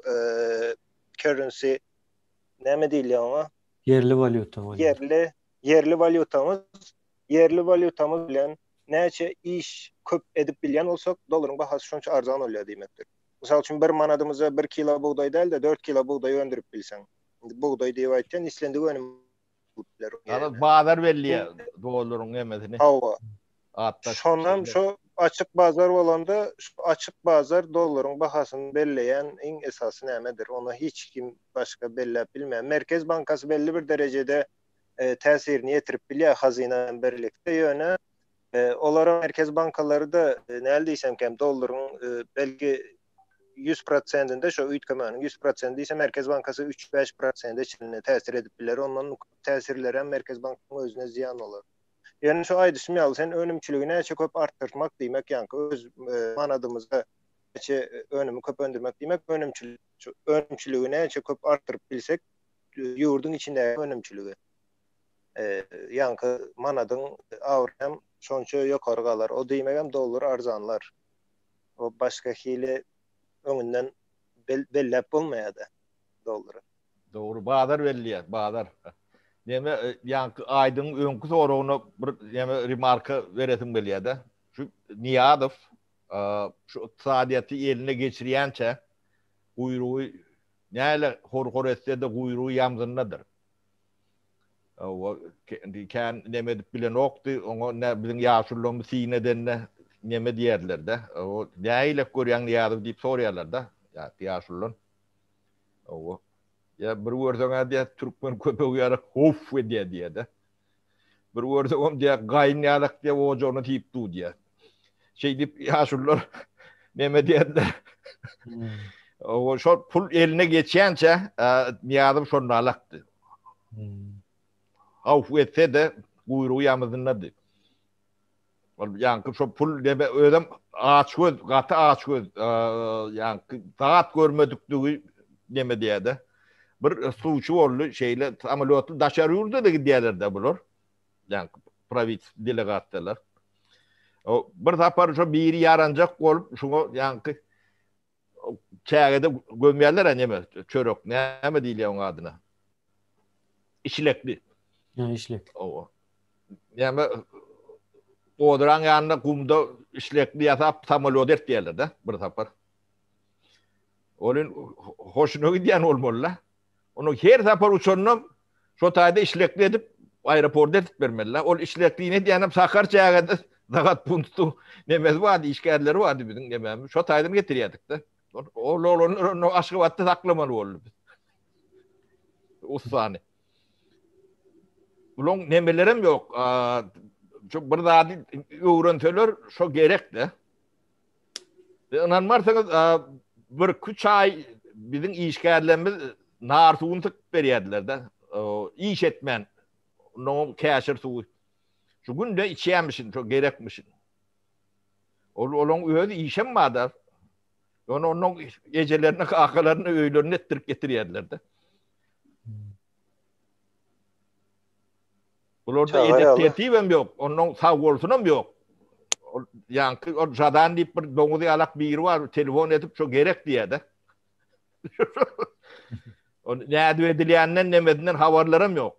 currency näme diýilýär ona? Yerli valyuta. Yerli valyutamız bilen näçe iş köp edip bilýän bolsak, dollaryň bahasy şonça arzan bolýar diýmekdir. Mysal üçin 1 manadymyza 1 kilo buğday değil de 4 kilo buğday öndürüp bilsen. Buğday diýip aýtdan islendik önüm buluplar. Ana bazar belli doların emedini. Hava. Hatta Şondan şu açık bazar bolanda şu açık bazar doların bahasyny belleyen en esasy nämedir? Onu hiç kim başka bellep bilmeýär. Merkez Bankasy belli bir derejede täsirini ýetirip bilýär hazina bilen birlikde ýöne olara merkez bankalary da näle diýsem kem dollaryň belki 100%'inde şu üýtgemäniň 100% ise Merkez Bankasy 3-5% içinde täsir edip biler. Ondan täsirleri Merkez Bankasynyň özüne ziyan bolar. Yani şu aýdysym ýaly sen önümçülügini näçe köp artdyrmak diýmek ýa-ni öz manadymyzda näçe önümi köp öndürmek diýmek önümçülügini näçe köp artdyryp bilsek ýurdun içinde önümçülügi. Ýa-ni manadyň awrym şonça ýokary galar. O diýmegem dollar arzanlar. O başga hile öňünden bellep bolmaýady dollary. Doğru bazar belli bazar. Neme ýa-ni aýdyň öňkü soragyna bir neme remarka beretim gelýär-de. Şu Niýadow şu iqtisadiýaty eline geçirýänçe guyrugy näle hor etse de guyrugy ýamzyndadyr. O kan neme dip bilen okdy, oňa biziň ýaşurlarymyz sineden neme diýerler-de. O näile görýän Niýadow diýip soraýarlar-da. Ya ýaşurlar. O ya bir wördeňe diýär türkmen köpegiýär hof diýär de. Bir wördeňe diýär gaýnýalyk diýip ojony tiýip du diýär. Şey diýip ýaşurlar neme diýerler. O şol pul eline geçýänçe Niýadow şonu alakdy. Hof etse de guyrugy ýamyzyndady. Yani şu pul debe ödem açgöz, gaty açgöz, yani saat görmedikdigi neme diýär-de. Bir suwçy boldy şeýle amaliyatly daşary ýurda da diýerler-de bular. Yani provins delegatlar. O bir tapar şu biri yaranjak bolup şoňa yani kägede gömýärler neme çörek näme diýilýär oň adyna. İşlekli. Yani işlek. O. Yani oduran ýanynda gumda işlekli ýasap samolyot diýerler-de bir tapar. Olun hoşuna gidiyen olmalı. Onu her tapar uçanım şu taýda işlekli edip aeroportda edip bermeliler. Ol işlekliğini diýenim Sakarçaýa zagat puntu nemez wady işgärleri wady biziň nemem. Şu taýdan getirýärdik-de. Onu aşgabatda saklamaly boldy. Usany. Ulun nemelerim ýok. Şu bir zady öwrenseler şu gerek-de. Inanmarsaňyz bir 3 ay biziň işgärlerimiz nar suwuny tykyp berýärdiler-de. İş etmän. No käşir suwu. Şu günde içýärmişin, şu gerekmişin. Olon öýde işemmädi. Onun gecelerini, akalaryny öýlerine ettirip getirýärdiler-de. Bularda edeptiýem ýok, onun sag bolsunam ýok. Yani o jadan diýip bir doňuzy alak biri var, telefon edip şu gerek diýär-de. O näde edilýänden nemedinden habarlarym ýok.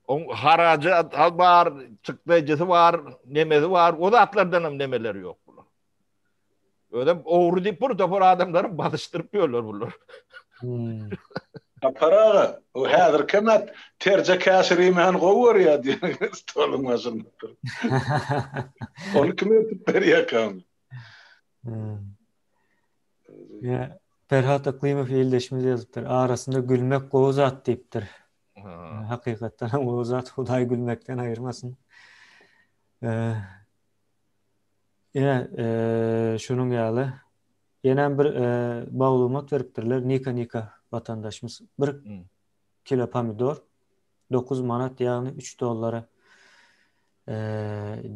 On harajy bar, çykdyjysy bar, nemesi var, o zatlardanam nemeleri ýok bular. Ödem owru diýip bir topar adamlary batyşdyryp ýörler bular. Paraga o häzir kemet terje käşirimen gowur ya diýen stolmaşyn. Onu kim etip berýär kam? Ya Ferhat Aklymov ýeldeşimiz ýazypdyr. Arasynda gülmek gowy zat diýipdir. Hakykatdan gowy zat Hudaý gülmekden aýyrmasyn. Şunun ýaly ýene bir baglumat beripdirler. Nika vatandaşımız 1 kilo pomidor 9 manat yani 3 dollara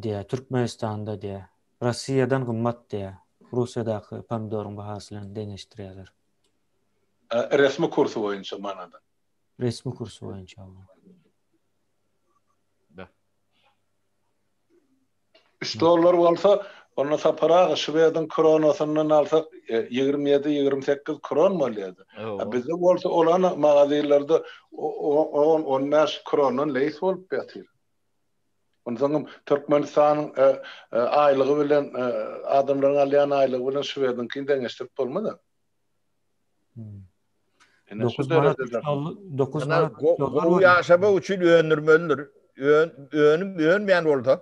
diye Türkmenistan'da diye Rusya'dan gymmat diye Rusya'daki pomidorun bahasyny deneştirýärler. Resmi kursu boyunca manada. Resmi kursu boyunca. 3 dollar bolsa ona saparaga Şweden kronasynyň alsak 27-28 kron bolýardy. Bizde bolsa olan magazylarda 10 kronun leýs bolup ýatyr. Ondan Türkmenistanyň aýlygy bilen adamlaryň alýan aýlygy bilen Şwedenkiň deňeşdirip bolmady. 9 manat 9 manat Bu yaşama üçün öğünürmelidir. Öğünmeyen oldu.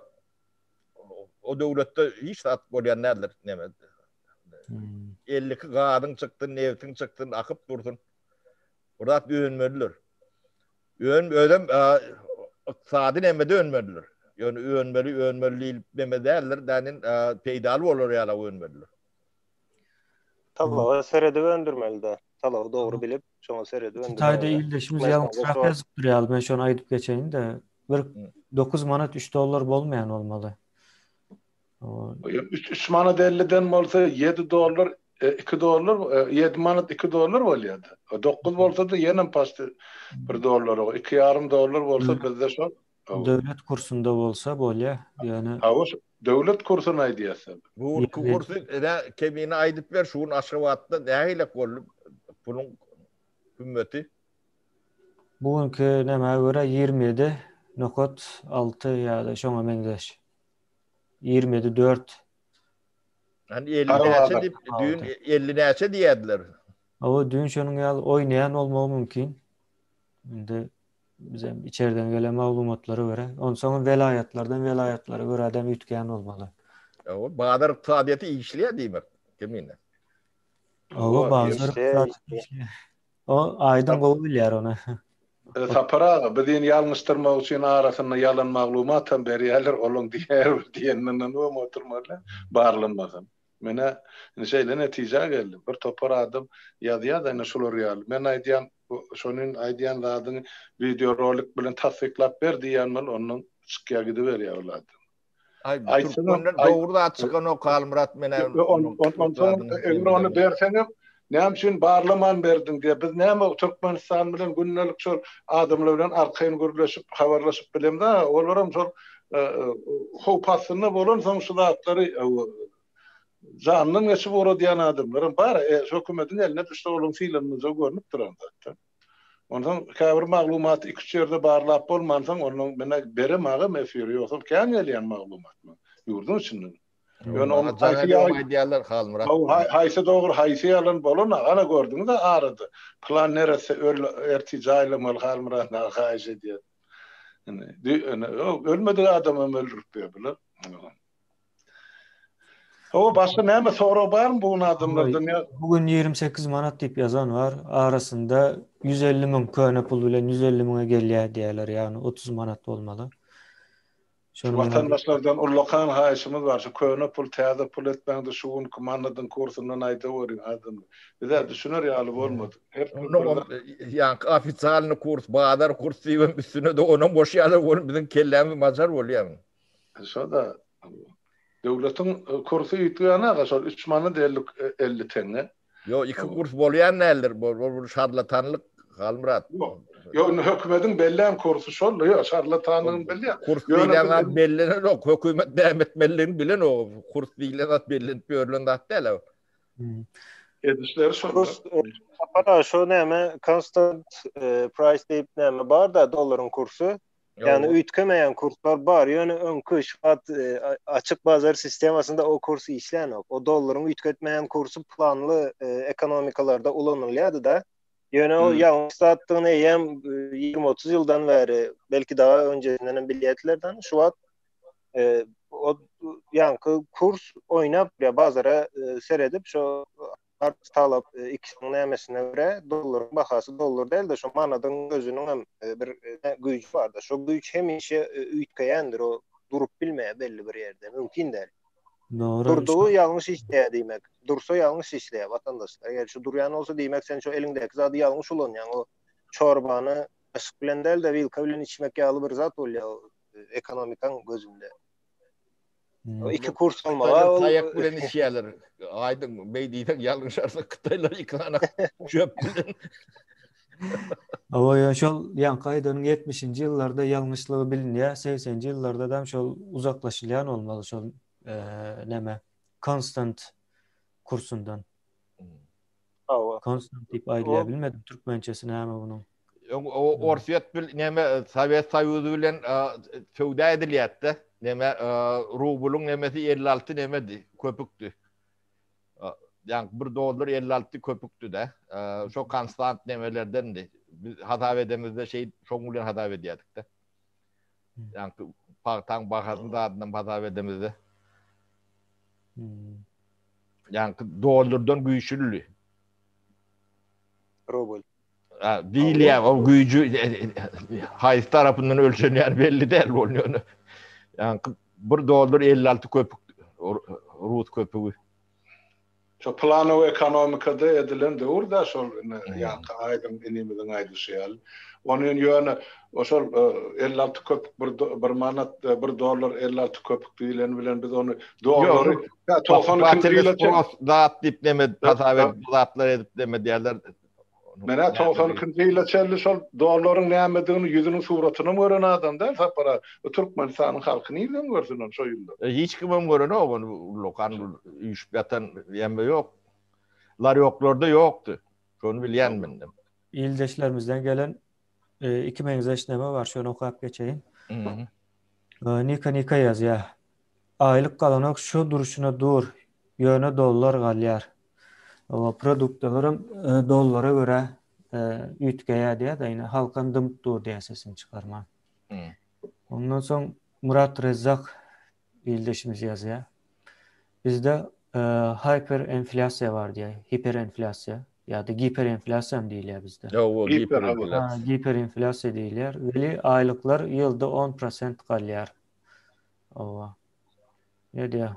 O devlette hiç tat bolyan nedir nemedi. 50 kadın çıktın, nevtin çıktın, akıp durdun. Orada öğünmelidir. Ödem iktisadi nemede öğünmelidir. Yani öğünmeli neme derler. Denin peydalı olur ya da öğünmelidir. Talava seredi öndürmeli de. Talava doğru bilip şona seredi öndürmeli. Tayda ildeşimiz yalnız trafik yazıp duruyor. Ben şonu aydıp geçeyim de 9 manat 3 dolar bolmayan olmalı. 3 manat 50'den olsa 7 dolar 2 dolar 7 manat 2 dolar bolýardy. 9 bolsa da ýene pastı 1 dolar, 2,5 dolar bolsa bizde şu devlet kursunda bolsa bolýa. Yani devlet kursuna aýdýasa. Bu kursu kemine aydıp ver şuun aşıvatda nähile gollup bunun hümmeti. Bugünkü näme göre 27.6 ýa-da şoňa meňzeş. 27.4. Hani 50 näçe dip düň 50 näçe diýerdiler. O düň şonuň ýaly oýnaýan bolmagy mümkin. Indi bizim içeriden gelen maglumatlara göre, ondan sonra velayatlara göre adam ütkän bolmaly. O bazar iqtisadiýaty işleýär diýmek kemine. O bazar o aydın gowy bilýär onu. Tapara bizin ýalňyşdyrmak üçin arasyna ýalan maglumat hem berýärler, olaň diýenden o oturmalar barlanmasyn. Mene şeýle netije geldi. Bir topar adam ýazýar da şolar ýaly. Men aýdýan şonun aýdýan zadyny video rolik bilen tasdiklap ber diýenler onuň çykýa gidiberýär ular. Türkmenler doğruda açıkan o Kalmurat menen onu berseňem näme üçin barlaman berdin diye biz näme Türkmenistan bilen günnelik şol adamlar bilen arkaýyn görleşip habarlaşyp bilemde olaram şol hopasyny bolan soň şu zatlary zanlyň geçip ora diýen adamlar bar hökümetin eline düşdi olan fiilimize görünüp duran zaten. Ondan käbir maglumat 2 ýerde barlap bolmansaň onuň mene beremagam efiri ýoksa kän gelýän maglumatmy ýurdun üçin. Yani onu aýdýarlar Kalmurat. Haýsy dogry haýsy ýalan bolan ana gördüň de aradı. Plan neresi ertijaýlamaly Kalmurat haýsy diýär. Ölmedi adam öldürüp berdiler. O başka näme soru barmy bu adamlardan ya? Bugün 28 manat diýip ýazan var. Arasında 150 min köne pul bilen 150 miňe gelýär diýerler. Yani 30 manat bolmaly. Şu vatandaşlardan ullokan haýşymyz bar. Şu köne pul, täze pul etmäňde şuun komandadan kursundan aýda borin adam. Bize düşünür ýaly bolmady. Hep yani ofisalny kurs, bazar kurs diýen üstüne de onuň boş ýaly bolup biziň kellämi majar bolýar. Şo da devletin kursu ýitgana şol 3 manat 50 teňe. Yo 2 kurs bolýan näler? Bu şarlatanlyk Kalmurat. Yo hökümetin belli kursu şol. Yo şarlatanlygyň belli. Kurs bilen bellenen o hökümet devam etmeliligini bilen o kurs bilen bellenip görülen dat däl. Edişleri şol. Para şo näme constant price diýip näme bar da dollaryň kursu. Yani ütkemeyen kurslar bar. Yani önkü şuat açık bazar sistemasında o kursu işleyen yok. O doların ütketmeyen kursu planlı ekonomikalarda ulanılıyordu da. Yani o yanlış sattığını hem 20-30 yıldan beri belki daha öncesinden biletlerden şuat o yankı kurs oynap ya bazara seredip şu artık talap ikisinin nämesine göre doların bahası dolar değil de şu manadın gözünün hem bir güç var da şu güç hem işe ütkeyendir o durup bilmeye belli bir yerde mümkün değil. Durduğu yanlış işleye demek. Dursa yanlış işleye vatandaşlar. Eğer şu duryan olsa demek sen şu elindeki zatı yanlış olan yani o çorbanı aşık bilen değil de vilka bilen içmek yağlı bir zat oluyor ekonomikan gözünde. O 2 kurs olmalı. Tayak bilen işýärler. Aydın beýdiýden ýalňyşarsa Kytaýlar ýykylanak çöp bilen. O şol ýankaýdyň 70-nji ýyllarda ýalňyşlygy bilinýär, 80-nji ýyllarda da şol uzaklaşylýan olmaly şol näme constant kursundan. Constant diýip aýdýar bilmedim türkmençesi näme bunuň. O Orsiýet bil näme Sowet Soýuzy bilen söwda edilýärdi. Näme rubluň nämesi 56 nämedi köpükdi. yani $1.56 köpüktü de. Çok konstant nemelerden de. Biz hata edemizde çok milyon hata ediyorduk da. Yani partan bakasın da adından hata edemizde. Yani dolardan güçlü. Rubl. Değil ya o gücü hayır tarafından ölçülüyor belli değil oluyor. Yani $1.56 köpük Rus köpüğü. Şu plano ekonomikada edilen de orada şol yani aydın inimizin aydışıyal. Onun yönü o şol 56 köpük bir manat $1.56 köpük diyilen bilen biz onu doları ya 92 yılda dağıt dip demedi hata dağıtlar edip demedi yerler. Mene 92 yılda çelli şol doların nämediğini yüzünün suratını gören adam da sapara Türkmenistan'ın halkını izlen görsün şu yılda. Hiç kimim gören o lokan üç batan yeme yok. Lar yoklarda yoktu. Şunu bilyen bendim. İldeşlerimizden gelen 2 menzeşneme var. Şunu okuyup geçeyim. Nika yaz ya. Aylık kalanak şu duruşuna dur. Yöne dollar galyar. O produktlarım dollara göre ütkeye diye de yine halkan dım dur diye sesini çıkarma. Ondan sonra Murat Rezzak ildeşimiz yazıyor. Bizde hyper enflasya var diye. Hiperenflasya. Ya da giperinflasya mı değil ya bizde? O giperinflasya. Giperinflasya değil ya. Veli aylıklar yılda 10% kalyar. Ova. Ne diyor?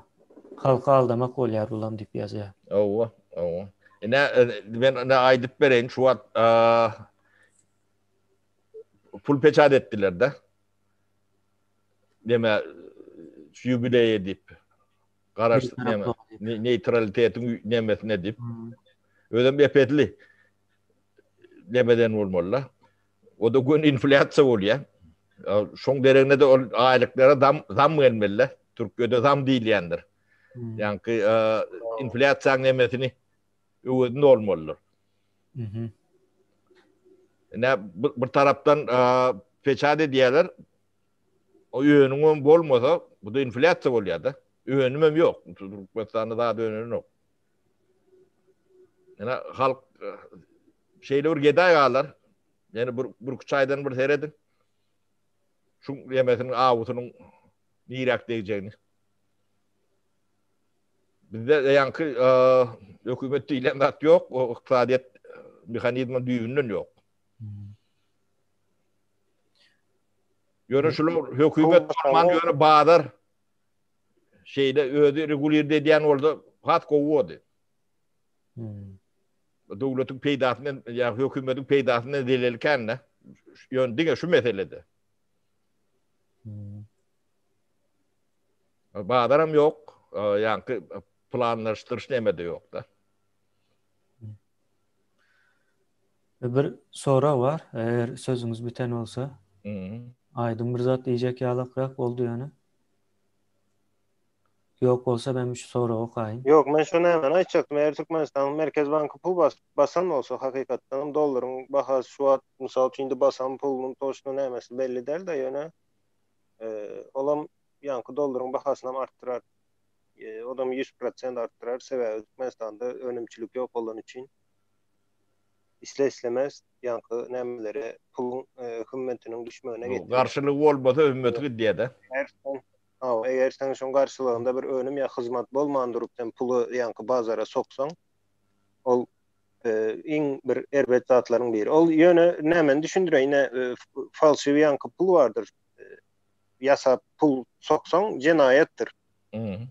Halka aldamak olyar ulan dip yazıyor. Ova. Ben ne aydıp bereyim şu an full peçat ettiler de. Deme jubileye edip neutralitetin nemesine dip. Ödem yapetli. Demeden olmalı. O da gün inflasyon oluyor. Şoň derine de aylıklara zam gelmeli. Türkiye'de zam değil yandır. Yani inflasyon nemesini ödün olmalı. Ne bir taraftan peçade diyorlar. O yönümün olmasa bu da inflasyon oluyor da. Yönümüm yok. Türkmenistan'da daha da yönümüm yok. Yani halk şeyler geday ağlar. Yani bir çaydan bir seyredin. Şu yemesinin avutunun nirak diyeceğini. Bizde yankı hükümet ile dat yok. O iktisadiyet mekanizma düğünün yok. Yöne şular hükümet olman yöne bağlar şeyde öde regulir dediyen orada hat kovuyordu. Devletin peydasından ya hükümetin peydasından delilken de yön şu meselede. Bağlarım yok. Yani planlaştırış nemede yok da. Bir soru var. Eğer sözünüz biten olsa. Aydın bir zat diyecek yağlıkrak oldu yani. Yok olsa ben şu soru okuyayım. Yok ben şunu hemen açacaktım. Eğer Türkmenistan Merkez Bankı pul basan olsa hakikaten doların bahası şu an misal şimdi basan pulun toşunun emesi belli değil de yöne olam yankı doların bahasını arttırar. Odam 100% arttırar. Sebebi Türkmenistan'da önümçülük yok olan için istemez yankı nemeleri pulun kıymetinin düşmüğüne getirir. Karşılığı olmadı ümmeti diye de. Eğer sen şun karşılığında bir önüm ya hizmet bolmandyryp sen pulu yankı bazara soksan ol in bir erbet zatlaryň biri. Ol yöne nämen düşündirýän falşywy yankı pul vardır. Yasa pul soksan jenayetdir.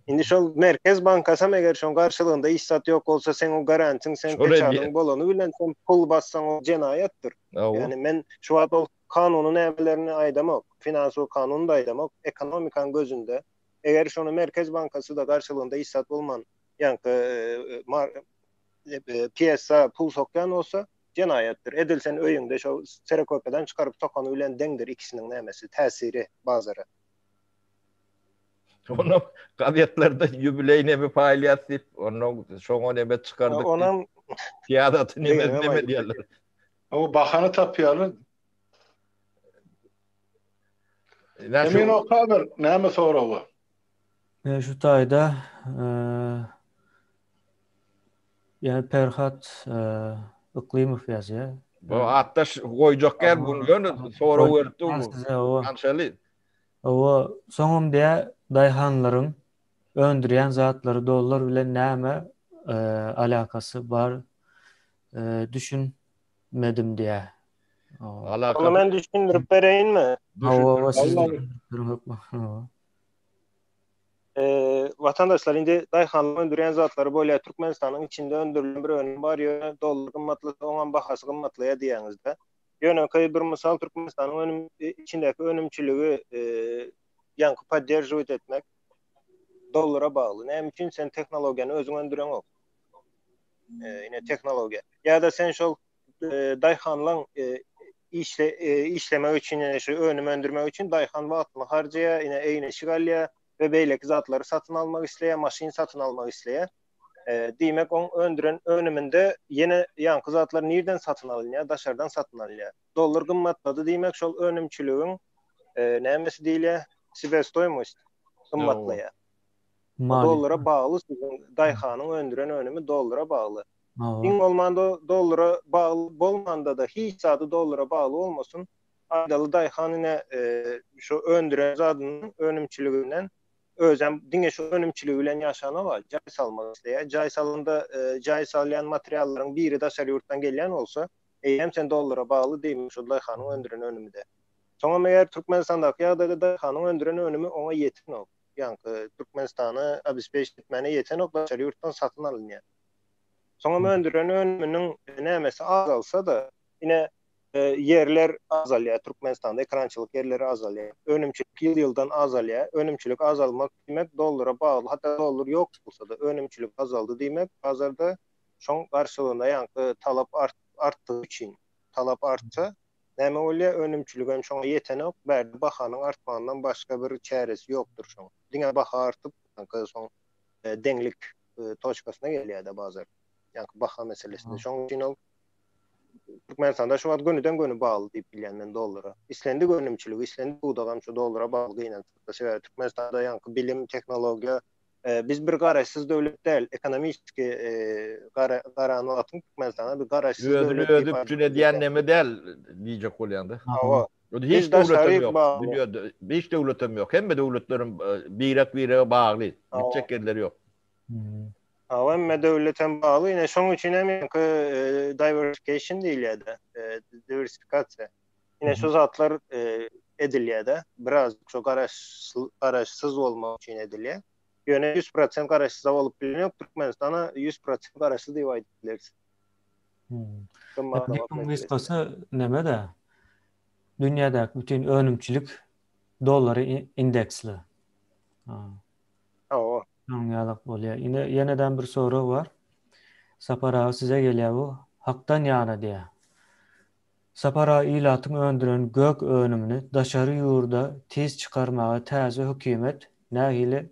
Indi şol Merkez Bankasam eger şon karşılığında işsat yok olsa sen o garantin sen peçadyň bolany bilen sen pul bassan o jenayetdir. Yani men şu wagt o kanunun nämelerini aýdamak, finansal kanunu da aýdamak, ekonomikan gözünde eger şonu Merkez Bankasy da karşılığında işsat bolman yankı piyasa pul sokyan olsa jenayetdir. Edilsen öýüňde şo sereköpeden çıkaryp sokany bilen deňdir ikisiniň nämesi, täsiri bazara. Onu kabiyetlerde jubiley nemi faaliyet dip, onu şoňa neme çıkardık. Onam piyadatı neme diyorlar. O bakanı tapýarlar. Emin o haber näme soragy? Şu taýda Yani Ferhat Iqlimov yazıyor. Bu hatta koyacak gel bunu yönü sonra verdi Ben bu. size o Kanşalı. sonum diye dayhanların öndüren zatları dolar bile näme alakası var düşünmedim diye. Onu Alakası ben düşündürüp vereyim mi? O siz Vallahi Vatandaşlar indi dayhanlı öndüren zatları böyle Türkmenistan'ın içinde öndürülen bir önüm var ya dolar kımmatlı olan bahası kımmatlaya diyenizde. Yönü köy bir misal Türkmenistan'ın içindeki önümçülüğü yankı padderjüt etmek dolara bağlı. Ne için sen teknolojini özün öndüren ok. Yine teknoloji. Ya da sen şol dayhanlan işlemek için yani şu önüm öndürmek için dayhan vaktini harcaya yine eyni şigalya ve beylek zatları satın almak isteye, maşin satın almak isteye. Demek on öndüren önümünde yine yankı zatları nereden satın alınıyor? Dışarıdan satın alınıyor. Dolar kımmatladı demek şol önümçülüğün nemesi değil ya sibestoymuş kımmatlaya. O mali. dolara bağlı sizin dayhanın öndüren önümü dolara bağlı. Hava. İn olmanda dolara bağlı bolmanda da hiç adı dolara bağlı olmasın. Aydalı dayhanine şu öndüren zadının önümçülüğünden özem dinge şu önümçülüğüyle yaşana var. Cay salmak isteye. Cay salında cay salayan materyallerin biri dışarı yurttan gelen olsa hem sen dolara bağlı değil mi şu dayhanın öndüren önümü de. Sonra eğer Türkmenistan'daki ya da dayhanın öndüren önümü ona yetin ol. Yani Türkmenistan'ı abispeş etmene yeten ok dışarı yurttan satın alınıyor. Sonra öndüren önümünün nemesi azalsa da yine yerler azalıyor. Türkmenistan'da ekrançılık yerleri azalıyor. Önümçülük yıldan azalıyor. Önümçülük azalmak demek dolara bağlı. Hatta dolar yok olsa da önümçülük azaldı demek pazarda son karşılığında yankı talep arttığı için talep artsa neme oluyor önümçülük şoňa yetenek berdi bahanyň artmandan başga bir çäresi yoktur şoň. Diňe baha artyp soň deňlik toçkasyna gelýär bazar. Yani baha meselesinde. Şoň üçin ol Türkmenistan'da şu an gönüden gönü bağlı deyip bilenmen dolara. İslendi gönümçülük, islendi buğdagam şu dolara bağlı gıynan. Türkmenistan'da yankı bilim, teknologiya, biz bir garaşsız devlet değil, ekonomik garanı atın Türkmenistan'a bir garaşsız devlet deyip. ödüpçüne diyen neme del diyecek olyandı. Hava. Hiç Biz devletim daşarıyık yok. bağlı. Dünyada hiç devletim yok. Hem de devletlerin birek bağlı. Gidecek yerleri yok. Hava emme devleten bağlı. Yine şoň üçin hem diversification değil ya da diversifikasiya. Yine şu zatlar edilýär de biraz şu garaşsız olmak için edilýär. Yöne 100% garaşsız olup bilinýär. Türkmenistana 100% garaşsız diýip aýdylýar. Bunun kıskası neme de dünyadaki bütün önümçülük doları indeksli. O. Yalak oluyor. Yine yeniden bir soru var. Sapara size geliyor bu. Haktan yana diye. Sapara ilatın öndüren gök önümünü daşarı yurda tez çıkarmağa täze hükümet nähili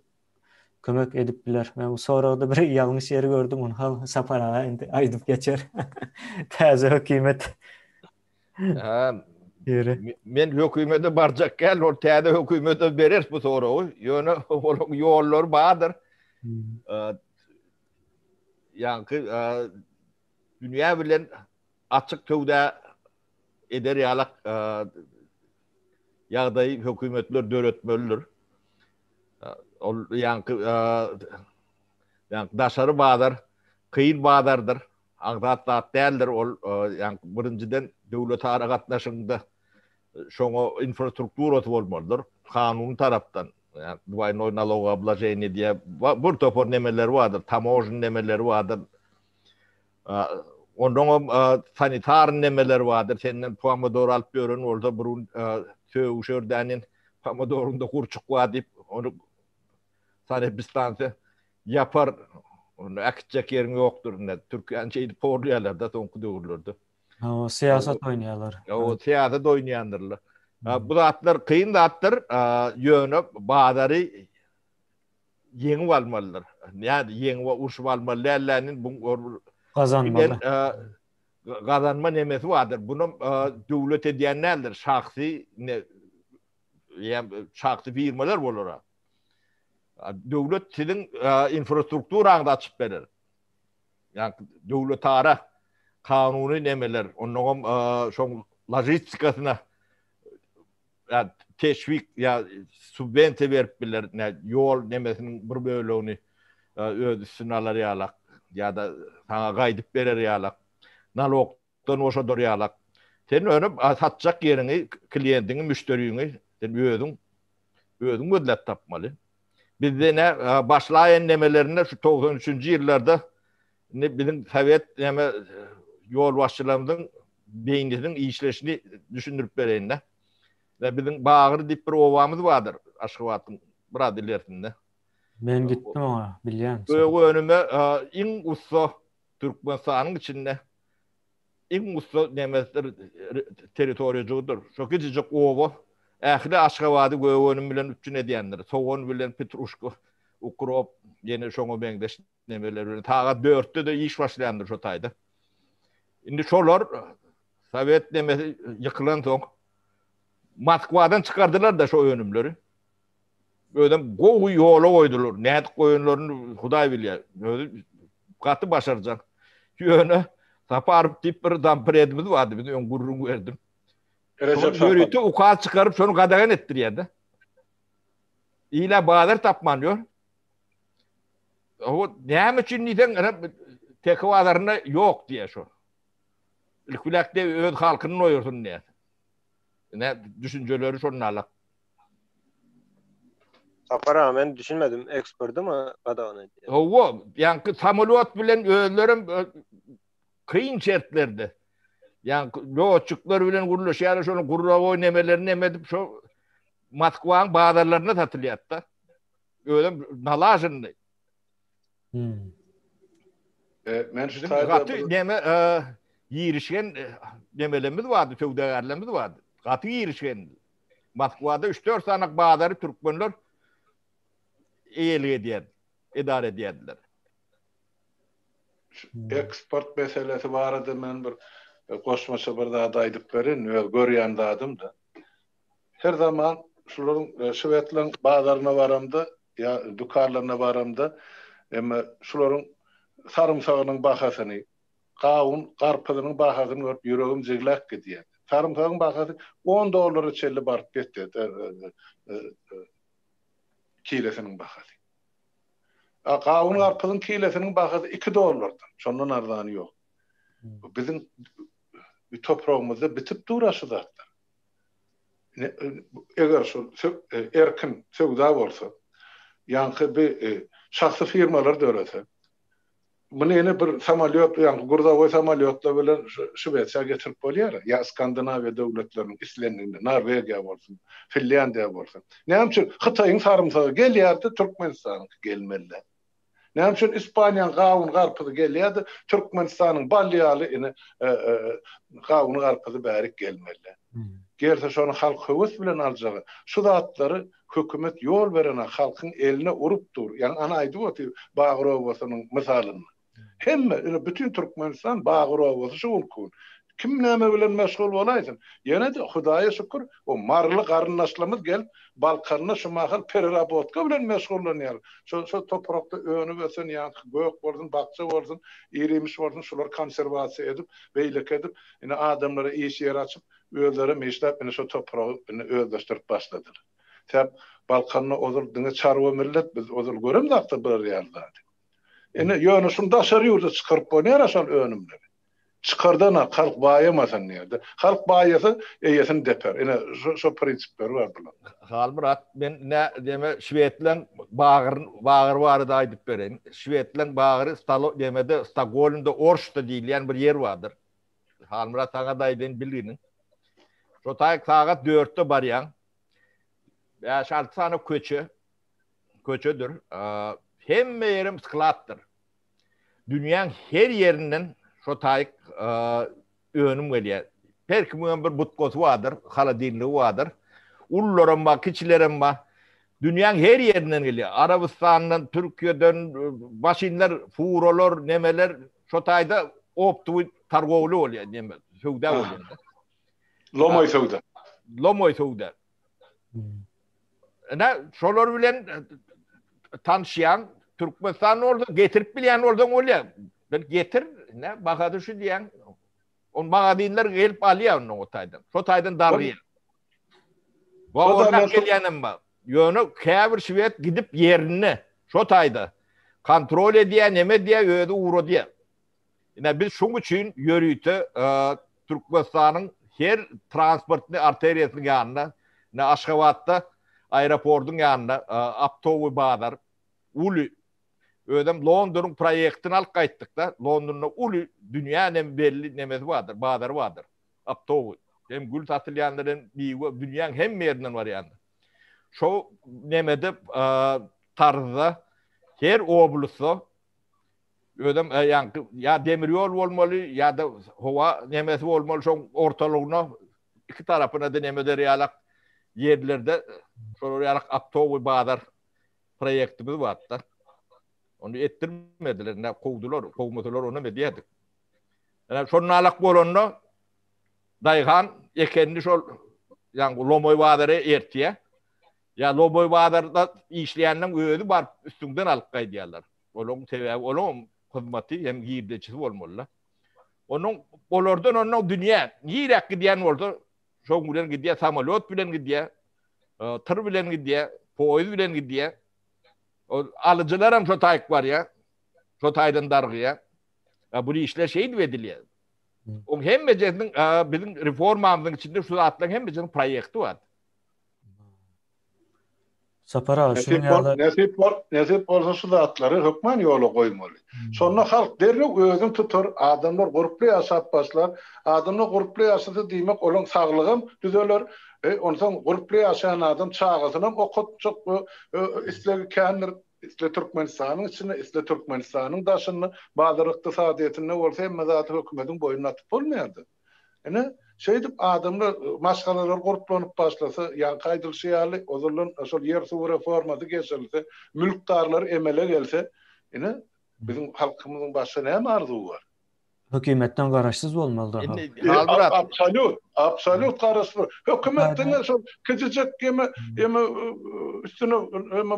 kömek edip biler. Ben bu soruda bir yanlış yeri gördüm. Onu hal Sapara aydıp geçer. Täze hükümet yeri. Men hükümete barjak gel, ortada hükümete berer bu soru. Yöne yollar bağdır. Yankı dünya bilen açık tövde eder yalak yağdayı hükümetler döretmelidir. Yankı daşarı bağdır, kıyın bağdardır. Ağdat değerler yankı birinciden devlet arakatnaşında şoňa infrastruktura bolmalydyr. Kanun tarapdan. Yani двойной налогообложение diye bir topor nemeler vardır. Tamojin nemeleri vardır. Ondan sanitar nemeler vardır. Senden pomidor alıp görün orada burun söğüşördenin pomidorunda kurçuk var deyip onu sanibistansı yapar. Onu akıtacak yerin yoktur. Türkiye'nin şeydi porlayalar da tonku doğurlardı. O siyaset oynayalar. O siyaset oynayandırlar. Bu da atlar kıyın da atlar yönü bağları yeni almalılar. Yani yeni uçup almalı. Lerlerinin bu Kazanmalı. Kazanma nemesi vardır. Bunun devlet ediyenlerdir. Şahsi firmalar olur. Devlet sizin infrastrukturunu açıp verir. Yani döwletara kanuni nemeler, onun şoň logistikasına ya teşvik ya subvente berip biler, yol nemesinin bir bölüğünü öz üstüne alar ýalak ya da sana gaýdyp berer ýalak, nalogdan oşador ýalak. Sen önüp satjak ýerini, klientini, müşteriňi sen özüň gözläp tapmaly. Bizde ne başlayan nemelerine şu 93-nji ýyllarda ne bizim Sovet neme yol başçılarımızın beyninin işleşini düşündürüp bereyinler. Ve bizim Bağır dip bir ovamız vardır Aşgabat'ın bir ilerisinde. Ben gittim ona, bilýän. Bu önüme iň ussa Türkmenistanyň içinde iň ussa nemesler territoriýadyr. Şo küçüjek owa ähli Aşgabaty göwönüm bilen üçin edýänler. Soğon bilen Petrushka, Ukrop, ýene şoňa beňdeş nemeler bilen taga 4'te de iş başlayandır şo taýda. Indi şolar Sovet nemesi ýykylan soň Moskwadan çıkardılar da şu önümleri. Böyle gowy ýola goýdular. Näet goýanlaryny Hudaý bilýär. Böyle gaty başarjak. Ýöne taparyp tip bir damper edimiz vardy. Biz öň gurrun berdim. Ýörüti ukal çıkarıp şonu gadagan etdirýärdi. Ýa bazar tapman ýör. O näme üçin diýsen tek bazarına ýok diýär şo. Ilkulakda öz halkyny oýursun diýär. Ne düşünceleri şonun alak. Sapara men düşünmedim eksperdi mi kadağını diye. O yani samolyot bilen özlerim kıyın şertlerde. Yani loçuklar bilen guruluş yani şonu gurulavoy nemelerini emedip şu Moskvaň bazarlarına satılýar da. Öyle nalajyndy. Men şu taýda neme ýirişen nemelerimiz vardı, söwdegarlarymız vardı. Gaty ýirişen. Moskwada 3-4 sanak bazary türkmenler eýelge edýär, edare edýärdiler. Eksport meselesi barada men bir goşmaça bir daha aýdyp berin, görýän dadym da. Her zaman şularyň Şwedlaryň bazarına baramda ya dukarlarına baramda emma şularyň sarımsagynyň bahasyny, gawun, garpyzynyň bahasyny görüp ýüregim jigläp gidýär. Sarımsagyň bahasy $10 çelli barıp getdi. Kilesinin bahasy. Gawun garpyzyň kilesinin bahasy $2. Şondan arzany ýok. Bizim toprağımızda bitip duraşy zatlar. Eger şu erkin söwda bolsa, ýa-ni bir şahsy firmalar dörese, bunu yine bir samolyot, yani gurdawoy samolyotla bilen Şwetsiýa getirip bolýar. Ya Skandinaviýa döwletleriniň islendiginde, Norwegiýa bolsun, Finlandiýa bolsun. Näme üçin Hytaýyň sarımsagy gelýärdi, Türkmenistanyň gelmeli. Näme üçin Ispaniýanyň gawun garpyzy gelýärdi, Türkmenistanyň balyaly ine gawun garpyzy bärik gelmeli. Gelse şonu halk höwes bilen aljagy. Şu zatlary hökümet ýol berene halkyň eline urup dur. Yani ana aýdyp otyr Bağır Owasynyň misalyny. Hemme bütün Türkmenistan Bağır Owasy şol. Kim näme bilen meşgul bolaýsyn? Ýene de Hudaýa şükür o marly garyndaşlarymyz gelip Balkanyna şu mahal pererabotka bilen meşgullanýar. Şu toprakda öňü ösen ýa gök bolsun, bakça bolsun, ýerimiş bolsun, şular konserwasiýa edip, beýlik edip, ine adamlara iş ýer açyp, özleri meşlep ine şu topragy özleşdirip başladylar. Täp Balkanyna ozul diňe çarwa millet biz ozul göremdakda bir ýerde. Ine ýöne şunu daşary ýurda çykaryp bolýar aşal önümleri. Çıkardan halk baýamasan näde? Halk baýasy eýesini deper. Ine şu prinsipler bar bular. Halmurat men ne deme Şwedlaryň Bağır barada aýdyp bereň. Şwedlaryň Bağıry demede Stockholmda Orşda diýilýän bir ýer bardyr. Halmurat taňa daýdyn bilginin. Şo taýy sagat 4'te barýan. 5-6 sany köçedir. Hemme ýerim skladdyr. Dünýäň her ýerinden şo taýy önüm gelýär. Her kimin bir butkosy bardyr, haladinligi bardyr. Ullaram bar, kiçilerim bar. Dünýäň her ýerinden gelýär. Arabistandan, Türkiýeden başynlar, furolar, nemeler şo taýda optu targowly bolýar, neme, söwda bolýar. Lomoy söwda. Ne şolar bilen tanışýan Türkmenistan orada getirip bilýän ordan bolýar. getir ne bakadı şu diyen on bagadinler gelip alıyor onu o taydan. So taydan dargıya. Bu orada gelenim var. Yönü kâbir şivet gidip yerine so tayda kontrol ediyen neme diye öde uğru diye. Yine biz şun için yürüytü Türkmenistan'ın her transportni arteriyasının yanına ne Aşgabat'ta aeroportun yanına Aptovu Bağdar ulu ödem London'un proyektini alıp kayttık da London'da ulu dünya nem belli nemesi vardır, Bağdar vardır. Aptovu. Hem gül tatılyanların dünyanın hem yerinden var yani. Şu nemede tarzda her oblusu ödem yani ya demiryol olmalı ya da hava nemesi olmalı şu ortalığına iki tarafına da nemede realak yerlerde sonra realak Aptovu Bağdar proyektimiz vardı. Onu ettirmediler. Ne kovmadılar onu ne diyedik. Yani sonra alak bolonno dayhan ekenli şol yani Lomoy Bağdar'a ertiye. Ya Lomoy Bağdar'da işleyenlerin öğüdü var üstünden alıp kaydiyorlar. Onun sebebi onun hizmeti hem girdecisi olmalı. Onun olordan onun dünya yiyerek gidiyen oldu. Çok bilen gidiyor, samalot bilen gidiyor, tır bilen gidiyor, poyuz bilen gidiyor. Alıcılar hem şu tayık var ya. Şu taydan dargıya. Bu işler şeydi ediliyor. O hem meclisinin bizim reformamızın içinde şu atlan hem meclisinin proyekti var. Sapara Nesip olsa şu zatları hükmen yolu koymalı. Sonra halk derlik özün tutur, adamlar gruplu yaşap başlar. Adamlar gruplu yaşadı demek onun sağlığım düzelir. Ondan gruplu yaşayan adam çağısının okut çok isle kendir isle Türkmenistan'ın içine isle Türkmenistan'ın daşını bazı iktisadiyetine olsa hem mezatı hükümetin boyuna atıp olmayandı. Yani şeydip adamlar maskalalar gruplanıp başlasa yani kaydılşıyalı o zaman asıl yer su reforması geçirilse mülkdarlar emele gelse yani bizim halkımızın başına ne arzusu var? Hükümetten garaşsız olmalı da. Absolut garaşsız. Hükümetten şu küçücük yeme üstüne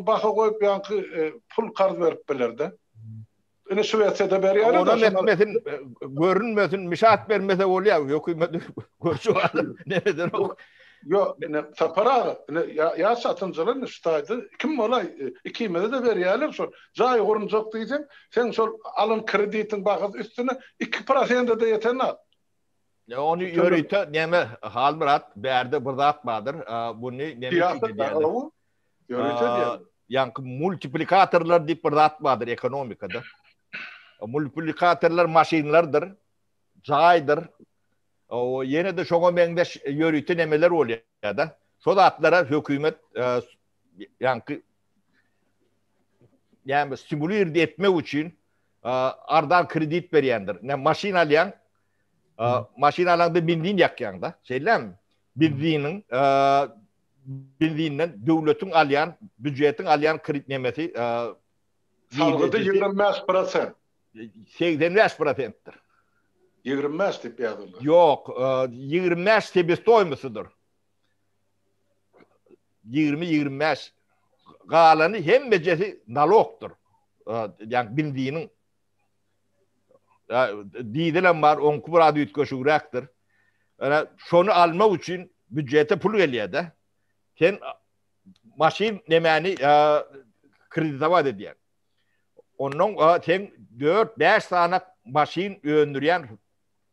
baka koyup yankı pul karz verip belirdi. Yine Şüvetsede beriyalı da. Ona metmesin, görünmesin, müşahat vermese oluyor. Hükümet görüşü var. Neden o? Yok, sapara ya satıncılar niştaydı. Kim olay? İkimede de veriyorlar son. Cay korunacak diyeceğim. Sen sol alın kreditin bakız üstüne 2% de yeter ne? Onu yürüyte neme halmurat berde burada atmadır. Bunu neme diyorlar. Yürüyte diyorlar. Yani multiplikatörler deyip burada atmadır ekonomikada. Multiplikatörler maşinlerdir. Caydır. O yine de şoğa mendeş yürüyte nemeler oluyor da. Soda atlara hükümet yani stimüle etme için ardan kredi veriyendir. Ne maşin alayan maşin alan da benzin yakyan da. Şeyler mi? Benzinden devletin alayan, büdjetin alayan kredi nemesi salgıda 25%. 85%'tir. 25 tip yazılır. Yok, 25 sebest oymasıdır. 20-25 galanı hem mecesi nalogtur. Yani bildiğinin didilen var, on kubra dütkü uğraktır. Yani şunu alma için büdjete pul geliyor da. Sen maşin nemeni kredi var dediler. Onun sen 4-5 tane maşin öndüren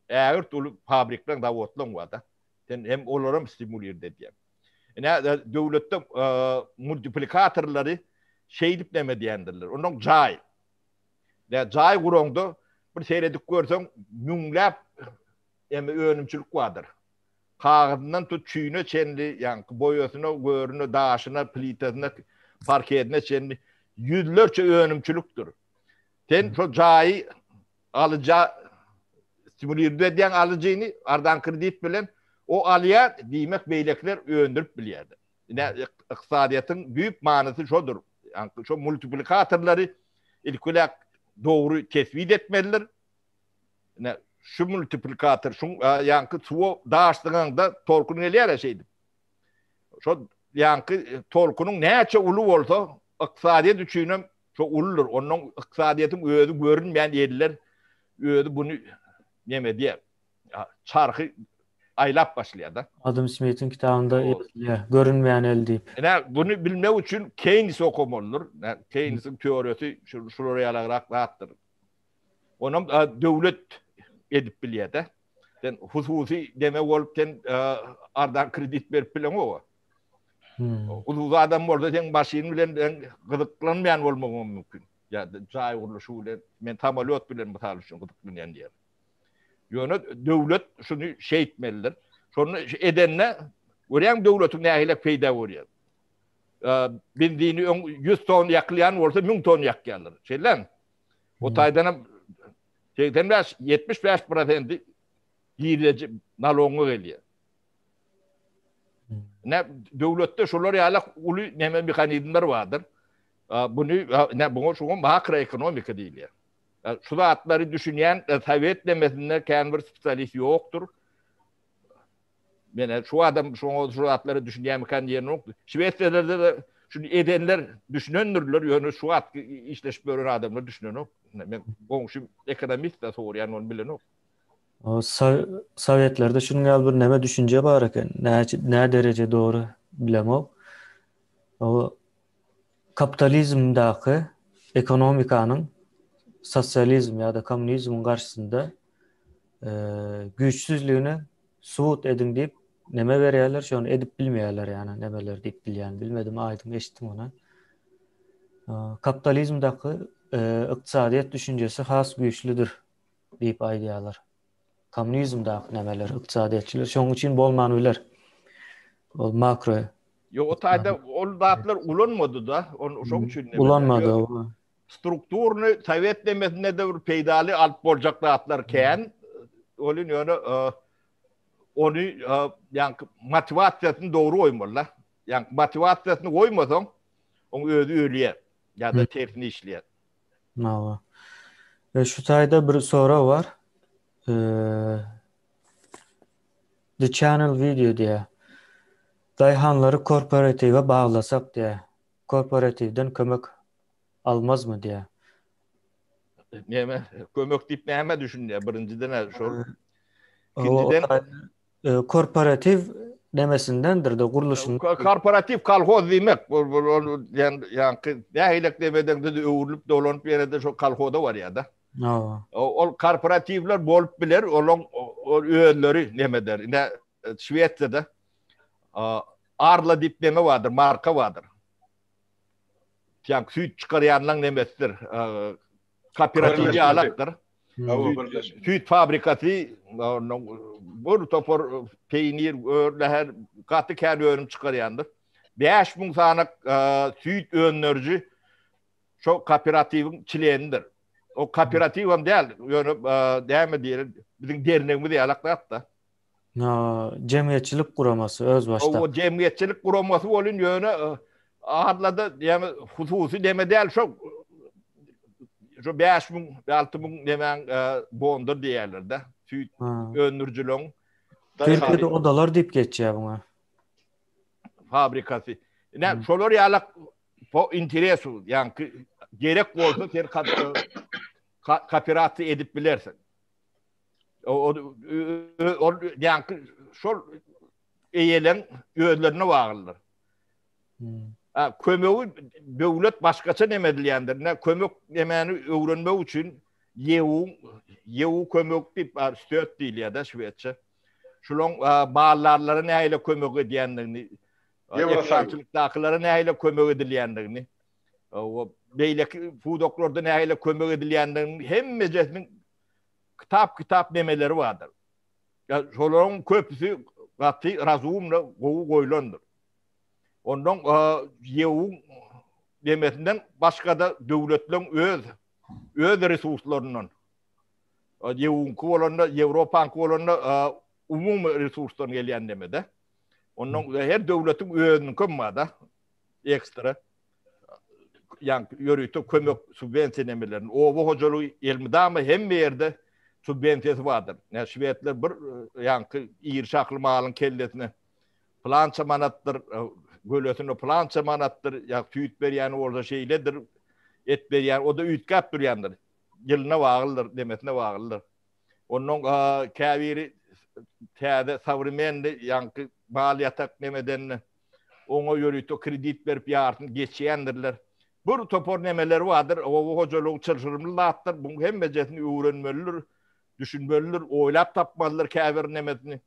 eğer tulu fabrikten davatlan var da. Sen hem olurum stimüler dediler. Yani devlette multiplikatörleri şeydip neme diyendirler. Onun cay. Yani cay kurumda bir seyredik görsen münglep önümçülük vardır. Kağıdından tut çüğüne çenli, yani boyasına, görünü, dağışına, plitesine, parketine çenli yüzlerce önümçülüktür. Sen şu cayı alacağı stimüler ediyen alacağını ardan kredi bilen o alıya demek beylekler öndürüp biliyordu. Yani iktisadiyetin büyük manası şudur. Yani şu multiplikatörleri ilkule doğru tespit etmeliler. Yani şu multiplikatör, şu yankı su dağıştığında torkunun eliyle şeydi. Şu yankı torkunun neyce ulu olsa iktisadiyet üçüne çok ululur. Onun iktisadiyetin öğüdü görünmeyen yerler ödü bunu neme diye çarkı aylap başlıyor da. Adam Smith'in kitabında yazılıyor. Görünmeyen el deyip. Yani bunu bilmek için Keynes okumalıdır. Yani Keynes'in teorisi şuraya alarak rahattır. Onun devlet edip biliyor da. Den hususi deme olupten ardan kredit verip bilen o. Ulu adam orada sen başını bilen gıdıklanmayan olmamam mümkün. Ya cay urluşuyla men tamalot bilen mutalışın gıdıklanan diye. Yönü devlet şunu şey etmelidir. Sonra edenle oraya devletin neyle fayda oluyor. Benzini 100 ton yaklayan olsa 1000 ton yakıyorlar. Şeylen. O taydan 75% yiyileci nalongu geliyor. Ne devlette şolar yalak ulu neme mekanizmler vardır. Bunu ne bunu şu makroekonomik değil ya. Şu atları düşünen Sovyet demesinde kendi spesyalist yoktur. Yani şu adam şu atları düşünen mekanizmler yoktur. Şveçlerde de şunu edenler düşünenlerler yani şu at işleş böyle adamlar düşünen yok. Ben komşum ekonomist de soruyan onu bilen yok. O Sovyetlerde şunun bir neme düşünce var eken. Ne derece doğru bilemem. O kapitalizmdaki ekonomikanın sosyalizm ya da komünizmin karşısında güçsüzlüğünü suut edin deyip neme veriyorlar. Şu an edip bilmiyorlar yani nemeler deyip bilyen. Bilmedim aydım geçtim ona. Kapitalizmdaki iktisadiyet düşüncesi has güçlüdür deyip aydiyalar. Komünizmdaki nemeler, iktisadiyetçiler. Şunun için bolmanılar. O makro. Yo o tayda o dağıtlar ulanmadı da onun şok için ne Ulanmadı o. Strukturunu Sovyet demesinde de bir peydali alt bolcak dağıtlarken onun yani onu yani motivasyasını doğru oymalılar. Yani motivasyasını koymasan onu ölüyor ya da tersini işliyor. No. Şu tayda bir soru var. The Channel Video diye. Dayhanları korporative bağlasak diye. Korporativden kömek almaz mı diye. Neme kömek deyip neme düşünüyor birinciden şu. İkinciden korporatif demesindendir de kuruluşun. Korporatif kolhoz demek. Yani nehilik demeden de öğürlüp dolanıp yerde şu kolhoda var ya da. O korporatifler bolup biler, o üyeleri nemedir. Ne Şveç'te Arla dip deme vardır, marka vardır. Yani süt çıkarayanlar nemesidir. Kooperatifli alaktır. Süt fabrikası, bir topor peynir, her katı kendi ürün çıkarayandır. 5000 tane süt ürünlerci şu kooperatifin çileğindir. O kooperatif hem değil, değil mi diyelim, bizim derneğimiz de alakta da. Cemiyetçilik kuraması öz başta. O cemiyetçilik kuraması olun yönü adladı yani hususi deme değil şu 5000 6000 demen bondur diyorlar da süt öndürücülüğün Türkiye'de odalar dip geçiyor buna. Fabrikası. Ne şolar yalak po interesu yani gerek olsa sen kooperatif edip bilirsin. O yani şol eyelen üyelerine bağlıdır. Kömeği devlet başkaça nemedilendir. Ne kömek nemeni öğrenmek için yevu kömek deyip stöt değil ya da Şveççe. Şunun bağlarları neyle kömek ediyenlerini, ekrançılıktakileri neyle kömek edilenlerini, beyleki fudoklarda neyle kömek edilenlerini hem mecesinin kitap nemeleri vardır. Şunun köpüsü katı razumla koyulandır. Ondan yevu demesinden başka da devletlerin öz resurslarından yevun kuvalanda Avrupa'nın kuvalanda umum resurslardan gelen demede. Ondan her devletin özünün kömmada ekstra yani yürütü kömek subvensiyelemelerin o hocalığı elmidamı hem bir yerde subvensiyesi vardır. Yani Şvedler bir yani İrşaklı malın kellesine plança manattır gölötünü plança manattır ya süt beriyen orada şeyledir et beriyen o da ütkap duruyandır. yılına bağlıdır, demetine bağlıdır. Onun käbiri täze savrumenli yankı maliyatak nemedenni ona yörütü kredit berip yartın geçýändirler. Bir topor nemeler vardır, o hocalyk çylşyrymlylattır. Bu hemmejesini öwrenmelidir, düşünmelidir, oýlap tapmalydyr käbir nemesini.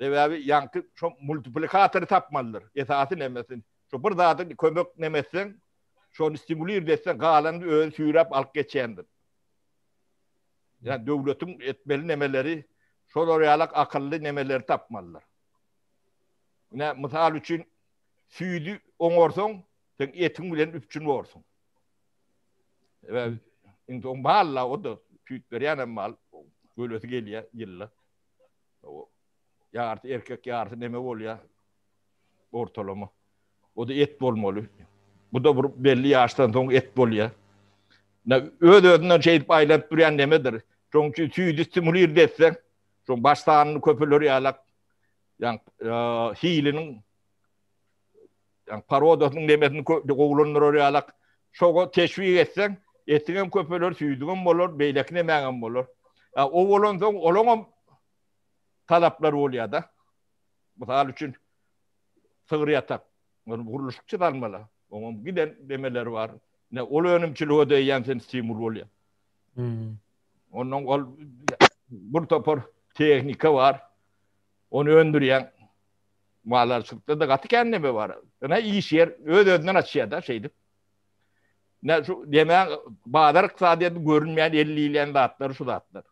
Debabi yankı şu multiplikatory tapmalydyr, esasy nemesini. Şu bir zaty kömek nemesen, şonu stimulir etsen galan öz süýräp alyp geçýändir. Yani döwletiň etmeli nemeleri, şol ýalyk akylly nemeleri tapmalydyr. Misal üçin süýdi oňorsaň, sen etiň bilen üpçün bolsun. Indi o malla o da süýt berýän mal, göleti gelýär ýylla. O ýarty erkek ýarty neme bolýar? Ortalama. O da et bolmaly. Bu da bir belli ýaşdan soň et bolýar. Öz-özünden şeyip aýlap durýan nemedir? Çünkü süýdi stimulir etsen, şoň başlanyny köpeleri ýalak, yani hilinin, yani parodosynyň nemesini gowlandyrar ýalak, şoga teşvik etsen, etdiňem köpeler süýdiňem bolar, beýlekine mäňem bolar. O bolansoň olaňam talaplar bolýar da. Misal üçin sygyr ýatak, onu guruluşçy dalmaly. Oňam giden demeler bar. Ol önümçiligi ödeýän sen stimul bolýar. Onun ol bir topor tehnika var. Onu öndürýän malarçylykda da gaty kendime var. Ana iş yer öz-özünden açýar da şeydi. Şu demek bazar iqtisadiýaty görünmeýän 50 ýylan zatlar şu zatlar.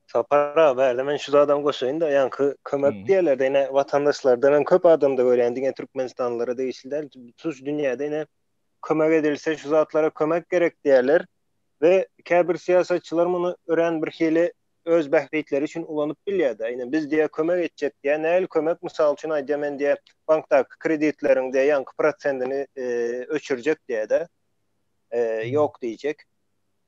Sapara berdi. Men şu adam goşaýyn da ýanky kömek diýerler de ene vatandaşlardan köp adam da görýändiň Türkmenistanlara değişildiler. Tuş dünýäde ene kömek edilse şu zatlara kömek gerek diýerler ve käbir siýasatçylar muny ören bir hili öz bähretleri üçin ulanyp bilýär. Ene biz diýe kömek etjek diýe näil kömek mysal üçin aýdýa men diýe bankdaky kreditleriň diýe ýanky prosentini öçürjek diýe de yok diýjek.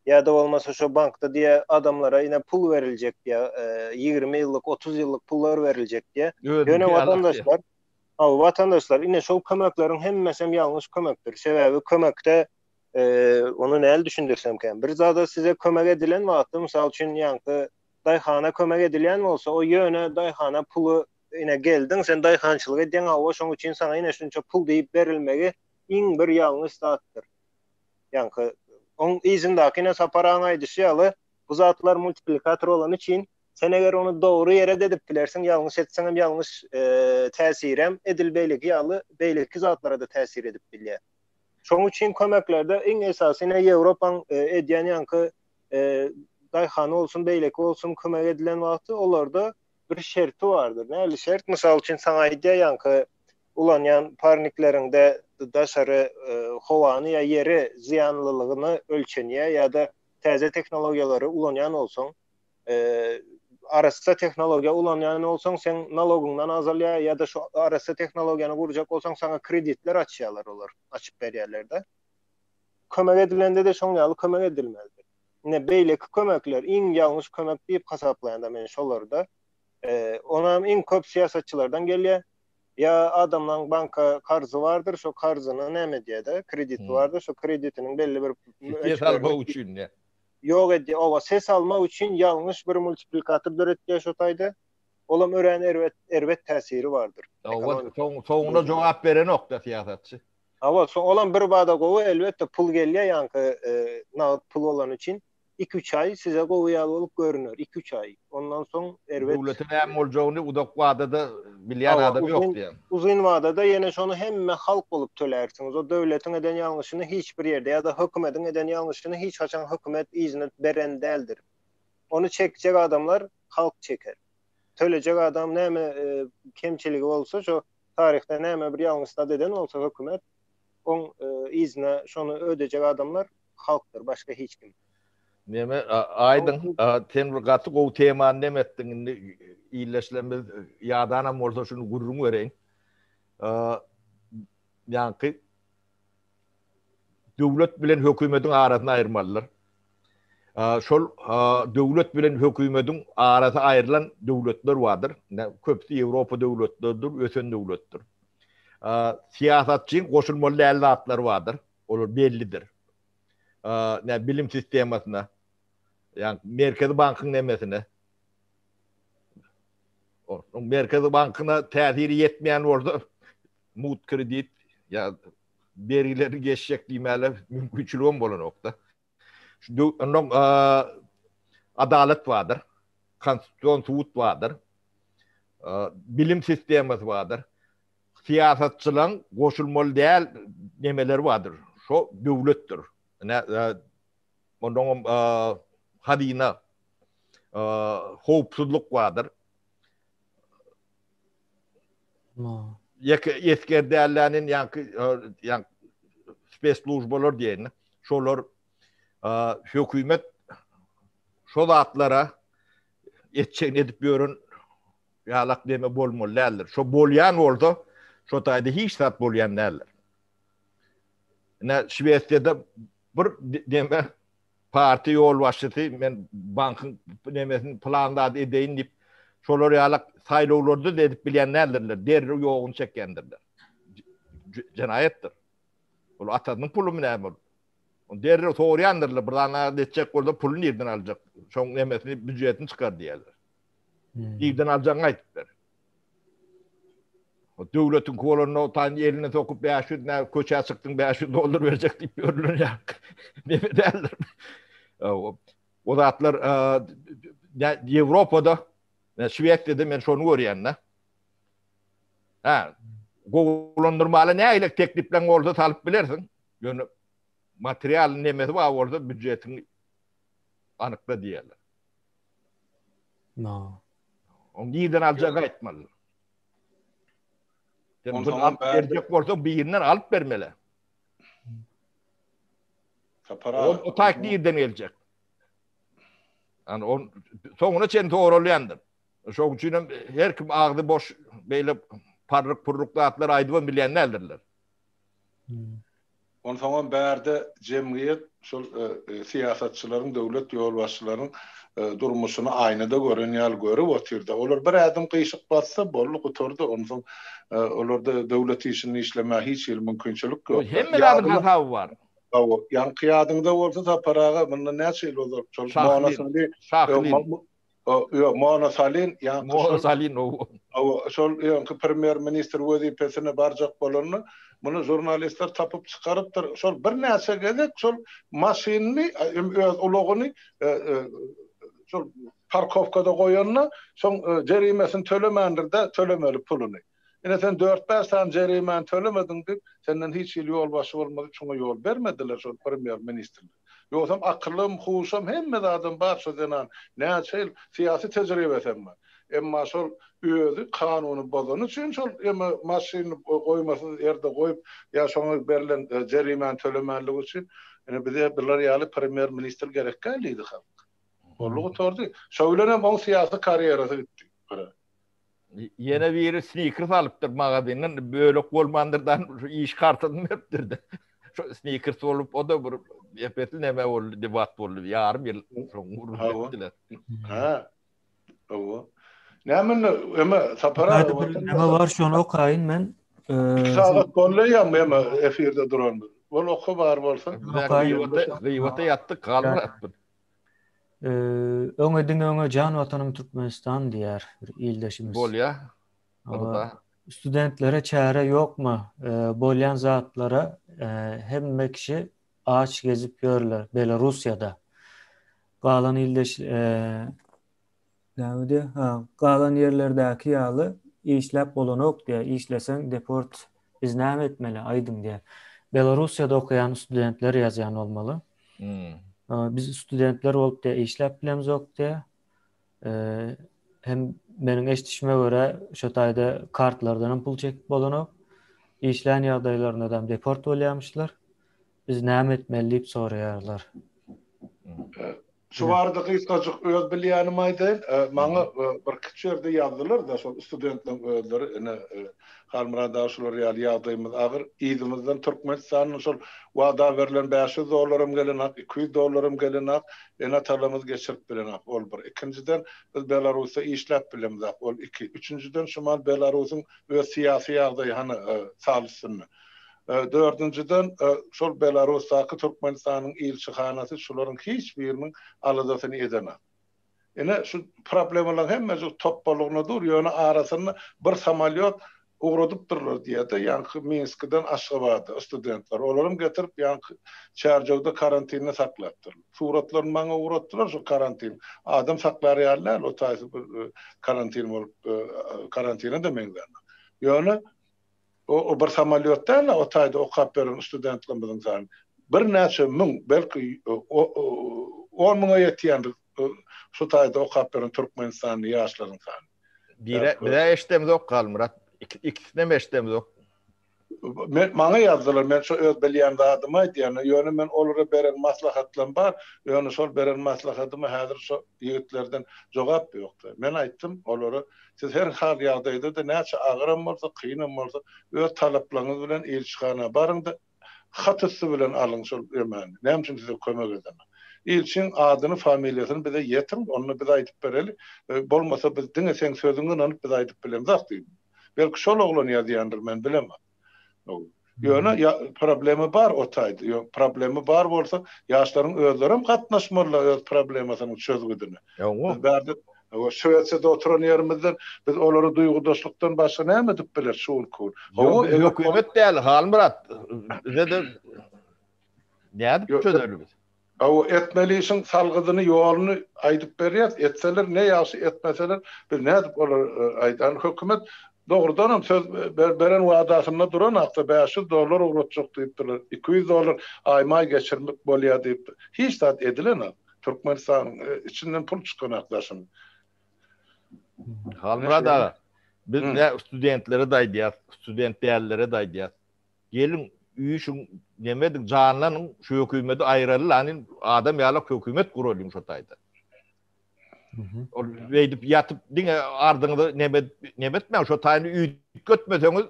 Ya da olmasa şu bankta diye adamlara yine pul verilecek diye 20 yıllık 30 yıllık pullar verilecek diye. Yine vatandaşlar yine şu kömeklerin hemmesem yanlış kömektir. Sebebi kömekte onu näl düşündirsem ki bir zada size kömek edilen wagtda misal üçin ýanky daýhana kömek edilen bolsa o ýöne daýhana pulu yine geldin sen daýhançylyk edýän o şoň üçin sana yine şunça pul diýip berilmegi iň bir ýalňyş zatdyr. Ýanky on izindakine saparan aýdyşýaly bu zatlar multiplikator olan için sen eger onu doğru yere dedip bilersin yanlış etsen hem yanlış täsirem edilbeýligi ýaly beýleki zatlara da täsir edip bilýär. Şoň üçin kömeklerde iň esasyny Ýewropaň edýän ýanky daýhana bolsun beýleki bolsun kömek edilen wagty olarda bir şerti bardyr. Näli şert? Mysal üçin saňa aýdýar ýanky ulanýan parniklerinde daşary howany ya yeri ziyanlylygyny ölçenýär ya da täze teknologiýalary ulanýan bolsaň, arasy teknologiýa ulanýan bolsaň sen nalogyňdan azalýar ya da şu arasy teknologiýany gurjak bolsaň sana kreditler açýarlar olar, açyp berýärler-de. Kömek edilende de şoň ýaly kömek edilmezdir. Ne beýleki kömekler iň ýalňyş kömek diýip hasaplaýanda men şolarda onam iň köp siýasatçylardan gelýär. Ya adamdan banka karzı vardır, şu karzını näme diýär, krediti vardır, şu kreditiniň belli bir ses alma üçin ne? Yok edýär, owa ses alma üçin ýalňyş bir multiplikator döretýär şu taýda. Olam ören erwet täsiri bardyr. Soňuna jogap beren nokta siýasatçy. Awa olam bir bada gowy elbetde pul gelýär ýanky nagd pul olan üçin 2-3 ay size goýýaly bolup görünür. 2-3 ay. Ondan soň erwet döwletin hem boljagyny udak wagtda bilýän adam ýok diýen. Uzun vadada yine şonu hemme halk bolup tölersiňiz. O döwletin eden ýalňyşyny hiç bir ýerde ya da hökümetin eden ýalňyşyny hiç haçan hökümet izni beren däldir. Onu çekjek adamlar halk çeker. Tölejek adam näme kemçiligi bolsa şu tarihte näme bir ýalňyşda eden bolsa hökümet on izni şonu ödejek adamlar halkdyr, başga hiç kim. Neme aydın ten gaty gow temany nemetdiň indi iýleşlenmez ýadana bolsa şunu gurrun bereýin. Ýanky döwlet bilen hökümetiň arasyny aýyrmalylar. Şol döwlet bilen hökümetiň arasy aýrylan döwletler bardyr. Köpsi Ýewropa döwletleridir, ösen döwletdir. Siýasatçyň goşulmaly ellاتlar bardyr. Olar bellidir. ne bilim sistemasına, yani Merkezi Bank'ın nemesine, o Merkezi Bank'ına tesiri yetmeyen orada mut kredit ya verileri geçecek diyemeyle mümkünçülüğüm olan nokta. Onun adalet vardır, konstitüsyon suut vardır, bilim sistemimiz vardır, siyasetçilığın koşulmalı değil nemeleri vardır. Şu devlettir. Onun hadina hopsuzluk vardır. Eski değerlerinin yani spesluğuzbalar diyeni, şolar hükümet şu zatlara etçen edip görün yalak deme bolmalı derler. Şu bolyan oldu, şu tayda hiç sat bolyan derler. Ne Şveçya'da bir deme parti yol başlatı, ben bankın demesini planda edeyim deyip şolar yalak sayılovlarda edip bilenlerdirler. Derri yoğun çekendirler. Cinayettir. O atanın pulu mu ne olur? Derri soğuyandirler. Buradan edecek orada pulunu yerden alacak. Son demesini bücretini çıkar diyorlar. Yerden alacağını aytıplar. O devletin kolunu o tane eline sokup 500 ne köçe sıktın 500 dolar verecek deyip görülür ya. Ne derler? O zatlar Avrupa'da Şveçya'da ben şunu görüyorum ne? Kullandırmalı ne ile tekliflen orada talip bilirsin. Yani materyal nemesi var orada bücretini anıkla diyorlar. Onu yerden alacak aytmalı. Bunu alıp verecek olsa bir yerinden alıp vermeli. O takli yerden gelecek. Yani sonuna çen doğrulayandır. Şu için her kim ağzı boş böyle parlık pırlıklı atlar aydıvan bilenlerdirler. Onun zaman bärde cemiyet şol siyasetçilerin, devlet yolbaşçılarının durmuşunu aynada görün ýal görüp otyrdy. Olar bir adam kıyşyk bassa bolly oturdy. Onun soň olarda döwlet işini işleme hiç mümkinçilik ýok. Hemme bir hata var. Yani kıyadyňda bolsa taparaga bunda näçe ýyl bolar? Şol monosalin yani monosalin o şol ýa-ni premier minister wezipesine barjak bolanny bunu jurnalistler tapıp çıkarıptır. Şol bir näçe gezek şol maşinini ulugyny şol parkovkada goýanna soň jerimesini tölemendir de tölemeli puluny. Ene sen 4-5 tane jerimen tölemedin dip senden hiç ýol başy bolmady şoňa ýol bermediler şol premier minister. Ýoksam aklym, huşam hemme adam bar şoňdan näçe siyasi tejribesem bar. Emma şol özü kanuny bozan üçin şol emma maşyny goýmasy ýerde goýup ýa şoňa berilen jerimen tölemenligi üçin ene bize birler ýaly premier minister gerek geldi halk. Bollugy tordy. Şöýlenem o siyasi karierasy gitdi. Yine bir sneakers alıptır magazinden böyle kolmandırdan iş kartını veripdirdi. Şu sneakers olup o da bir epetli neme oldu, debat oldu. Yarım yıl sonra ettiler. Ha. O. Nämen ema sapara neme var şonu okayın men. 2 saat bolýar ema efirde duran. Bol oku bar bolsa. Gıybata yattık kalmadı. Öňe can watanım Türkmenistan diýär bir ildeşimiz. Bolýa. Studentlere çare ýokmy? Bolýan zatlara hemme kişi ağaç gezip görler Belarusya'da. Galan ildeş galan yerlerdäki ýaly işläp bolanok diýär. İşleseň deport biz näme etmeli aýdym diýär. Belarusya'da okuyan studentler ýazýan bolmaly. Biz studentler olup da işläp bilemiz ok diye. Hem meniň eşitişime göre şu taýda kartlardan pul çekip bolanok. İşlän ýagdaýlarynda da deport bolýarmyşlar. Biz näme etmeli diýip soraýarlar. Şu barada kysgaçyk öz bilýänim aýdyn. Maňa bir kiçerde ýazdylar da şol studentleriň özleri ene Halmurada şolar ýaly ýagdaýymyz agyr ýyzymyzdan Türkmenistanyň şol wada berilen 500 dolarym gelenak, 200 dolarym gelenak, ene talamyz geçirip bilenak. Ol bir. Ikinciden biz Belarusda işläp bilemiz. Ol iki. Üçüncüden şumal Belarusyň öz siýasy ýagdaýy hany salsyny. Dördüncüden şol Belarus'taki Türkmenistan'ın ilçihanası şuların hiçbirinin alıdatını edemez. Ene şu problemler hemmesi topbalıqna dur, ýöne arasynda bir samolyot uğradyp durlar diýdi. Ýa-ni Minskden Aşgabatda studentler. Olaryň getirip ýa-ni Çarjowda karantinne saklapdyr. Suratlaryny maňa uğratdylar şu karantin. Adam saklar ýalylar, o taýsy karantin bolup karantina demeňler. Ýöne o bir samolyotda o taýda o kapyryň studentlerimiň sany bir näçe müň, belki 10 müňe ýetýändir. Şu taýda o kapyryň Türkmenistanyň ýaşlaryň sany. Bire eşdemiz ok kalmırat. İkisine mi eşdemiz ok? Maňa ýazdylar, men şu öz bilýän adymy aýdýan, ýöne men olara beren maslahatlarym bar, ýöne şol beren maslahatymy häzir şu ýigitlerden jogap ýokdy. Men aýtdym olara, siz her hal ýagdaýda da näçe agyram bolsa, kynam bolsa, öz talaplaryňyz bilen elçihana baryňda hatysy bilen alyň şol ýemeni. Näme üçin size kömek edemem? İlçin adyny, familiýasyny bize ýetirin, onu bize aýdyp bereli. Bolmasa biz diňe sen sözüňi anyp bize aýdyp bilemez diýdim. Belki şol oglan ýazýandyr, men bilemem. Ýöne problemi bar o taýda. Problemi bar bolsa, ýaşlaryň özleri hem gatnaşmaly öz problemasyny çözgüdüne. Biz bärde o Şöwetsede oturan ýerimizden biz olary duýgudaşlykdan başga näme edip biler şuul. Hökümet däl, Halmurat. Bize näde çözerler? O etmelisin salgydyny ýoluny aýdyp berýär. Etseler ne ýaşy, etmeseler bir nädip olar aýdan hökümet doğrudan hem söz beren wadasyna duran haqda $500 uğratjak diýipdiler. $200 aýma geçirmek bolýar diýip. Hiç zat edilen Türkmenistan içinden pul çykan akdaşym. Halmurat ağa, biz ne studentlere daýdýar, student dällere daýdýar. Gelin üýüşüň nemedik janlanyň şu hökümeti aýralany adam ýalak hökümet guralym şu taýda. Ol beýdip ýatyp diňe ardyňda nebetme şu taýny üýt götmeseňiz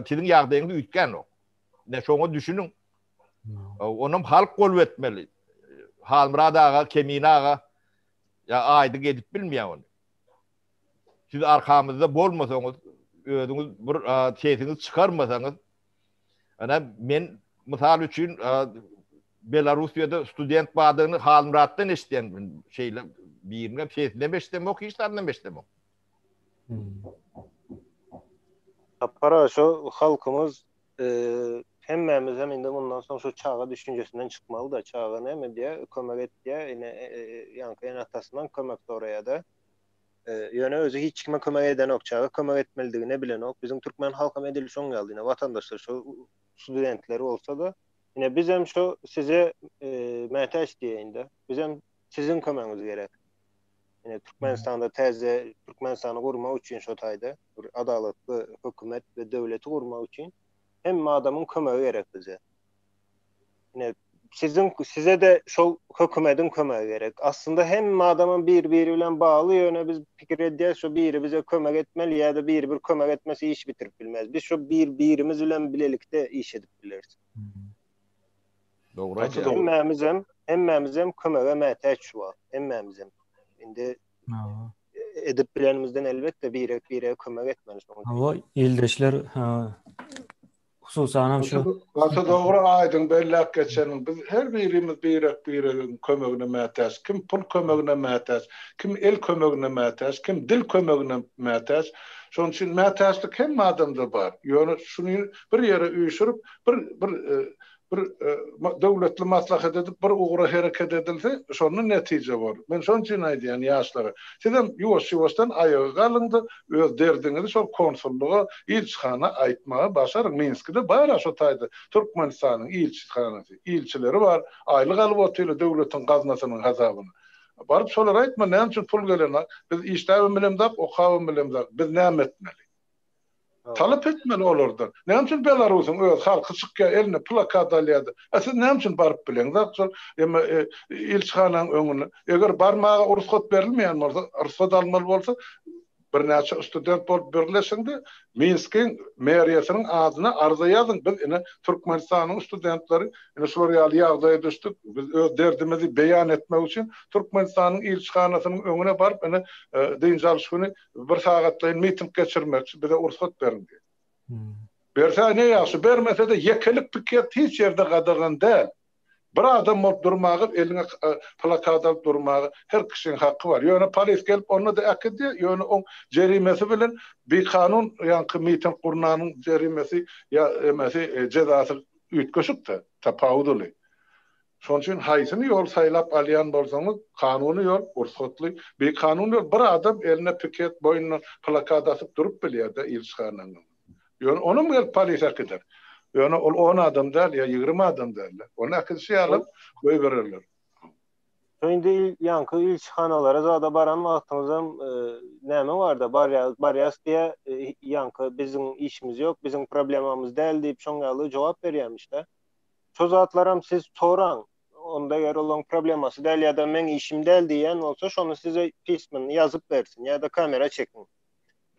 tiziň ýagdaýyňy üýtgen ok. Ne şoňa düşünün. Onum halk gol etmeli. Halmurat ağa, Kemin ağa ya aýdy gedip bilmeýär onu. Siz arkamızda bolmasaňyz, özüňiz bir sesiňizi çykarmasaňyz, ana men misal üçin Belarusyada student badyny Halmuratdan eşitýän şeýle birine sesine beşdem ok, hiç tandan beşdem ok. Para şu halkımız hemmemiz hem indi bundan sonra şu çağa düşüncesinden çıkmalı da çağa näme diýe kömek etdiýe ýa-ni enatasından kömek oraya da ýöne özü hiç kime kömek eden ok, çağa kömek etmelidigine bilen ok. Bizim Türkmen halkam edil şoň geldi. Ýene watandaşlar şu studentleri olsa da ýene biz hem şu size mätäç diýende biz hem sizin kömegiňiz gerek. Ýene Türkmenistanda täze Türkmenistany gurmak üçin şu taýda bir adalatly hökümet we döwleti gurmak üçin hem adamın kömegi gerek bize. Ýene size de şol hökümetin kömegi gerek. Aslında hem adamın bir-biri bilen bagly ýöne biz pikir edýär şu biri bize kömek etmeli ýa-da bir kömek etmesi iş bitirip bilmez. Biz şu birimiz bilen bilelikde iş edip bileriz. Doğru. Hemmemizem kömege mätäç şuwa. Hemmemizem. Indi edip bilenimizden elbette bire kömek etmeliyiz. O ildeşler hususan şu doğru aýdyň bellek geçenin biz her birimiz birinin kömegine mätäç, kim pul kömegine mätäç, kim el kömegine mätäç, kim dil kömegine mätäç. Şoň üçin mätäçlik hem adamda bar. Ýöne şunu bir ýere üýşürip bir döwletli maslahat edip bir uğra hareket edilse şonun netije bar. Men şoň üçin aýdýan ýaşlara. Sizem ýuwaş-ýuwaşdan aýaga galyňdy, öz derdiňizi şol konsulluga, ilçihana aýtmagy başaryň. Minskde bar şo taýda Türkmenistanyň ilçihanasy, ilçileri bar. Aýlyk alyp otyly döwletiň gaznasynyň hasabyny. Baryp şolar aýtma, näme üçin pul gelen? Biz işläbi bilen dap, okawym bilen dap. Biz näme etmeli? Talep etmeli olardan. Näme üçin Belarusyň öz halky çykýar eline plakat alýardy. Siz näme üçin baryp bilen dap? İlçihanyň öňüne eger barmagy ruhsat berilmeýän bolsa, ruhsat almaly bolsa, bir näçe student bolup birleşende Minskiň meriýasynyň adyna arza ýazyň. Biz ine Türkmenistanyň studentleri ine şol ýaly ýagdaýa düşdik. Biz öz derdimizi beýan etmek üçin Türkmenistanyň ilçihanasynyň öňüne baryp ine diňjal şuny bir sagatlaýyn miting geçirmek bize ruhsat berin diýdi. Berse ne ýaşy, bermese de yekelik piket hiç ýerde gadagan däl. Bir adam olup durmagy, eline plakat alıp durmagy her kişinin hakkı var. Ýöne polis gelip onu da akıdy, ýöne on jerimesi bilen bir kanun ýa-ni mitin gurnanyň jerimesi ýa emesi cezasy ütköşükdi, tapawudy. Şoň üçin haýsyny ýol saýlap alýan bolsaňyz, kanuny ýol, ursatly bir kanun ýol. Bir adam eline piket boýundan plakat asyp durup bilýär-de ilçixananyň. Ýöne onu gelip polis akıdyr. Ýöne ol 10 adam däl ýa 20 adam däl. Onu akysy alyp goý bererler. Şimdi yankı ilçixanalara zada baran wagtyňyzam näme barda? Barýas diýe yankı bizim işimiz ýok, bizim problemamız däl diýip şoňaly jogap berýärmiş-de. Şo zatlaram siz soraň. Onda eger olan problemasy däl ýa-da men işim däl diýen bolsa şonu size pismen ýazyp bersin ýa-da kamera çekin.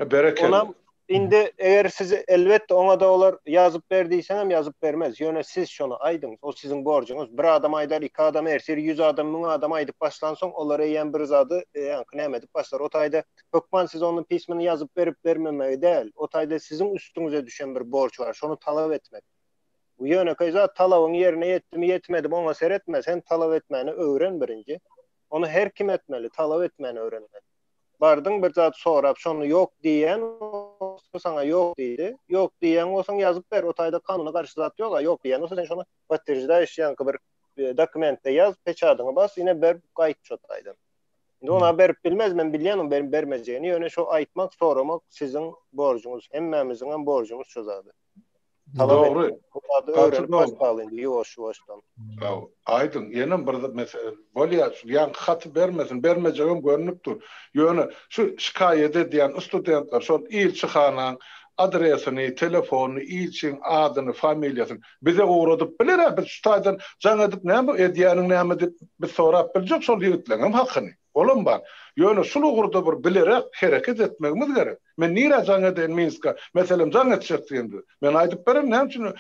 Berekeli. Onam indi eger siz elbetde ona da olar ýazyp berdiýsen hem ýazyp bermez. Ýöne siz şonu aýdyňyz, o sizin borjuňuz. Bir adam aýdar, 2 adam ersir, 100 adam, 1000 adam aýdyp başlansoň olara ýen bir zady ýa-ni näme edip başlar. O taýda hökman siz onu pismen ýazyp berip bermemegi däl. O taýda sizin üstüňize düşen bir borç var. Şonu talap etmek. Bu ýöne kaýza talabyň ýerine ýetdimi, ýetmedi, oňa seretmez. Hem talap etmeni öwren birinji. Onu her kim etmeli, talap etmeni öwrenmeli. Bardyň bir zat sorap, şonu ýok diýen, sana ýok diýdi. Ýok diýen bolsaň ýazyp ber, o taýda kanuna garşy zat ýok, ýok diýen bolsa sen şonu batterjida ýaşaýan bir dokumentde ýaz, peçadyňy bas, ýine ber gaýt şo taýdan. Indi ona berip bilmez, men bilýänim bermejegini, ýöne şo aýtmak, soramak sizin borjuňuz, hemmemizin hem borjuňuz şo zady. Doğru. Yoş-yoşdan. Aydın, yenem bir mesele, bolýar, ýa hat bermesin, bermejegim görünüp dur. Ýöne şu şikaýet edýän studentler şol ilçixanaň adresini, telefonu, ilçin adyny, familiýasyny bize uğradyp biler, biz şu taýdan jaň edip näme edýäniň näme dip biz sorap biljek şol ýigitleňem hakyny. Olam bar. Ýöne şunu gurda bir bilerek hereket etmegimiz gerek. Men nire jaň eden Minska, meselem jaň etjekdi. Men aýdyp berem, näme üçin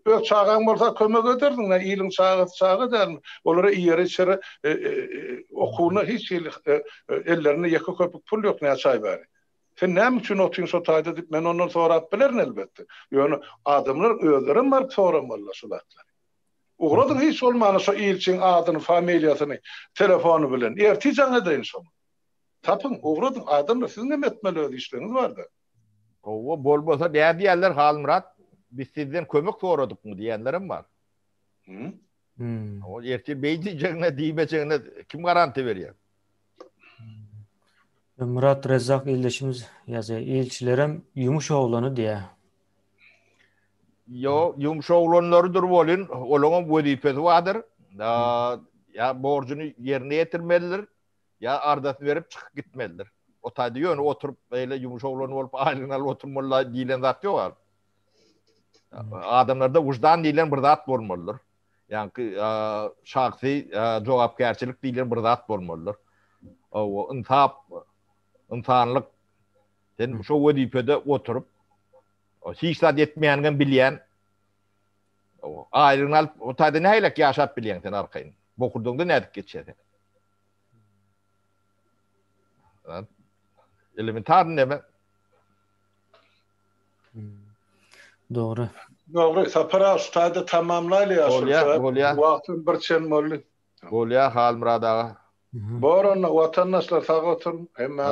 öz çağaň bolsa kömek ederdiň, ýylyň çağı däl. Olara ýere içeri okuwna hiç ellerine ýeke köpük pul ýok, näme çaý bäri. Sen näme üçin otyň şo taýda dip men ondan sorap bilerin elbetde. Ýöne adamlar özleri bar soramalla şulatlar. Uğradyň hiç olmany şo ilçin adyny, familiýasyny, telefonu bilen ertijaň edeýin şonu. Tapyň, uğradyň adamlar siz näme etmeli öz işleriniz barda. O bolbosa diýerler Halmurat, biz sizden kömek soradykmy diýenlerim bar. O ertir beýdijegine, diýmejegine kim garanti berýär? Murat Rezzak ildeşimiz ýazy, ilçilerem yumuş oglany diýär. Yo, yumuş oglanlarydyr bolyn, olaňa wezipesi wadyr. Ya borcuny ýerine ýetirmelidir, ya ardasyny berip çykyp gitmelidir. O taýda ýöne oturup beýle yumuş oglany bolup aýlyny alyp oturmaly diýilen zat ýok. Adamlarda wujdan diýilen bir zat bolmalydyr. Ýani şahsy jogapkärçilik diýilen bir zat bolmalydyr. O insanlyk. Sen şo wezipede oturup o hiçlat etmeýängen bilýän, aýlyny alyp o taýda näýlek ýaşap bilýän sen arkaýyn. Bokurduğunda nädip geçýär? Elementar näme? Doğru. Doğru. Sapara şu taýda tamamlaýar. Bolýar. Wagtyň bir çen boldy. Bolýar Halmurad aga. Boran watandaşlar sağ olsun. Hemme